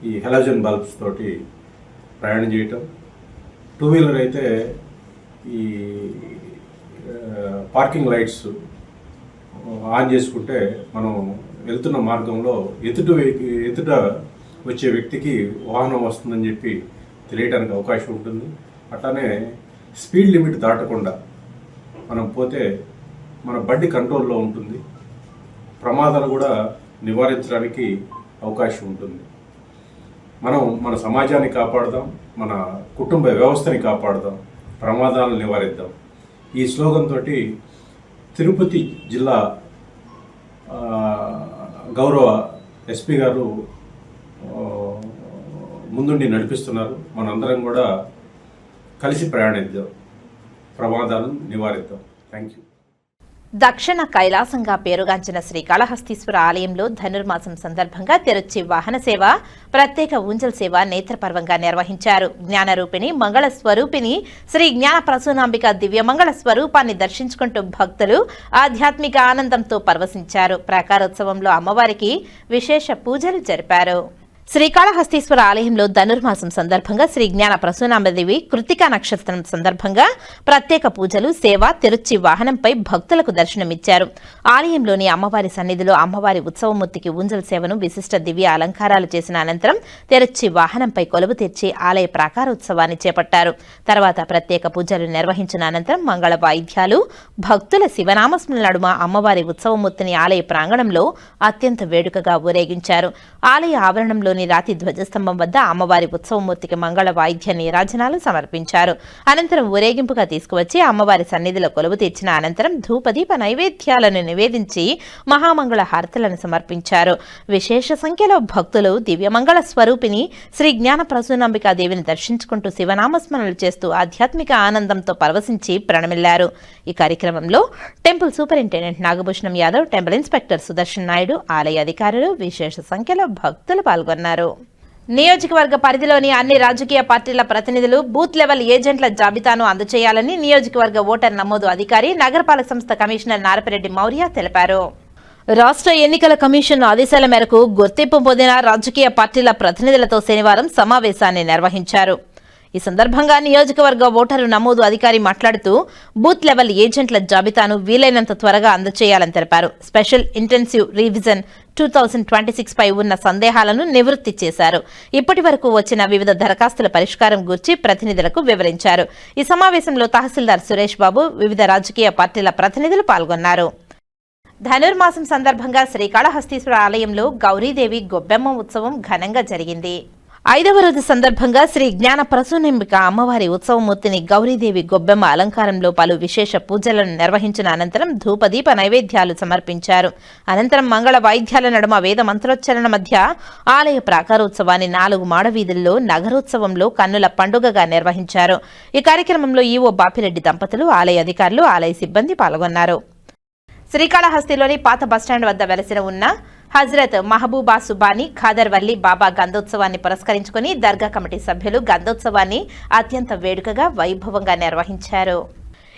ఈ హెలోజన్ బల్బ్స్ తోటి ప్రయాణం చేయటం. 2 వీలర్ అయితే ఈ పార్కింగ్ లైట్స్ ఆన్ చేసుకుంటే మనం వెళ్తున్న మార్గంలో ఎదుట వచ్చే వ్యక్తికి వాహనం వస్తుందని చెప్పి తెలియడానికి అవకాశం ఉంటుంది. అట్లానే స్పీడ్ లిమిట్ దాటకుండా మనం పోతే మన బండి కంట్రోల్లో ఉంటుంది. ప్రమాదాలు కూడా నివారించడానికి అవకాశం ఉంటుంది. మనం మన సమాజాన్ని కాపాడదాం, మన కుటుంబ వ్యవస్థని కాపాడదాం, ప్రమాదాలను నివారిద్దాం. ఈ స్లోగన్ తోటి తిరుపతి జిల్లా గౌరవ ఎస్పీ గారు ముందుండి నడిపిస్తున్నారు. మనందరం కూడా కలిసి ప్రయాణిద్దాం, ప్రమాదాలను నివారిద్దాం. Thank you. దక్షిణ కైలాసంగా పేరుగాంచిన శ్రీకాళహస్తీశ్వర ఆలయంలో ధనుర్మాసం సందర్భంగా తిరుచి వాహన సేవ, ప్రత్యేక ఊంజల్ సేవ నేత్రపర్వంగా నిర్వహించారు. జ్ఞానరూపిణి మంగళ స్వరూపిణి శ్రీ జ్ఞాన ప్రసూనాంబిక దివ్యమంగళ స్వరూపాన్ని దర్శించుకుంటూ భక్తులు ఆధ్యాత్మిక ఆనందంతో పరవశించారు. ప్రాకారోత్సవంలో అమ్మవారికి విశేష పూజలు జరిపారు. శ్రీకాళహస్తీశ్వర ఆలయంలో ధనుర్మాసం సందర్భంగా శ్రీ జ్ఞాన ప్రసూనాంబదేవి కృతికా నక్షత్రం సందర్భంగా ప్రత్యేక పూజలు, సేవ, తిరుచి వాహనంపై భక్తులకు దర్శనమిచ్చారు. ఆలయంలోని అమ్మవారి సన్నిధిలో అమ్మవారి ఉత్సవమూర్తికి ఊంజల్ సేవను విశిష్ట దివ్య అలంకారాలు చేసిన అనంతరం తిరుచి వాహనంపై కొలువు తీర్చి ఆలయ ప్రాకారోత్సవాన్ని చేపట్టారు. తర్వాత ప్రత్యేక పూజలు నిర్వహించిన అనంతరం మంగళ వాయిద్యాలు, భక్తుల శివనామస్మరణ నడుమ అమ్మవారి ఉత్సవమూర్తిని ఆలయ ప్రాంగణంలో అత్యంత వేడుకగా ఊరేగించారు. ఆలయ ఆవరణంలో రాతి ధ్వజస్తంభం వద్ద అమ్మవారి ఉత్సవమూర్తికి మంగళ వాయిద్య నీరాజనాలు సమర్పించారు. అనంతరం ఊరేగింపుగా తీసుకువచ్చి అమ్మవారి సన్నిధిలో కొలువు తీర్చిన అనంతరం ధూపదీప నైవేద్యాలను నివేదించి మహామంగళ హారతులను సమర్పించారు. విశేష సంఖ్యలో భక్తులు దివ్యమంగళ స్వరూపిణి శ్రీ జ్ఞాన ప్రసూనాంబికాదేవిని దర్శించుకుంటూ శివనామస్మరణలు చేస్తూ ఆధ్యాత్మిక ఆనందంతో పరవశించి ప్రణమిల్లారు. ఈ కార్యక్రమంలో temple superintendent Nagabhushanam Yadav, temple inspector Sudarshan Naidu, ఆలయ అధికారులు, విశేష సంఖ్యలో భక్తులు పాల్గొన్నారు. నియోజకవర్గ పరిధిలోని అన్ని రాజకీయ పార్టీల ప్రతినిధులు బూత్ లెవెల్ ఏజెంట్ల జాబితాను అందజేయాలని నియోజకవర్గ ఓటర్ నమోదు అధికారి, నగరపాలక సంస్థ కమిషనర్ నారపరెడ్డి మౌర్య తెలిపారు. రాష్ట్ర ఎన్నికల కమిషన్ ఆదేశాల మేరకు గుర్తింపు పొందిన రాజకీయ పార్టీల ప్రతినిధులతో శనివారం సమావేశాన్ని నిర్వహించారు. ఈ సందర్భంగా నియోజకవర్గ ఓటరు నమోదు అధికారి మాట్లాడుతూ బూత్ లెవెల్ ఏజెంట్ల జాబితాను వీలైనంత త్వరగా అందజేయాలని తెలిపారు. స్పెషల్ ఇంటెన్సివ్ రివిజన్ 2026 పై ఉన్న సందేహాలను నివృత్తి చేశారు. ఇప్పటి వరకు వచ్చిన వివిధ దరఖాస్తుల పరిష్కారం గురించి ప్రతినిధులకు వివరించారు. ఈ సమావేశంలో తహసీల్దార్ సురేష్ బాబు, వివిధ రాజకీయ పార్టీల ప్రతినిధులు పాల్గొన్నారు. ధనుర్మాసం సందర్భంగా శ్రీకాళహస్తీశ్వర ఆలయంలో గౌరీదేవి గొబ్బెమ్మ ఉత్సవం ఘనంగా జరిగింది. 5వ రోజు సందర్భంగా శ్రీ జ్ఞాన ప్రసూనాంబిక అమ్మవారి ఉత్సవమూర్తిని గౌరీదేవి గొబ్బెమ్మ అలంకారంలో పలు విశేష పూజలను నిర్వహించిన అనంతరం ధూపదీప నైవేద్యాలు సమర్పించారు. అనంతరం మంగళ వాయిద్యాల నడుమ వేద మంత్రోచ్చరణ మధ్య ఆలయ ప్రాకారోత్సవాన్ని 4 మాడవీధుల్లో నగరోత్సవంలో కన్నుల పండుగగా నిర్వహించారు. ఈ కార్యక్రమంలో ఈవో బాపిరెడ్డి దంపతులు, ఆలయ అధికారులు, ఆలయ సిబ్బంది పాల్గొన్నారు. శ్రీకాళహస్తిలోని పాత బస్టాండ్ వద్ద వెలసిన ఉన్న హజరత్ మహబూబా సుబానీ ఖాదర్ వల్లి బాబా గంధోత్సవాన్ని పురస్కరించుకుని దర్గా కమిటీ సభ్యులు గంధోత్సవాన్ని అత్యంత వేడుకగా వైభవంగా నిర్వహించారు.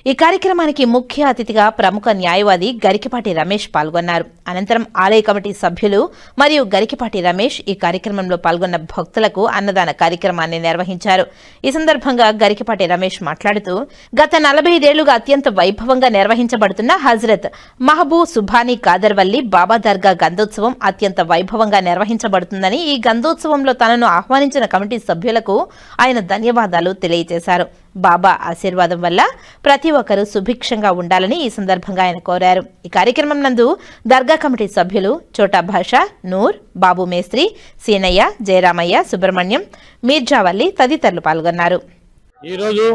ఈ కార్యక్రమానికి ముఖ్య అతిథిగా ప్రముఖ న్యాయవాది గరికపాటి రమేష్ పాల్గొన్నారు. అనంతరం ఆలయ కమిటీ సభ్యులు మరియు గరికపాటి రమేష్ ఈ కార్యక్రమంలో పాల్గొన్న భక్తులకు అన్నదాన కార్యక్రమాన్ని నిర్వహించారు. ఈ సందర్భంగా గరికపాటి రమేష్ మాట్లాడుతూ గత 45 ఏళ్లుగా అత్యంత వైభవంగా నిర్వహించబడుతున్న హజరత్ మహబూ సుబానీ ఖాదర్ వల్లి బాబా దర్గా గంధోత్సవం అత్యంత వైభవంగా నిర్వహించబడుతుందని, ఈ గంధోత్సవంలో తనను ఆహ్వానించిన కమిటీ సభ్యులకు ఆయన ధన్యవాదాలు తెలియజేశారు. బాబా ఆశీర్వాదం వల్ల ప్రతి ఒక్కరూ సుభిక్షంగా ఉండాలని ఈ సందర్భంగా ఆయన కోరారు. ఈ కార్యక్రమం నందు దర్గా కమిటీ సభ్యులు చోటా భాషా, నూర్, బాబు మేస్త్రి, సీనయ్య, జయరామయ్య, సుబ్రహ్మణ్యం, మీర్జావల్లి తదితరులు పాల్గొన్నారు. ఈరోజు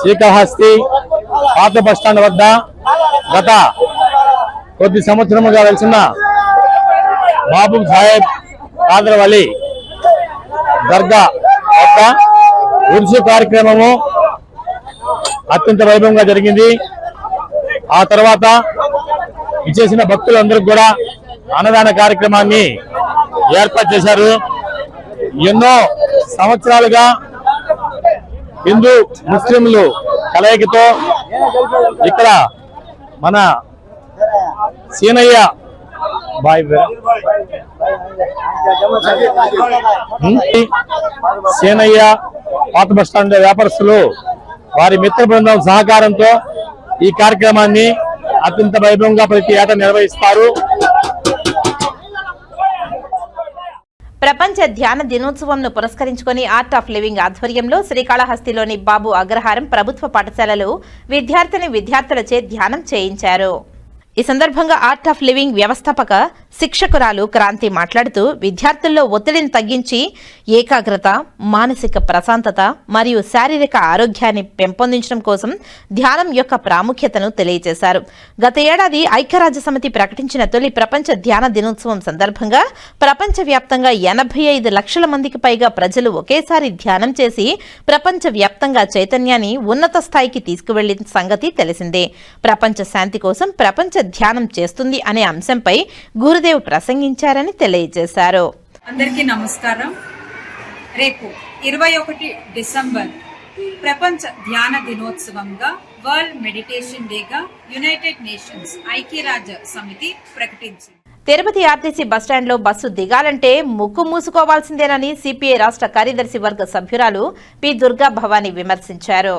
శ్రీకాళహస్తి పాత బస్టాండ్ వద్ద గత కొద్ది సంవత్సరముగా వెలిసిన బాబు సాహెబ్ ఖాదర్ వలి దర్గా వద్ద ఉర్సు కార్యక్రమము అత్యంత వైభవంగా జరిగింది. ఆ తర్వాత ఇచ్చేసిన భక్తులందరికీ కూడా అన్నదాన కార్యక్రమాన్ని ఏర్పాటు చేశారు. ఎన్నో సంవత్సరాలుగా హిందూ ముస్లింలు కలయికతో ఇక్కడ మన సీనయ్య సేనయ్య పాత బస్టాండ్ వ్యాపారస్తులు వారి మిత్ర బృందం సహకారంతో ఈ కార్యక్రమాన్ని అత్యంత వైభవంగా ప్రతి ఏటా నిర్వహిస్తారు. ప్రపంచ ధ్యాన దినోత్సవంను పురస్కరించుకుని ఆర్ట్ ఆఫ్ లివింగ్ ఆధ్వర్యంలో శ్రీకాళహస్తిలోని బాబు అగ్రహారం ప్రభుత్వ పాఠశాలలో విద్యార్థులచే ధ్యానం చేయించారు. ఈ సందర్భంగా ఆర్ట్ ఆఫ్ లివింగ్ వ్యవస్థాపక శిక్షకురాలు క్రాంతి మాట్లాడుతూ విద్యార్థుల్లో ఒత్తిడిని తగ్గించి ఏకాగ్రత, మానసిక ప్రశాంతత మరియు శారీరక ఆరోగ్యాన్ని పెంపొందించడం కోసం ధ్యానం యొక్క ప్రాముఖ్యతను తెలియజేశారు. గత ఏడాది ఐక్యరాజ్య సమితి ప్రకటించిన తొలి ప్రపంచ ధ్యాన దినోత్సవం సందర్భంగా ప్రపంచవ్యాప్తంగా 85 లక్షల మందికి పైగా ప్రజలు ఒకేసారి ధ్యానం చేసి ప్రపంచవ్యాప్తంగా చైతన్యాన్ని ఉన్నత స్థాయికి తీసుకువెళ్లిన సంగతి తెలిసిందే. ప్రపంచ శాంతి కోసం ప్రపంచ ధ్యానం చేస్తుంది అనే అంశంపై గురుదేవ్ ప్రసంగించారని తెలియజేశారు. అందరికీ నమస్కారం. రేపు 21 డిసెంబర్ ప్రపంచ ధ్యాన దినోత్సవంగా, వరల్డ్ మెడిటేషన్ డేగా యునైటెడ్ నేషన్స్ ఐక్యరాజ్య సమితి ప్రకటించింది. తిరుపతి ఆర్టీసీ బస్టాండ్లో బస్సు దిగాలంటే ముక్కు మూసుకోవాల్సిందేనని సిపిఐ రాష్ట్ర కార్యదర్శి వర్గ సభ్యురాలు పి దుర్గా భవానీ విమర్శించారు.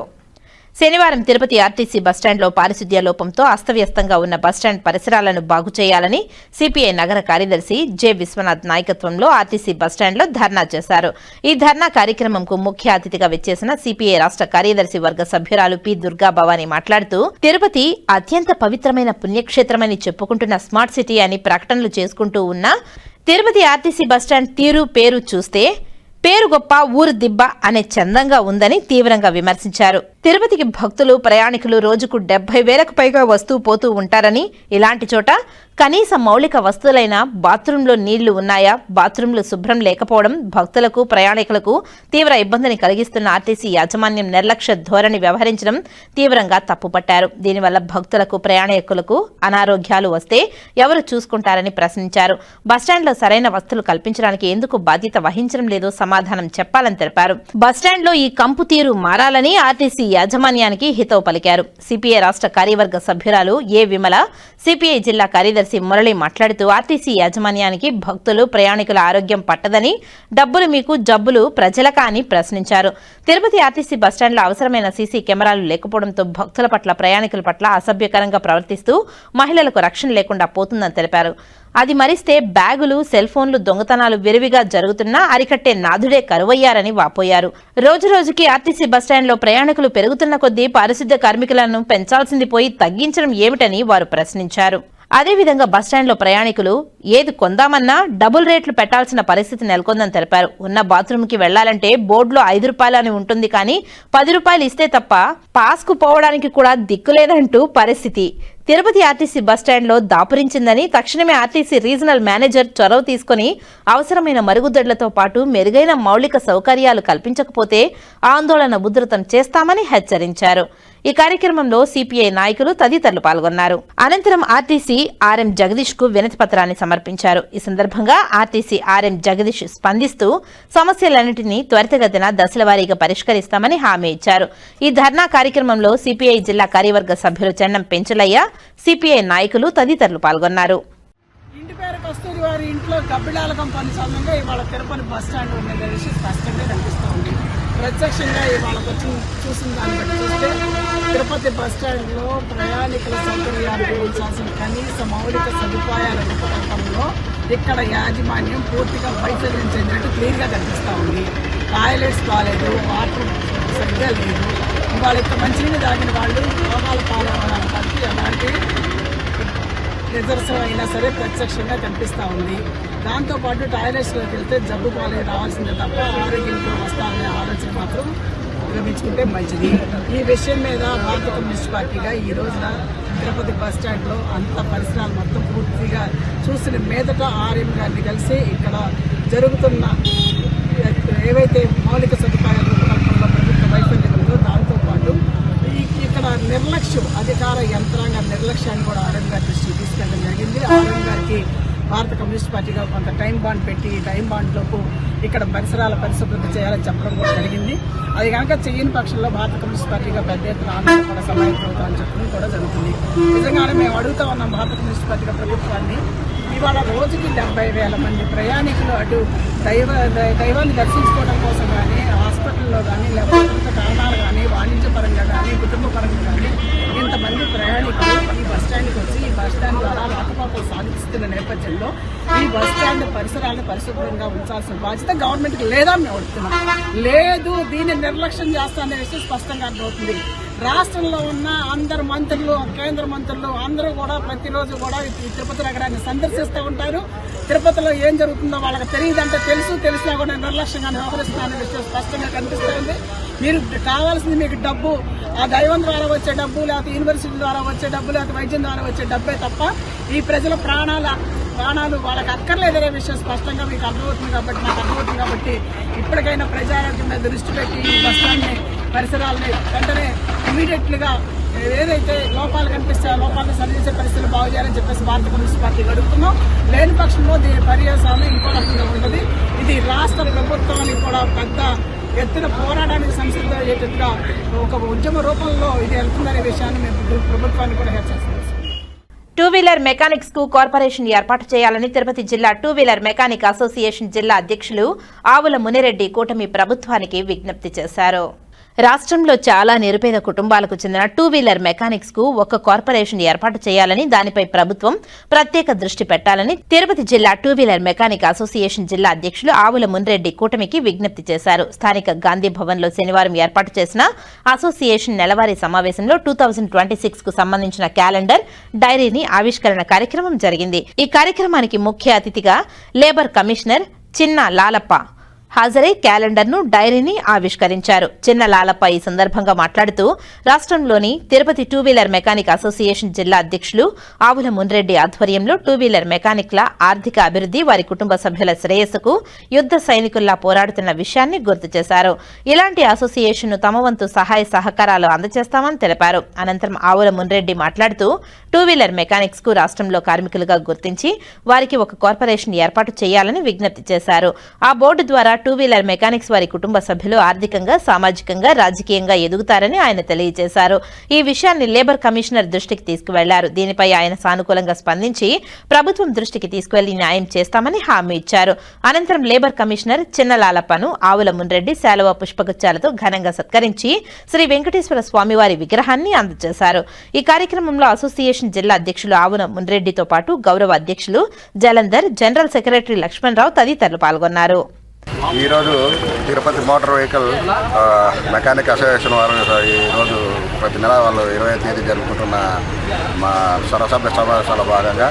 శనివారం తిరుపతి ఆర్టీసీ బస్టాండ్లో పారిశుద్ధ్య లోపంతో అస్తవ్యస్తంగా ఉన్న బస్టాండ్ పరిసరాలను బాగు చేయాలని సిపిఐ నగర కార్యదర్శి జె విశ్వనాథ్ నాయకత్వంలో ఆర్టీసీ బస్టాండ్లో ధర్నా చేశారు. ఈ ధర్నా కార్యక్రమంకు ముఖ్య అతిథిగా విచ్చేసిన సిపిఐ రాష్ట్ర కార్యదర్శి వర్గ సభ్యురాలు పి దుర్గా భవానీ మాట్లాడుతూ తిరుపతి అత్యంత పవిత్రమైన పుణ్యక్షేత్రమని చెప్పుకుంటున్న స్మార్ట్ సిటీ అని ప్రకటనలు చేసుకుంటూ ఉన్న తిరుపతి ఆర్టీసీ బస్టాండ్ తీరు పేరు చూస్తే పేరు గొప్ప ఊరు దిబ్బ అనే చందంగా ఉందని తీవ్రంగా విమర్శించారు. తిరుపతికి భక్తులు ప్రయాణికులు రోజుకు 70,000కు పైగా వస్తూ పోతూ ఉంటారని, ఇలాంటి చోట కనీస మౌలిక వస్తువులైన బాత్రూంలో నీళ్లు ఉన్నాయా, బాత్రూంలు శుభ్రం లేకపోవడం భక్తులకు ప్రయాణికులకు తీవ్ర ఇబ్బందిని కలిగిస్తున్న ఆర్టీసీ యాజమాన్యం నిర్లక్ష్య ధోరణి వ్యవహరించడం తీవ్రంగా తప్పుపట్టారు. దీనివల్ల భక్తులకు ప్రయాణికులకు అనారోగ్యాలు వస్తే ఎవరు చూసుకుంటారని ప్రశ్నించారు. బస్టాండ్లో సరైన వస్తువులు కల్పించడానికి ఎందుకు బాధ్యత వహించడం లేదో సమాధానం చెప్పాలని తెలిపారు. బస్టాండ్లో ఈ కంపు తీరు మారాలని ఆర్టీసీ యాజమాన్యానికి హితవు పలికారు. సిపిఐ రాష్ట్ర కార్యవర్గ సభ్యురాలు ఏ విమల, సిపిఐ జిల్లా కార్యదర్శి మురళి మాట్లాడుతూ ఆర్టీసీ యాజమాన్యానికి భక్తులు ప్రయాణికుల ఆరోగ్యం పట్టదని, డబ్బులు మీకు జబ్బులు ప్రజలకా అని ప్రశ్నించారు. తిరుపతి ఆర్టీసీ బస్టాండ్లో అవసరమైన సీసీ కెమెరాలు లేకపోవడంతో భక్తుల పట్ల ప్రయాణికుల పట్ల అసభ్యకరంగా ప్రవర్తిస్తూ మహిళలకు రక్షణ లేకుండా పోతుందని తెలిపారు. అది మరిస్తే బ్యాగులు, సెల్ ఫోన్లు దొంగతనాలు విరివిగా జరుగుతున్నా అరికట్టే నాథుడే కరువయ్యారని వాపోయారు. రోజురోజుకి ఆర్టీసీ బస్టాండ్లో ప్రయాణికులు పెరుగుతున్న కొద్దీ పారిశుద్ధ్య కార్మికులను పెంచాల్సింది పోయి తగ్గించడం ఏమిటని వారు ప్రశ్నించారు. అదేవిధంగా బస్టాండ్లో ప్రయాణికులు ఏది కొందామన్నా డబుల్ రేట్లు పెట్టాల్సిన పరిస్థితి నెలకొందని తెలిపారు. ఉన్న బాత్రూంకి వెళ్లాలంటే బోర్డులో 5 రూపాయలు అని ఉంటుంది, కానీ 10 రూపాయలు ఇస్తే తప్ప పాస్కు పోవడానికి కూడా దిక్కులేదంటూ పరిస్థితి. తిరుపతి ఆర్టీసీ బస్టాండ్లో దాపురించిందని తక్షణమే ఆర్టీసీ రీజనల్ మేనేజర్ చొరవ తీసుకుని అవసరమైన మరుగుదొడ్లతో పాటు మెరుగైన మౌలిక సౌకర్యాలు కల్పించకపోతే ఆందోళన ఉధృతం చేస్తామని హెచ్చరించారు. ఈ కార్యక్రమంలో సిపిఐ నాయకులు తదితరులు పాల్గొన్నారు. అనంతరం ఆర్టీసీ ఆర్ఎం జగదీష్ కు వినతి పత్రాన్ని సమర్పించారు. ఈ సందర్భంగా ఆర్టీసీ ఆర్ఎం జగదీష్ స్పందిస్తూ సమస్యలన్నింటినీ త్వరితగతిన దశలవారీగా పరిష్కరిస్తామని హామీ ఇచ్చారు. ఈ ధర్నా కార్యక్రమంలో సిపిఐ జిల్లా కార్యవర్గ సభ్యులు చెన్నం పెంచులయ్య, సిపిఐ నాయకులు తదితరులు పాల్గొన్నారు. ఇంటి పేరు కస్తూరి వారి ఇంట్లో గబ్బిడాలకం పని సమయంగా ఇవాళ తిరుపతి బస్ స్టాండ్ ఉన్న విషయం స్పష్టంగా కనిపిస్తూ ఉంది. ప్రత్యక్షంగా ఇవాళకు వచ్చి చూసిన దాన్ని బట్టి చూస్తే తిరుపతి బస్ స్టాండ్లో ప్రయాణికుల సౌకర్యాలు గురించాల్సిన కనీస మౌలిక సదుపాయాల రూపకల్పనలో ఇక్కడ యాజమాన్యం పూర్తిగా వైఫల్యం చెందినట్టు క్లియర్గా కనిపిస్తూ ఉంది. టాయిలెట్స్ కాలేదు, వాటర్ సరిగ్గా లేదు. ఇవాళ ఇక్కడ మంచినీళ్ళు తాగిన వాళ్ళు రోగాలు పాలవడానికి ఎలాంటి నిదర్శనం అయినా సరే ప్రత్యక్షంగా కనిపిస్తూ ఉంది. దాంతోపాటు టాయిలెట్స్లోకి వెళ్తే జబ్బు పాలే రావాల్సిందే తప్ప ఆరోగ్యంతో వస్తామనే ఆలోచన మాత్రం గమనించుకుంటే మంచిది. ఈ విషయం మీద భారత కమ్యూనిస్ట్ పార్టీగా ఈ రోజున తిరుపతి బస్ స్టాండ్లో అంత పరిసరాలు మొత్తం పూర్తిగా చూసిన మీదట ఆర్ఎం గారిని కలిసి ఇక్కడ జరుగుతున్న ఏవైతే మౌలిక సదుపాయాల రూపకల్పనలో ప్రభుత్వ వైఫల్యం ఉందో దాంతోపాటు ఇక్కడ నిర్లక్ష్యం, అధికార యంత్రాంగ నిర్లక్ష్యాన్ని కూడా ఆర్ఎం గారి దృష్టికి తీసుకెళ్ళడం జరిగింది. ఆర్ఎం గారికి భారత కమ్యూనిస్ట్ పార్టీగా కొంత టైం బాండ్ పెట్టి టైం బాండ్లోపు ఇక్కడ పరిసరాల పరిశుభ్రత చేయాలని చెప్పడం కూడా జరిగింది. అది కనుక చేయని పక్షంలో భారత కమ్యూనిస్ట్ పార్టీగా పెద్ద ఎత్తున ఆందోళన కూడా సమాయత్తమవుతామని చెప్పడం కూడా జరుగుతుంది. నిజంగానే మేము అడుగుతా ఉన్నాం భారత కమ్యూనిస్ట్ పార్టీగా ప్రభుత్వాన్ని, ఇవాళ రోజుకి 70,000 మంది ప్రయాణికులు అటు దైవాన్ని దర్శించుకోవడం కోసం కానీ, హాస్పిటల్లో కానీ, లేకపోతే కారణాలు కానీ, వాణిజ్యపరంగా కానీ, కుటుంబ పరంగా కానీ ఇంతమంది ప్రయాణికులు ఈ బస్టాండ్కి వచ్చి ఈ బస్టాండ్ ద్వారా రాకపోకలు సాధిస్తున్న నేపథ్యంలో ఈ బస్టాండ్ పరిసరాలను పరిశుభ్రంగా ఉంచాల్సిన బాధ్యత గవర్నమెంట్కి లేదా మేము అడుగుతున్నాం. లేదు, దీన్ని నిర్లక్ష్యం చేస్తామనే విషయం స్పష్టంగా అర్థమవుతుంది. రాష్ట్రంలో ఉన్న అందరు మంత్రులు, కేంద్ర మంత్రులు అందరూ కూడా ప్రతిరోజు కూడా ఈ తిరుపతి నగరాన్ని సందర్శిస్తూ ఉంటారు. తిరుపతిలో ఏం జరుగుతుందో వాళ్ళకి తెలియదంటే తెలిసినా కూడా నిర్లక్ష్యంగా వ్యవహరిస్తున్నారనే విషయం స్పష్టంగా కనిపిస్తుంది. మీరు కావాల్సింది మీకు డబ్బు, ఆ దైవం ద్వారా వచ్చే డబ్బు, లేకపోతే యూనివర్సిటీ ద్వారా వచ్చే డబ్బు, లేకపోతే వైద్యం ద్వారా వచ్చే డబ్బే తప్ప ఈ ప్రజల ప్రాణాలు వాళ్ళకి అక్కర్లేదనే విషయం స్పష్టంగా మీకు అర్థమవుతుంది. కాబట్టి నాకు అర్థమవుతుంది. కాబట్టి ఇప్పటికైనా ప్రజారోగ్యం మీద దృష్టి పెట్టి ఈ బస్టాండ్ని పరిసరాలని వెంటనే ఇమీడియట్లీగా ఏదైతే లోపాలు కనిపిస్తే ఆ లోపాలను సరిచేసే పరిస్థితులు బాగు చేయాలని చెప్పేసి భారత కమ్యూనిస్ట్ పార్టీకి అడుగుతున్నాం. లేని పక్షంలో దీని పర్యాసాలు ఇంకో రకంగా ఉంటుంది. ఇది రాష్ట్ర ప్రభుత్వాన్ని కూడా పెద్ద ఎత్తున పోరాటానికి సంసిద్ధమయ్యేటట్టుగా ఒక ఉద్యమ రూపంలో ఇది వెళ్తుందనే విషయాన్ని మేము ప్రభుత్వాన్ని కూడా హెచ్చరిస్తున్నాం. టూ వీలర్ మెకానిక్స్ కు కార్పొరేషన్ ఏర్పాటు చేయాలని తిరుపతి జిల్లా టూ వీలర్ మెకానిక్ అసోసియేషన్ జిల్లా అధ్యక్షులు ఆవుల మునిరెడ్డి కూటమి ప్రభుత్వానికి విజ్ఞప్తి చేశారు. రాష్ట్రంలో చాలా నిరుపేద కుటుంబాలకు చెందిన టూ వీలర్ మెకానిక్స్ కు ఒక కార్పొరేషన్ ఏర్పాటు చేయాలని, దానిపై ప్రభుత్వం ప్రత్యేక దృష్టి పెట్టాలని తిరుపతి జిల్లా టూ వీలర్ మెకానిక్ అసోసియేషన్ జిల్లా అధ్యక్షులు ఆవుల మునిరెడ్డి కూటమికి విజ్ఞప్తి చేశారు. స్థానిక గాంధీ భవన్ లో శనివారం ఏర్పాటు చేసిన అసోసియేషన్ నెలవారీ సమావేశంలో 2026 కు సంబంధించిన క్యాలెండర్, డైరీని ఆవిష్కరణ కార్యక్రమం జరిగింది. ఈ కార్యక్రమానికి ముఖ్య అతిథిగా లేబర్ కమిషనర్ చిన్న లాలప్ప హాజరై క్యాలెండర్ను, డైరీని ఆవిష్కరించారు. చిన్న లాలప్ప ఈ సందర్భంగా మాట్లాడుతూ రాష్ట్రంలోని Tirupati two wheeler mechanic association జిల్లా అధ్యక్షులు ఆవుల మునిరెడ్డి ఆధ్వర్యంలో టూ వీలర్ మెకానిక్ల ఆర్థిక అభివృద్ధి, వారి కుటుంబ సభ్యుల శ్రేయస్సుకు యుద్ధ సైనికుల్లా పోరాడుతున్న విషయాన్ని గుర్తు చేశారు. ఇలాంటి అసోసియేషన్ను తమ వంతు సహాయ సహకారాలు అందజేస్తామని తెలిపారు. అనంతరం ఆవుల మునిరెడ్డి మాట్లాడుతూ టూ వీలర్ మెకానిక్స్ కు రాష్ట్రంలో కార్మికులుగా గుర్తించి వారికి ఒక కార్పొరేషన్ ఏర్పాటు చేయాలని విజ్ఞప్తి చేశారు. ఆ బోర్డు ద్వారా టూ వీలర్ మెకానిక్స్ వారి కుటుంబ సభ్యులు ఆర్థికంగా, సామాజికంగా, రాజకీయంగా ఎదుగుతారని ఆయన తెలియజేశారు. ఈ విషయాన్ని లేబర్ కమిషనర్ దృష్టికి తీసుకువెళ్లారు. దీనిపై ఆయన సానుకూలంగా స్పందించి ప్రభుత్వం దృష్టికి తీసుకువెళ్లి న్యాయం చేస్తామని హామీ ఇచ్చారు. అనంతరం లేబర్ కమిషనర్ చిన్నలాలప్పను ఆవుల మునిరెడ్డి శాలువ పుష్పగుచ్చాలతో ఘనంగా సత్కరించి శ్రీ వెంకటేశ్వర స్వామివారి విగ్రహాన్ని అందజేశారు. ఈ కార్యక్రమంలో అసోసియేషన్ జిల్లా అధ్యక్షులు ఆవుల మునిరెడ్డితో పాటు గౌరవ అధ్యక్షులు జలంధర్, జనరల్ సెక్రటరీ లక్ష్మణరావు తదితరులు పాల్గొన్నారు. ఈరోజు Tirupati motor vehicle mechanic association వారు ఈరోజు ప్రతి నెల వాళ్ళు 20వ తేదీ జరుపుకుంటున్న మా సర్వసభ్య సమావేశాల భాగంగా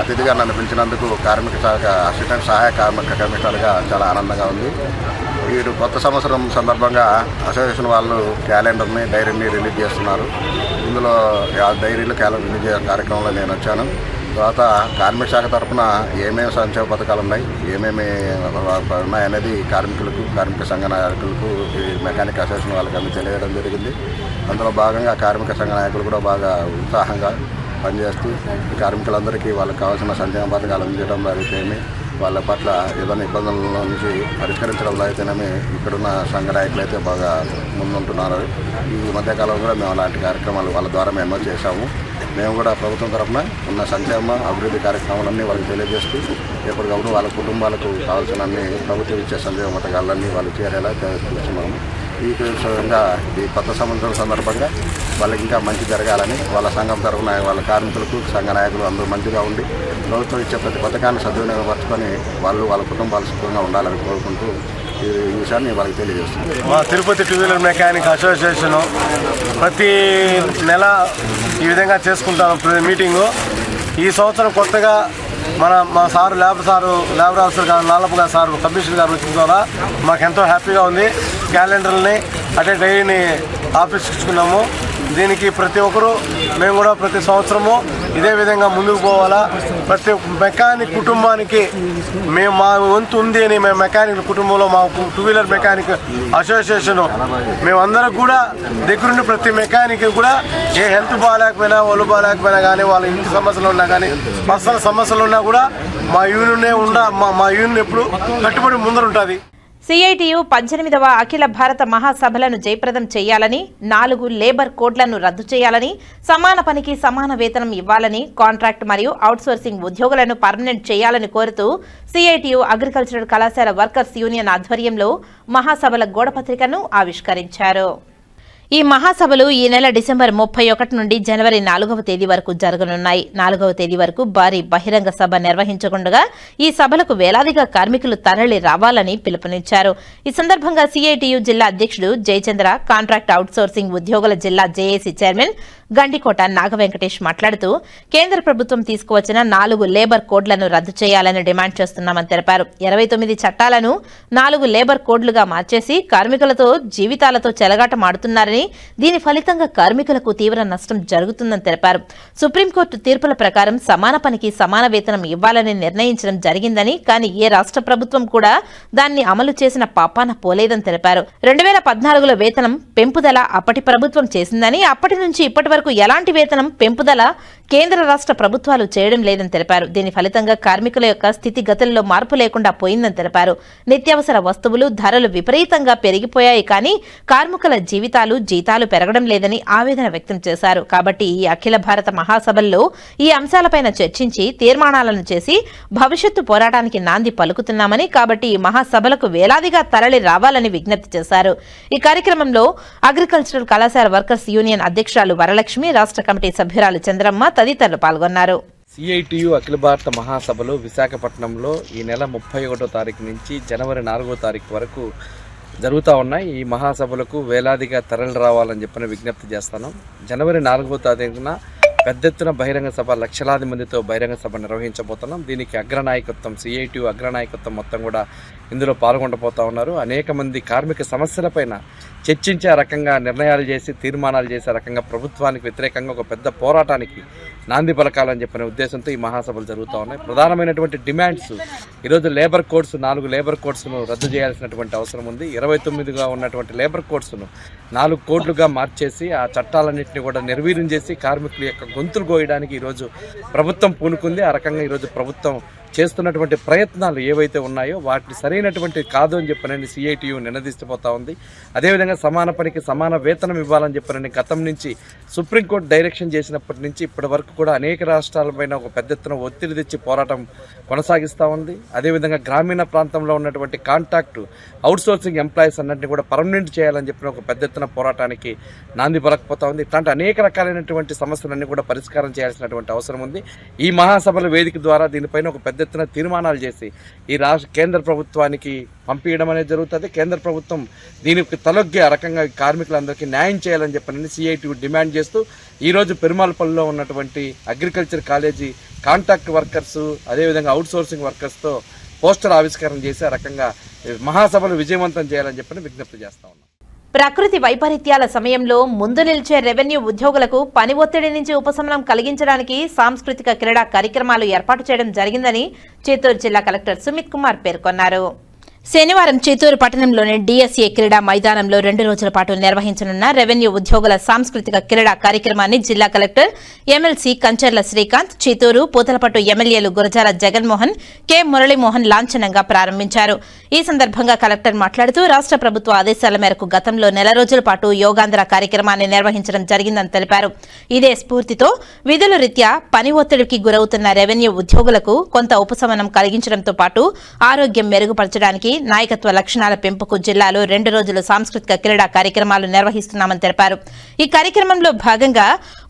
అతిథిగా నన్ను పిలిచినందుకు కార్మిక శాఖ అసిస్టెంట్ సహాయ కార్మిక కమిషనర్గా చాలా ఆనందంగా ఉంది. వీరు కొత్త సంవత్సరం సందర్భంగా అసోసియేషన్ వాళ్ళు క్యాలెండర్ని, డైరీని రిలీజ్ చేస్తున్నారు. ఇందులో డైరీలు క్యాలెండర్ రిలీజ్ చేసే కార్యక్రమంలో నేను వచ్చాను. తర్వాత కార్మిక శాఖ తరఫున ఏమేమి సంక్షేమ పథకాలు ఉన్నాయి, ఏమేమి ఉన్నాయనేది కార్మికులకు, కార్మిక సంఘ నాయకులకు, మెకానిక్ అసోసియేషన్ వాళ్ళకి అన్ని తెలియడం జరిగింది. అందులో భాగంగా కార్మిక సంఘ నాయకులు కూడా బాగా ఉత్సాహంగా పనిచేస్తూ కార్మికులందరికీ వాళ్ళకి కావాల్సిన సంక్షేమ పథకాలు అందించడంలో అయితేనేమి, వాళ్ళ పట్ల ఏదైనా ఇబ్బందుల నుంచి పరిష్కరించడంలో అయితేనేమి ఇక్కడున్న సంఘ నాయకులు అయితే బాగా ముందుంటున్నారు. ఈ మధ్యకాలంలో కూడా మేము అలాంటి కార్యక్రమాలు వాళ్ళ ద్వారా మేము ఎన్నో చేశాము. మేము కూడా ప్రభుత్వం తరఫున ఉన్న సంక్షేమ అభివృద్ధి కార్యక్రమాలన్నీ వాళ్ళకి తెలియజేస్తూ ఎప్పటికప్పుడు వాళ్ళ కుటుంబాలకు కావాల్సిన అన్ని ప్రభుత్వం ఇచ్చే సంక్షేమ పథకాలన్నీ వాళ్ళు చేరేలా చూస్తున్నాము. ఈ విధంగా ఈ కొత్త సంవత్సరం సందర్భంగా వాళ్ళకి ఇంకా మంచి జరగాలని వాళ్ళ సంఘం తరఫున వాళ్ళ కార్మికులకు, సంఘ నాయకులు అందరూ మంచిగా ఉండి ప్రభుత్వం ఇచ్చే ప్రతి పథకాన్ని సద్వినియోగపరచుకొని వాళ్ళు వాళ్ళ కుటుంబాలు సుఖంగా ఉండాలని కోరుకుంటూ ఈ విషయాన్ని వాళ్ళకి తెలియజేస్తుంది. మా Tirupati two wheeler mechanic association ప్రతి నెల ఈ విధంగా చేసుకుంటాం మీటింగు. ఈ సంవత్సరం కొత్తగా మా సారు లేబర్ ఆఫీసర్ గారు నాలప్ప గారు సార్ కమిషనర్ గారు వచ్చిన ద్వారా మాకు ఎంతో హ్యాపీగా ఉంది. క్యాలెండర్ని అటే డైరీని ఆఫీస్కి ఇచ్చుకున్నాము. దీనికి ప్రతి ఒక్కరూ మేము కూడా ప్రతి సంవత్సరము ఇదే విధంగా ముందుకు పోవాలా. ప్రతి మెకానిక్ కుటుంబానికి మేము మా వంతు ఉంది అని మేము మెకానిక్ కుటుంబంలో మా టూ వీలర్ మెకానిక్ అసోసియేషన్ మేమందరం కూడా దగ్గరుండి ప్రతి మెకానిక్ కూడా ఏ హెల్త్ బాగాలేకపోయినా, ఒళ్ళు బాగాలేకపోయినా కానీ, వాళ్ళ ఇంటి సమస్యలు ఉన్నా కానీ, పర్సనల్ సమస్యలు ఉన్నా కూడా మా యూనియన్ ఎప్పుడు కట్టుబడి ముందరుంటుంది. సిఐటియు 18వ అఖిల భారత మహాసభలను జయప్రదం చేయాలని, 4 లేబర్ కోడ్లను రద్దు చేయాలని, సమాన పనికి సమాన వేతనం ఇవ్వాలని, కాంట్రాక్ట్ మరియు అవుట్సోర్సింగ్ ఉద్యోగులను పర్మనెంట్ చేయాలని కోరుతూ సిఐటియు అగ్రికల్చరల్ కళాశాల వర్కర్స్ యూనియన్ ఆధ్వర్యంలో మహాసభల గోడపత్రికను ఆవిష్కరించారు. ఈ మహాసభలు ఈ నెల డిసెంబర్ 31 నుండి జనవరి 4వ తేదీ వరకు జరగనున్నాయి. 4వ తేదీ వరకు భారీ బహిరంగ సభ నిర్వహించకుండా ఈ సభలకు వేలాదిగా కార్మికులు తరలి రావాలని పిలుపునిచ్చారు. ఈ సందర్భంగా సిఐటియు జిల్లా అధ్యక్షుడు జయచంద్ర, కాంట్రాక్ట్ అవుట్సోర్సింగ్ ఉద్యోగుల జిల్లా జేఏసీ చైర్మన్ గండికోట నాగవెంకటేష్ మాట్లాడుతూ కేంద్ర ప్రభుత్వం తీసుకువచ్చిన 4 లేబర్ కోడ్లను రద్దు చేయాలని డిమాండ్ చేస్తున్నామని తెలిపారు. 29 చట్టాలను 4 లేబర్ కోడ్లుగా మార్చేసి కార్మికులతో జీవితాలతో చెలగాటమాడుతున్నారని, దీని ఫలితంగా కార్మికులకు తీవ్ర నష్టం జరుగుతుందని తెలిపారు. సుప్రీంకోర్టు తీర్పుల ప్రకారం సమాన పనికి సమాన వేతనం ఇవ్వాలని నిర్ణయించడం జరిగిందని, కానీ ఏ రాష్ట్ర ప్రభుత్వం కూడా దాన్ని అమలు చేసిన పాపాన పోలేదని తెలిపారు. 2014లో వేతనం పెంపుదల అప్పటి ప్రభుత్వం చేసిందని, అప్పటి నుంచి ఇప్పటి వరకు ఎలాంటి వేతనం పెంపుదల కేంద్ర రాష్ట్ర ప్రభుత్వాలు చేయడం లేదని తెలిపారు. దీని ఫలితంగా కార్మికుల యొక్క స్థితిగతుల్లో మార్పు లేకుండా పోయిందని తెలిపారు. నిత్యావసర వస్తువులు ధరలు విపరీతంగా పెరిగిపోయాయి, కానీ కార్మికుల జీతాలు పెరగడం లేదని ఆవేదన వ్యక్తం చేశారు. కాబట్టి ఈ అఖిల భారత మహాసభల్లో ఈ అంశాలపైన చర్చించి తీర్మానాలను చేసి భవిష్యత్తు పోరాటానికి నాంది పలుకుతున్నామని, కాబట్టి ఈ మహాసభలకు వేలాదిగా తరలి రావాలని విజ్ఞప్తి చేశారు. ఈ కార్యక్రమంలో అగ్రికల్చరల్ కళాశాల వర్కర్స్ యూనియన్ అధ్యక్షురాలు వరలక్ష్మి, రాష్ట్ర కమిటీ సభ్యురాలు చంద్రమ్మ తదితరులు పాల్గొన్నారు. సిఐటియు అఖిల భారత మహాసభలు విశాఖపట్నంలో ఈ నెల 31వ తారీఖు నుంచి జనవరి 4వ తారీఖు వరకు జరుగుతూ ఉన్నాయి. ఈ మహాసభలకు వేలాదిగా తరలి రావాలని చెప్పిన విజ్ఞప్తి చేస్తాను. జనవరి 4వ తారీఖున పెద్ద ఎత్తున బహిరంగ సభ, లక్షలాది మందితో బహిరంగ సభ నిర్వహించబోతున్నాం. దీనికి అగ్రనాయకత్వం, సిఐటియు అగ్రనాయకత్వం మొత్తం కూడా ఇందులో పాల్గొనబోతూ ఉన్నారు. అనేక మంది కార్మిక సమస్యలపైన చర్చించే రకంగా నిర్ణయాలు చేసి తీర్మానాలు చేసే రకంగా ప్రభుత్వానికి వ్యతిరేకంగా ఒక పెద్ద పోరాటానికి నాంది పలకాలని చెప్పిన ఉద్దేశంతో ఈ మహాసభలు జరుగుతూ ఉన్నాయి. ప్రధానమైనటువంటి డిమాండ్స్ ఈరోజు లేబర్ కోడ్స్, 4 లేబర్ కోడ్స్ను రద్దు చేయాల్సినటువంటి అవసరం ఉంది. 29గా ఉన్నటువంటి లేబర్ కోడ్స్ను 4 కోడ్లుగా మార్చేసి ఆ చట్టాలన్నింటినీ కూడా నిర్వీర్యం చేసి కార్మికుల యొక్క గొంతులు కోయడానికి ఈరోజు ప్రభుత్వం పూనుకుంది. ఆ రకంగా ఈరోజు ప్రభుత్వం చేస్తున్నటువంటి ప్రయత్నాలు ఏవైతే ఉన్నాయో వాటిని సరైనటువంటి కాదు అని చెప్పనని సిఐటియు నినదిస్తూ ఉంది. అదేవిధంగా సమాన పనికి సమాన వేతనం ఇవ్వాలని చెప్పనని గతం నుంచి సుప్రీంకోర్టు డైరెక్షన్ చేసినప్పటి నుంచి ఇప్పటి వరకు కూడా అనేక రాష్ట్రాలపైన ఒక పెద్ద ఎత్తున ఒత్తిడి తెచ్చి పోరాటం కొనసాగిస్తూ ఉంది. అదేవిధంగా గ్రామీణ ప్రాంతంలో ఉన్నటువంటి కాంట్రాక్టు అవుట్సోర్సింగ్ ఎంప్లాయీస్ అన్నింటినీ కూడా పర్మనెంట్ చేయాలని చెప్పిన ఒక పెద్ద ఎత్తున పోరాటానికి నాంది పలకపోతా ఉంది. ఇట్లాంటి అనేక రకాలైనటువంటి సమస్యలన్నీ కూడా పరిష్కారం చేయాల్సినటువంటి అవసరం ఉంది. ఈ మహాసభల వేదిక ద్వారా దీనిపైన ఒక పెద్ద ఎత్తున తీర్మానాలు చేసి ఈ కేంద్ర ప్రభుత్వానికి పంపించడం అనేది జరుగుతుంది. కేంద్ర ప్రభుత్వం దీనికి తలొగ్గి ఆ రకంగా కార్మికులందరికీ న్యాయం చేయాలని చెప్పని సిఐటియు డిమాండ్ చేస్తూ ఈరోజు పెరుమాలపల్లిలో ఉన్నటువంటి అగ్రికల్చర్ కాలేజీ కాంట్రాక్ట్ వర్కర్స్, అదేవిధంగా అవుట్సోర్సింగ్ వర్కర్స్తో పోస్టర్ ఆవిష్కరణ చేసి ఆ రకంగా మహాసభలు విజయవంతం చేయాలని చెప్పని విజ్ఞప్తి చేస్తా ఉన్నాం. ప్రకృతి వైపరీత్యాల సమయంలో ముందు నిలిచే రెవెన్యూ ఉద్యోగులకు పని ఒత్తిడి నుంచి ఉపశమనం కలిగించడానికి సాంస్కృతిక క్రీడా కార్యక్రమాలు ఏర్పాటు చేయడం జరిగిందని చిత్తూరు జిల్లా కలెక్టర్ సుమిత్ కుమార్ పేర్కొన్నారు. శనివారం చిత్తూరు పట్టణంలోని డిఎస్ఏ క్రీడా మైదానంలో 2 రోజుల పాటు నిర్వహించనున్న రెవెన్యూ ఉద్యోగుల సాంస్కృతిక క్రీడా కార్యక్రమాన్ని జిల్లా కలెక్టర్ ఎమ్మెల్సీ కంచర్ల శ్రీకాంత్, చిత్తూరు పూతలపట్టు ఎమ్మెల్యేలు గురజాల జగన్మోహన్, కె మురళీమోహన్ లాంఛనంగా ప్రారంభించారు. ఈ సందర్భంగా కలెక్టర్ మాట్లాడుతూ రాష్ట్ర ప్రభుత్వ ఆదేశాల మేరకు గతంలో 4 రోజుల పాటు యోగాంధ్ర కార్యక్రమాన్ని నిర్వహించడం జరిగిందని తెలిపారు. ఇదే స్ఫూర్తితో విధుల రీత్యా పని ఒత్తిడికి గురవుతున్న రెవెన్యూ ఉద్యోగులకు కొంత ఉపశమనం కలిగించడంతో పాటు ఆరోగ్యం మెరుగుపరచడానికి, నాయకత్వ లక్షణాల పెంపుకు జిల్లాలో 2 రోజులు సాంస్కృతిక క్రీడా కార్యక్రమాలు నిర్వహిస్తున్నామని తెలిపారు. ఈ కార్యక్రమంలో భాగంగా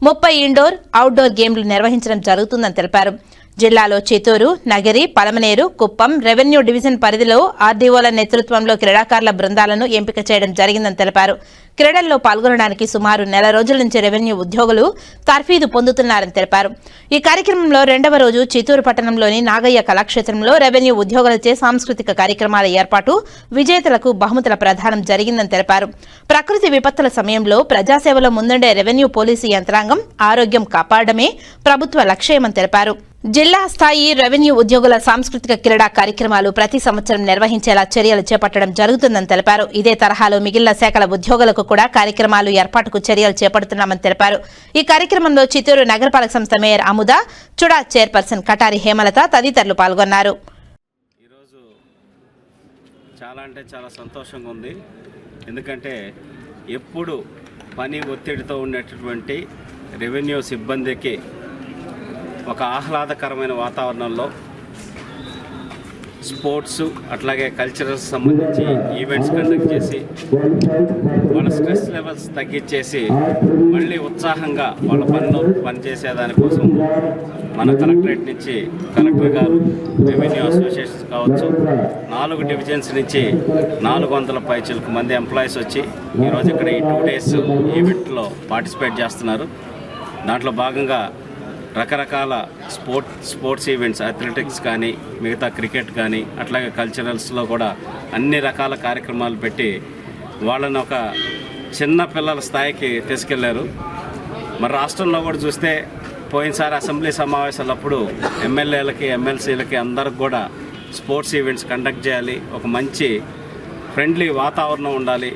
30 ఇండోర్, అవుట్డోర్ గేమ్లు నిర్వహించడం జరుగుతుందని తెలిపారు. జిల్లాలో చిత్తూరు, నగరి, పలమనేరు, కుప్పం రెవెన్యూ డివిజన్ పరిధిలో ఆర్డీఓల నేతృత్వంలో క్రీడాకారుల బృందాలను ఎంపిక చేయడం జరిగిందని తెలిపారు. క్రీడల్లో పాల్గొనడానికి సుమారు 4 రోజుల నుంచి రెవెన్యూ ఉద్యోగులు తర్ఫీదు పొందుతున్నారని తెలిపారు. ఈ కార్యక్రమంలో 2వ రోజు చిత్తూరు పట్టణంలోని నాగయ్య కళాక్షేత్రంలో రెవెన్యూ ఉద్యోగులచే సాంస్కృతిక కార్యక్రమాల ఏర్పాటు, విజేతలకు బహుమతుల ప్రదానం జరిగిందని తెలిపారు. ప్రకృతి విపత్తుల సమయంలో ప్రజాసేవలో ముందుండే రెవెన్యూ పోలీసు యంత్రాంగం ఆరోగ్యం కాపాడమే ప్రభుత్వ లక్ష్యమని తెలిపారు. జిల్లా స్థాయి రెవెన్యూ ఉద్యోగుల సాంస్కృతిక క్రీడా కార్యక్రమాలు ప్రతి సంవత్సరం నిర్వహించేలా చర్యలు చేపట్టడం జరుగుతుందని తెలిపారు. ఇదే తరహాలో మిగిలిన శాఖల ఉద్యోగులకు కూడా కార్యక్రమాలు ఏర్పాటుకు చర్యలు చేపడుతున్నామని తెలిపారు. ఈ కార్యక్రమంలో చిత్తూరు నగరపాలక సంస్థ మేయర్ అముద, చుడా చైర్పర్సన్ కటారి హేమలత తదితరులు పాల్గొన్నారు. ఈరోజు చాలా అంటే చాలా సంతోషంగా ఉంది. ఎందుకంటే ఎప్పుడు పని ఒత్తిడితో ఉండేటటువంటి రెవెన్యూ సిబ్బందికి ఒక ఆహ్లాదకరమైన వాతావరణంలో స్పోర్ట్స్ అట్లాగే కల్చరల్స్ సంబంధించి ఈవెంట్స్ కండక్ట్ చేసి వాళ్ళ స్ట్రెస్ లెవెల్స్ తగ్గించేసి మళ్ళీ ఉత్సాహంగా వాళ్ళ పనిలో పనిచేసేదానికోసం మన కలెక్టరేట్ నుంచి కలెక్టర్ గారు, రెవెన్యూ అసోసియేషన్స్ కావచ్చు, 4 డివిజన్స్ నుంచి 400 పైచిలకు మంది ఎంప్లాయీస్ వచ్చి ఈరోజు ఇక్కడ ఈ 2 డేస్ ఈవెంట్లో పార్టిసిపేట్ చేస్తున్నారు. దాంట్లో భాగంగా రకరకాల స్పోర్ట్స్ ఈవెంట్స్, అథ్లెటిక్స్ కానీ, మిగతా క్రికెట్ కానీ, అట్లాగే కల్చరల్స్లో కూడా అన్ని రకాల కార్యక్రమాలు పెట్టి వాళ్ళని ఒక చిన్న పిల్లల స్థాయికి తీసుకెళ్లారు. మరి రాష్ట్రంలో కూడా చూస్తే పోయినసారి అసెంబ్లీ సమావేశాలప్పుడు ఎమ్మెల్యేలకి, ఎమ్మెల్సీలకి అందరికి కూడా స్పోర్ట్స్ ఈవెంట్స్ కండక్ట్ చేయాలి, ఒక మంచి ఫ్రెండ్లీ వాతావరణం ఉండాలి,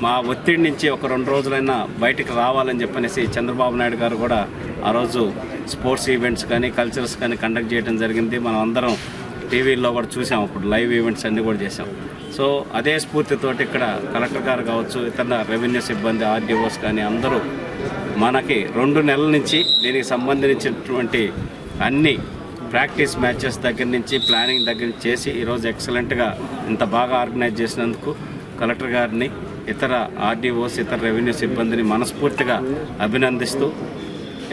మా ఒత్తిడి నుంచి ఒక 2 రోజులైనా బయటికి రావాలని చెప్పనేసి చంద్రబాబు నాయుడు గారు కూడా ఆ రోజు స్పోర్ట్స్ ఈవెంట్స్ కానీ కల్చరల్స్ కానీ కండక్ట్ చేయడం జరిగింది. మనం అందరం టీవీల్లో కూడా చూసాం, అప్పుడు లైవ్ ఈవెంట్స్ అన్నీ కూడా చేసాం. సో అదే స్ఫూర్తితోటి ఇక్కడ కలెక్టర్ గారు కావచ్చు, ఇతర రెవెన్యూ సిబ్బంది, ఆర్డీఓస్ కానీ అందరూ మనకి 2 నెలల నుంచి దీనికి సంబంధించినటువంటి అన్ని ప్రాక్టీస్ మ్యాచెస్ దగ్గర నుంచి ప్లానింగ్ దగ్గర నుంచి చేసి ఈరోజు ఎక్సలెంట్గా ఇంత బాగా ఆర్గనైజ్ చేసినందుకు కలెక్టర్ గారిని, ఇతర ఆర్డీఓస్, ఇతర రెవెన్యూ సిబ్బందిని మనస్ఫూర్తిగా అభినందిస్తూ,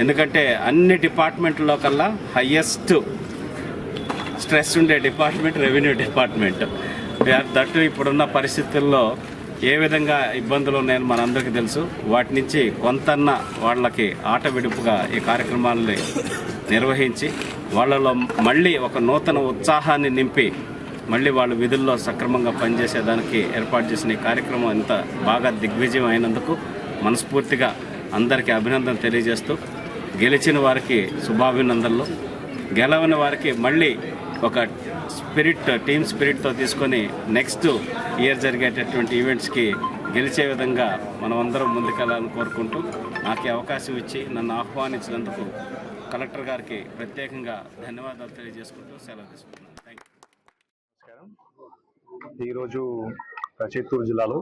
ఎందుకంటే అన్ని డిపార్ట్మెంట్లో కల్లా హయ్యెస్ట్ స్ట్రెస్ ఉండే డిపార్ట్మెంట్ రెవెన్యూ డిపార్ట్మెంట్. దట్టు ఇప్పుడున్న పరిస్థితుల్లో ఏ విధంగా ఇబ్బందులు ఉన్నాయని మనందరికీ తెలుసు. వాటి నుంచి కొంతన్న వాళ్ళకి ఆట విడుపుగా ఈ కార్యక్రమాలని నిర్వహించి వాళ్ళలో మళ్ళీ ఒక నూతన ఉత్సాహాన్ని నింపి మళ్ళీ వాళ్ళ విధుల్లో సక్రమంగా పనిచేసేదానికి ఏర్పాటు చేసిన ఈ కార్యక్రమం ఇంత బాగా దిగ్విజయం అయినందుకు మనస్ఫూర్తిగా అందరికీ అభినందన తెలియజేస్తూ, గెలిచిన వారికి శుభాభినందనలు, గెలవని వారికి మళ్ళీ ఒక టీమ్ స్పిరిట్తో తీసుకొని నెక్స్ట్ ఇయర్ జరిగేటటువంటి ఈవెంట్స్కి గెలిచే విధంగా మనం అందరం ముందుకెళ్ళాలని కోరుకుంటూ, నాకు ఈ అవకాశం ఇచ్చి నన్ను ఆహ్వానించినందుకు కలెక్టర్ గారికి ప్రత్యేకంగా ధన్యవాదాలు తెలియజేసుకుంటూ సెలవు తీసుకుంటున్నాను. Thank you. ఈరోజు చిత్తూరు జిల్లాలో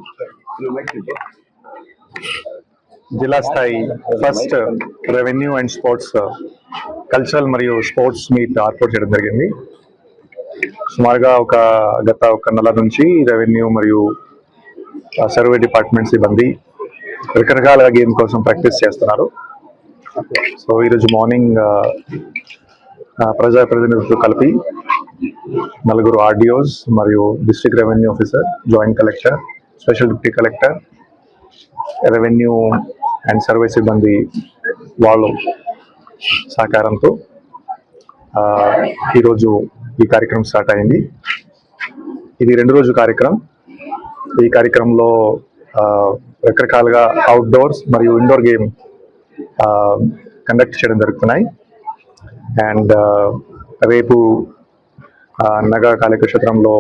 జిల్లా స్థాయి first revenue and sports cultural మరియు స్పోర్ట్స్ మీట్ ఏర్పాటు చేయడం జరిగింది. సుమారుగా గత ఒక నెల నుంచి రెవెన్యూ మరియు సర్వే డిపార్ట్మెంట్ సిబ్బంది రకరకాల గేమ్ కోసం ప్రాక్టీస్ చేస్తున్నారు. సో ఈరోజు మార్నింగ్ ప్రజాప్రతినిధులతో కలిపి 4 ఆర్డీఓస్ మరియు district revenue officer, joint collector, special deputy collector, revenue and survey సిబ్బంది వాళ్ళు సహకారంతో ఈరోజు ఈ కార్యక్రమం స్టార్ట్ అయింది. ఇది 2 రోజు కార్యక్రమం. ఈ కార్యక్రమంలో రకరకాలుగా అవుట్డోర్స్ మరియు ఇండోర్ గేమ్ కండక్ట్ చేయడం జరుగుతున్నాయి. అండ్ రేపు నగర కాళీక్షేత్రంలో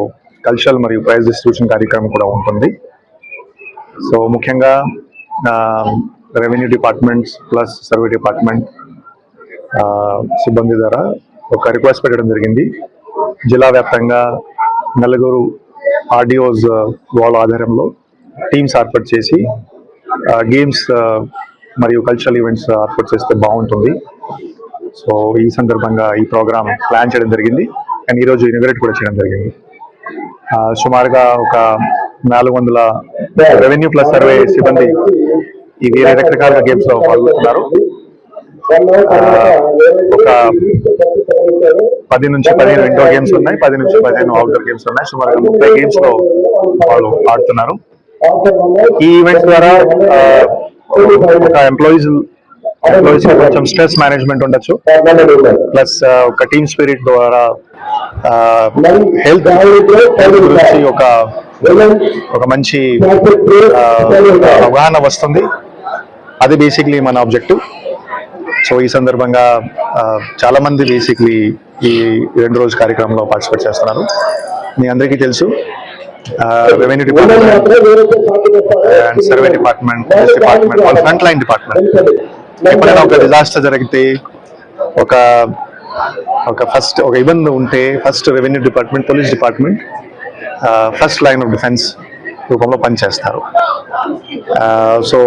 కల్చరల్ మరియు ప్రైజ్ డిస్ట్రిబ్యూషన్ కార్యక్రమం కూడా ఉంటుంది. సో ముఖ్యంగా revenue departments plus survey department సిబ్బంది ద్వారా ఒక రిక్వెస్ట్ పెట్టడం జరిగింది. జిల్లా వ్యాప్తంగా 4 ఆర్డీఓస్ వాళ్ళ ఆధారంలో టీమ్స్ ఏర్పాటు చేసి గేమ్స్ మరియు కల్చరల్ ఈవెంట్స్ ఏర్పాటు చేస్తే బాగుంటుంది. సో ఈ సందర్భంగా ఈ ప్రోగ్రామ్ ప్లాన్ చేయడం జరిగింది అండ్ ఈరోజు ఇనాగరేట్ కూడా చేయడం జరిగింది. సుమారుగా ఒక 400 రెవెన్యూ ప్లస్ సర్వే సిబ్బంది ఈ వేరే రకరకాల గేమ్స్ లో పాల్గొంటున్నారు. ఒక 10 నుంచి 15 ఇండోర్ గేమ్స్ ఉన్నాయి, 10 నుంచి 15 అవుట్డోర్ గేమ్స్ ఉన్నాయి. సుమారుగా 30 గేమ్స్ లో వాళ్ళు ఆడుతున్నారు. ఈ ఈవెంట్స్ ద్వారా ఒక ఎంప్లాయీస్ కొంచెం స్ట్రెస్ మేనేజ్మెంట్ ఉండొచ్చు, ప్లస్ ఒక టీమ్ స్పిరిట్ ద్వారా హెల్త్ గురించి ఒక మంచి అవగాహన వస్తుంది. అది బేసిక్లీ మన ఆబ్జెక్టివ్. సో ఈ సందర్భంగా చాలా మంది బేసిక్లీ ఈ 2 రోజు కార్యక్రమంలో పార్టిసిపేట్ చేస్తున్నారు. మీ అందరికీ తెలుసు revenue department and survey department వాళ్ళ ఫ్రంట్ లైన్ డిపార్ట్మెంట్. ఎప్పుడైనా ఒక డిజాస్టర్ జరిగితే ఫస్ట్ ఒక ఇబ్బంది ఉంటే first revenue department, police department first line of defence రూపంలో పనిచేస్తారు. సో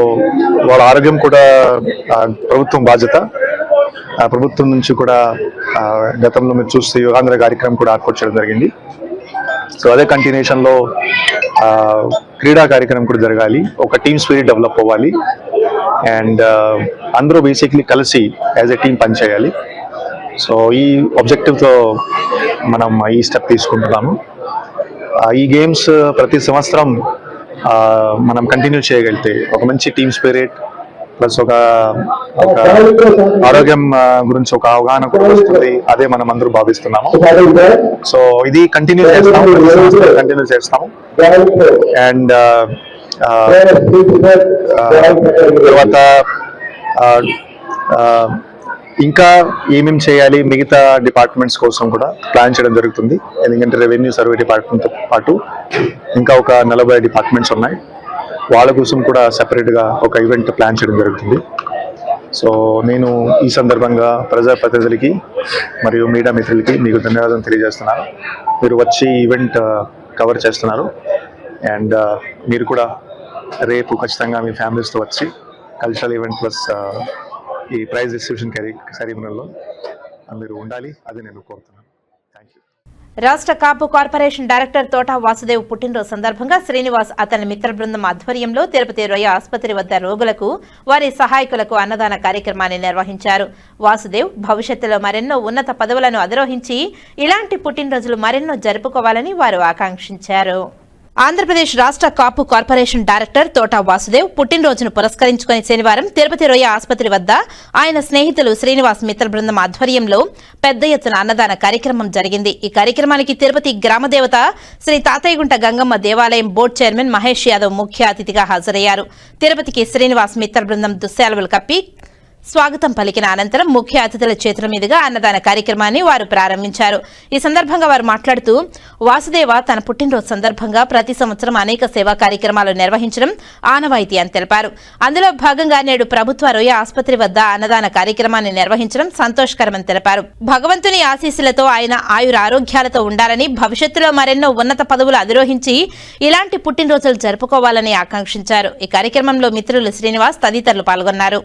వాళ్ళ ఆరోగ్యం కూడా ప్రభుత్వం బాధ్యత. ప్రభుత్వం నుంచి కూడా గతంలో మీరు చూస్తే యోగాంధ్ర కార్యక్రమం కూడా ఏర్పాటు చేయడం జరిగింది. సో అదే కంటిన్యూషన్లో క్రీడా కార్యక్రమం కూడా జరగాలి, ఒక టీమ్ స్పిరిట్ డెవలప్ అవ్వాలి అండ్ అందరూ బేసిక్లీ కలిసి యాజ్ ఎ టీమ్ పనిచేయాలి. సో ఈ ఆబ్జెక్టివ్తో మనం ఈ స్టెప్ తీసుకుంటున్నాము. ఈ గేమ్స్ ప్రతి సంవత్సరం మనం కంటిన్యూ చేయగలిగితే ఒక మంచి టీమ్ స్పిరిట్ ప్లస్ ఒక ఆరోగ్యం గురించి ఒక అవగాహన కూడా వస్తుంది. అదే మనం అందరూ భావిస్తున్నాము. సో ఇది కంటిన్యూ చేస్తాము అండ్ తర్వాత ఇంకా ఏమేమి చేయాలి మిగతా డిపార్ట్మెంట్స్ కోసం కూడా ప్లాన్ చేయడం జరుగుతుంది. ఎందుకంటే రెవెన్యూ సర్వే డిపార్ట్మెంట్తో పాటు ఇంకా ఒక 40 డిపార్ట్మెంట్స్ ఉన్నాయి. వాళ్ళ కోసం కూడా సెపరేట్గా ఒక ఈవెంట్ ప్లాన్ చేయడం జరుగుతుంది. సో నేను ఈ సందర్భంగా ప్రజాప్రతినిధులకి మరియు మీడియా మిత్రులకి మీకు ధన్యవాదాలు తెలియజేస్తున్నాను. మీరు వచ్చి ఈవెంట్ కవర్ చేస్తున్నారు. అండ్ మీరు కూడా రేపు ఖచ్చితంగా మీ ఫ్యామిలీస్తో వచ్చి కల్చరల్ ఈవెంట్ ప్లస్ ఈ ప్రైజ్ డిస్ట్రిబ్యూషన్ సెరిమనీలో మీరు ఉండాలి, అది నేను కోరుతున్నాను. Thank you. రాష్ట్ర కాపు కార్పొరేషన్ డైరెక్టర్ తోట వాసుదేవ్ పుట్టినరోజు సందర్భంగా శ్రీనివాస్ అతని మిత్ర బృందం ఆధ్వర్యంలో తిరుపతి రొయ్య ఆసుపత్రి వద్ద రోగులకు వారి సహాయకులకు అన్నదాన కార్యక్రమాన్ని నిర్వహించారు. వాసుదేవ్ భవిష్యత్తులో మరెన్నో ఉన్నత పదవులను అధిరోహించి ఇలాంటి పుట్టినరోజులు మరెన్నో జరుపుకోవాలని వారు ఆకాంక్షించారు. ఆంధ్రప్రదేశ్ రాష్ట్ర కాపు కార్పొరేషన్ డైరెక్టర్ తోట వాసుదేవ్ పుట్టినరోజును పురస్కరించుకుని శనివారం తిరుపతి రొయ్య ఆసుపత్రి వద్ద ఆయన స్నేహితులు శ్రీనివాస్ మిత్ర బృందం ఆధ్వర్యంలో పెద్ద ఎత్తున అన్నదాన కార్యక్రమం జరిగింది. ఈ కార్యక్రమానికి తిరుపతి గ్రామదేవత శ్రీ తాతయ్యగుంట గంగమ్మ దేవాలయం బోర్డు చైర్మన్ మహేష్ యాదవ్ ముఖ్య అతిథిగా హాజరయ్యారు. తిరుపతికి శ్రీనివాస్ మిత్ర బృందం దుశ్శాలువలు కప్పి స్వాగతం పలికిన అనంతరం ముఖ్య అతిథుల చేతుల మీదుగా అన్నదాన కార్యక్రమాన్ని వారు ప్రారంభించారు. ఈ సందర్భంగా వారు మాట్లాడుతూ వాసుదేవ తన పుట్టినరోజు సందర్భంగా ప్రతి సంవత్సరం అనేక సేవా కార్యక్రమాలు నిర్వహించడం ఆనవాయితీ అని తెలిపారు. అందులో భాగంగా నేడు ప్రభుత్వ రొయ్య ఆసుపత్రి వద్ద అన్నదాన కార్యక్రమాన్ని నిర్వహించడం సంతోషకరమని తెలిపారు. భగవంతుని ఆశీస్సులతో ఆయన ఆయుర ఆరోగ్యాలతో ఉండాలని, భవిష్యత్తులో మరెన్నో ఉన్నత పదవులు అధిరోహించి ఇలాంటి పుట్టినరోజులు జరుపుకోవాలని ఆకాంక్షించారు. ఈ కార్యక్రమంలో మిత్రులు శ్రీనివాస్ తదితరులు పాల్గొన్నారు.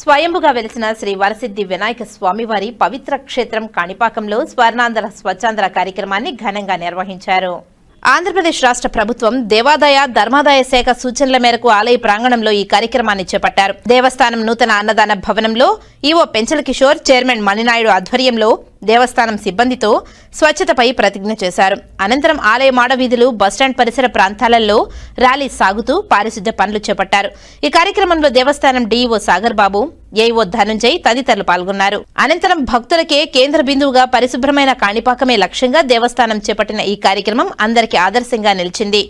స్వయంభుగా వెలిసిన శ్రీ వరసిద్ధి వినాయక స్వామివారి పవిత్ర క్షేత్రం కాణిపాకంలో స్వర్ణాంధ్ర స్వచ్ఛాంధ్ర కార్యక్రమాన్ని ఘనంగా నిర్వహించారు. ఆంధ్రప్రదేశ్ రాష్ట్ర ప్రభుత్వం దేవాదాయ ధర్మాదాయ శాఖ సూచనల మేరకు ఆలయ ప్రాంగణంలో ఈ కార్యక్రమాన్ని చేపట్టారు. దేవస్థానం నూతన అన్నదాన భవనంలో ఈవో పెంచల కిషోర్, చైర్మన్ మణినాయుడు ఆధ్వర్యంలో దేవస్థానం సిబ్బందితో స్వచ్ఛతపై ప్రతిజ్ఞ చేశారు. అనంతరం ఆలయ మాడవీధులు, బస్టాండ్ పరిసర ప్రాంతాలలో ర్యాలీ సాగుతూ పారిశుద్ధ్య పనులు చేపట్టారు. ఈ కార్యక్రమంలో దేవస్థానం డీఈఓ సాగర్ బాబు, ఏఈఓ ధనుంజయ్ తదితరులు పాల్గొన్నారు. అనంతరం భక్తులకే కేంద్ర బిందువుగా పరిశుభ్రమైన కాణిపాకమే లక్ష్యంగా దేవస్థానం చేపట్టిన ఈ కార్యక్రమం అందరికీ ఆదర్శంగా నిలిచింది.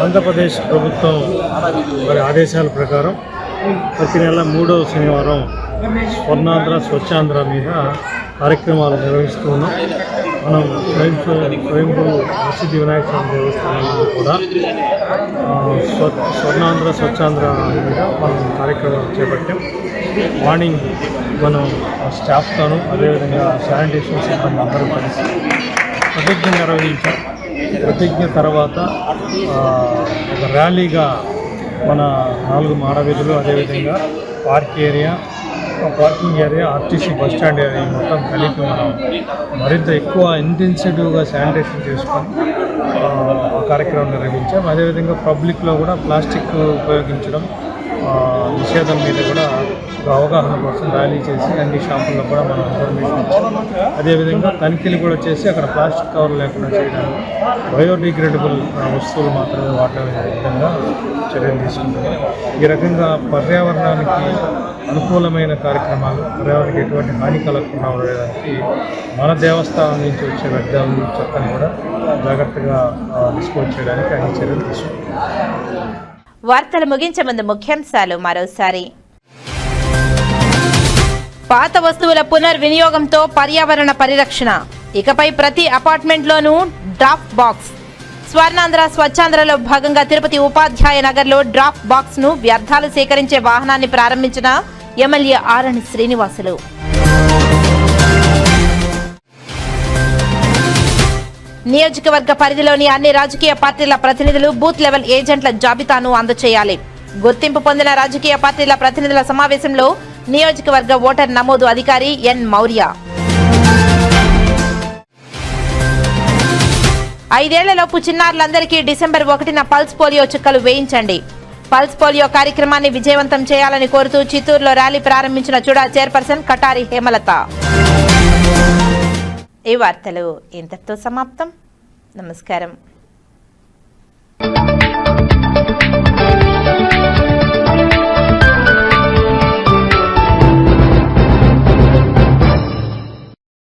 ఆంధ్రప్రదేశ్ ప్రభుత్వం వారి ఆదేశాల ప్రకారం ప్రతి నెల 3వ శనివారం స్వర్ణాంధ్ర స్వచ్ఛాంధ్ర మీద కార్యక్రమాలు నిర్వహిస్తూ ఉన్నాం. మనం స్వయంభూ వరసిద్ధి వినాయక స్వామి దేవస్థానంలో కూడా స్వర్ణాంధ్ర స్వచ్ఛాంధ్ర మీద మనం కార్యక్రమాలు చేపట్టాం. మార్నింగ్ మనం స్టాఫ్తోనూ అదేవిధంగా శానిటేషన్ సిబ్బంది అందరూ కలిసి ప్రతిజ్ఞ నిర్వహించాం. ప్రతిజ్ఞ తర్వాత ఒక ర్యాలీగా మన 4 మాడవీధులు, అదేవిధంగా parking area, RTC bus stand area మొత్తం కలిపి మనం మరింత ఎక్కువ ఇంటెన్సిటివ్గా శానిటేషన్ చేసుకొని ఆ కార్యక్రమం నిర్వహించాం. అదేవిధంగా పబ్లిక్లో కూడా ప్లాస్టిక్ ఉపయోగించడం నిషేధం మీద కూడా అవగాహన కోసం ర్యాలీ చేసి అన్ని షాపుల్లో కూడా మనం ఇన్ఫర్మేషన్ ఇచ్చాం. అదేవిధంగా తనిఖీలు కూడా చేసి అక్కడ ప్లాస్టిక్ కవర్ లేకుండా చేయడానికి బయోడిగ్రేడబుల్ వస్తువులు మాత్రమే వాడే విధంగా చర్యలు తీసుకుంటున్నాం. ఈ రకంగా పర్యావరణానికి అనుకూలమైన కార్యక్రమాలు, పర్యావరణానికి ఎటువంటి హాని కలగకుండా ఉండడానికి మన దేవస్థానం నుంచి వచ్చే వ్యర్థాలను, చెత్తను కూడా జాగ్రత్తగా డిస్పోజ్ చేయడానికి అన్ని చర్యలు తీసుకుంటున్నాం. వార్తలు ముగించే ముందు ముఖ్యాంశాలు మరోసారి. పాత వస్తువుల పునర్వినియోగంతో పర్యావరణ పరిరక్షణ, ఇకపై ప్రతి అపార్ట్మెంట్లోనూ డ్రాప్ బాక్స్. స్వర్ణాంధ్ర స్వచ్ఛాంధ్రలో భాగంగా తిరుపతి ఉపాధ్యాయ నగర్లో డ్రాప్ బాక్స్ ను వ్యర్థాలు సేకరించే వాహనాన్ని ప్రారంభించిన ఎమ్మెల్యే ఆరణి శ్రీనివాసులు. నియోజకవర్గ పరిధిలోని అన్ని రాజకీయ పార్టీల ప్రతినిధులు బూత్ లెవెల్ ఏజెంట్ల జాబితాను అందజేయాలి. గుర్తింపు పొందిన రాజకీయ పార్టీల ప్రతినిధుల సమావేశంలో నియోజకవర్గ ఓటర్ నమోదు అధికారి ఎన్ మౌర్య. 5 ఏళ్లలోపు చిన్నారులందరికీ డిసెంబర్ 1న పల్స్ పోలియో చుక్కలు వేయించండి. పల్స్ పోలియో కార్యక్రమాన్ని విజయవంతం చేయాలని కోరుతూ చిత్తూరులో ర్యాలీ ప్రారంభించిన చుడా చైర్పర్సన్ కటారి హేమలత. ఈ వార్తలు ఇంతటితో సమాప్తం. నమస్కారం.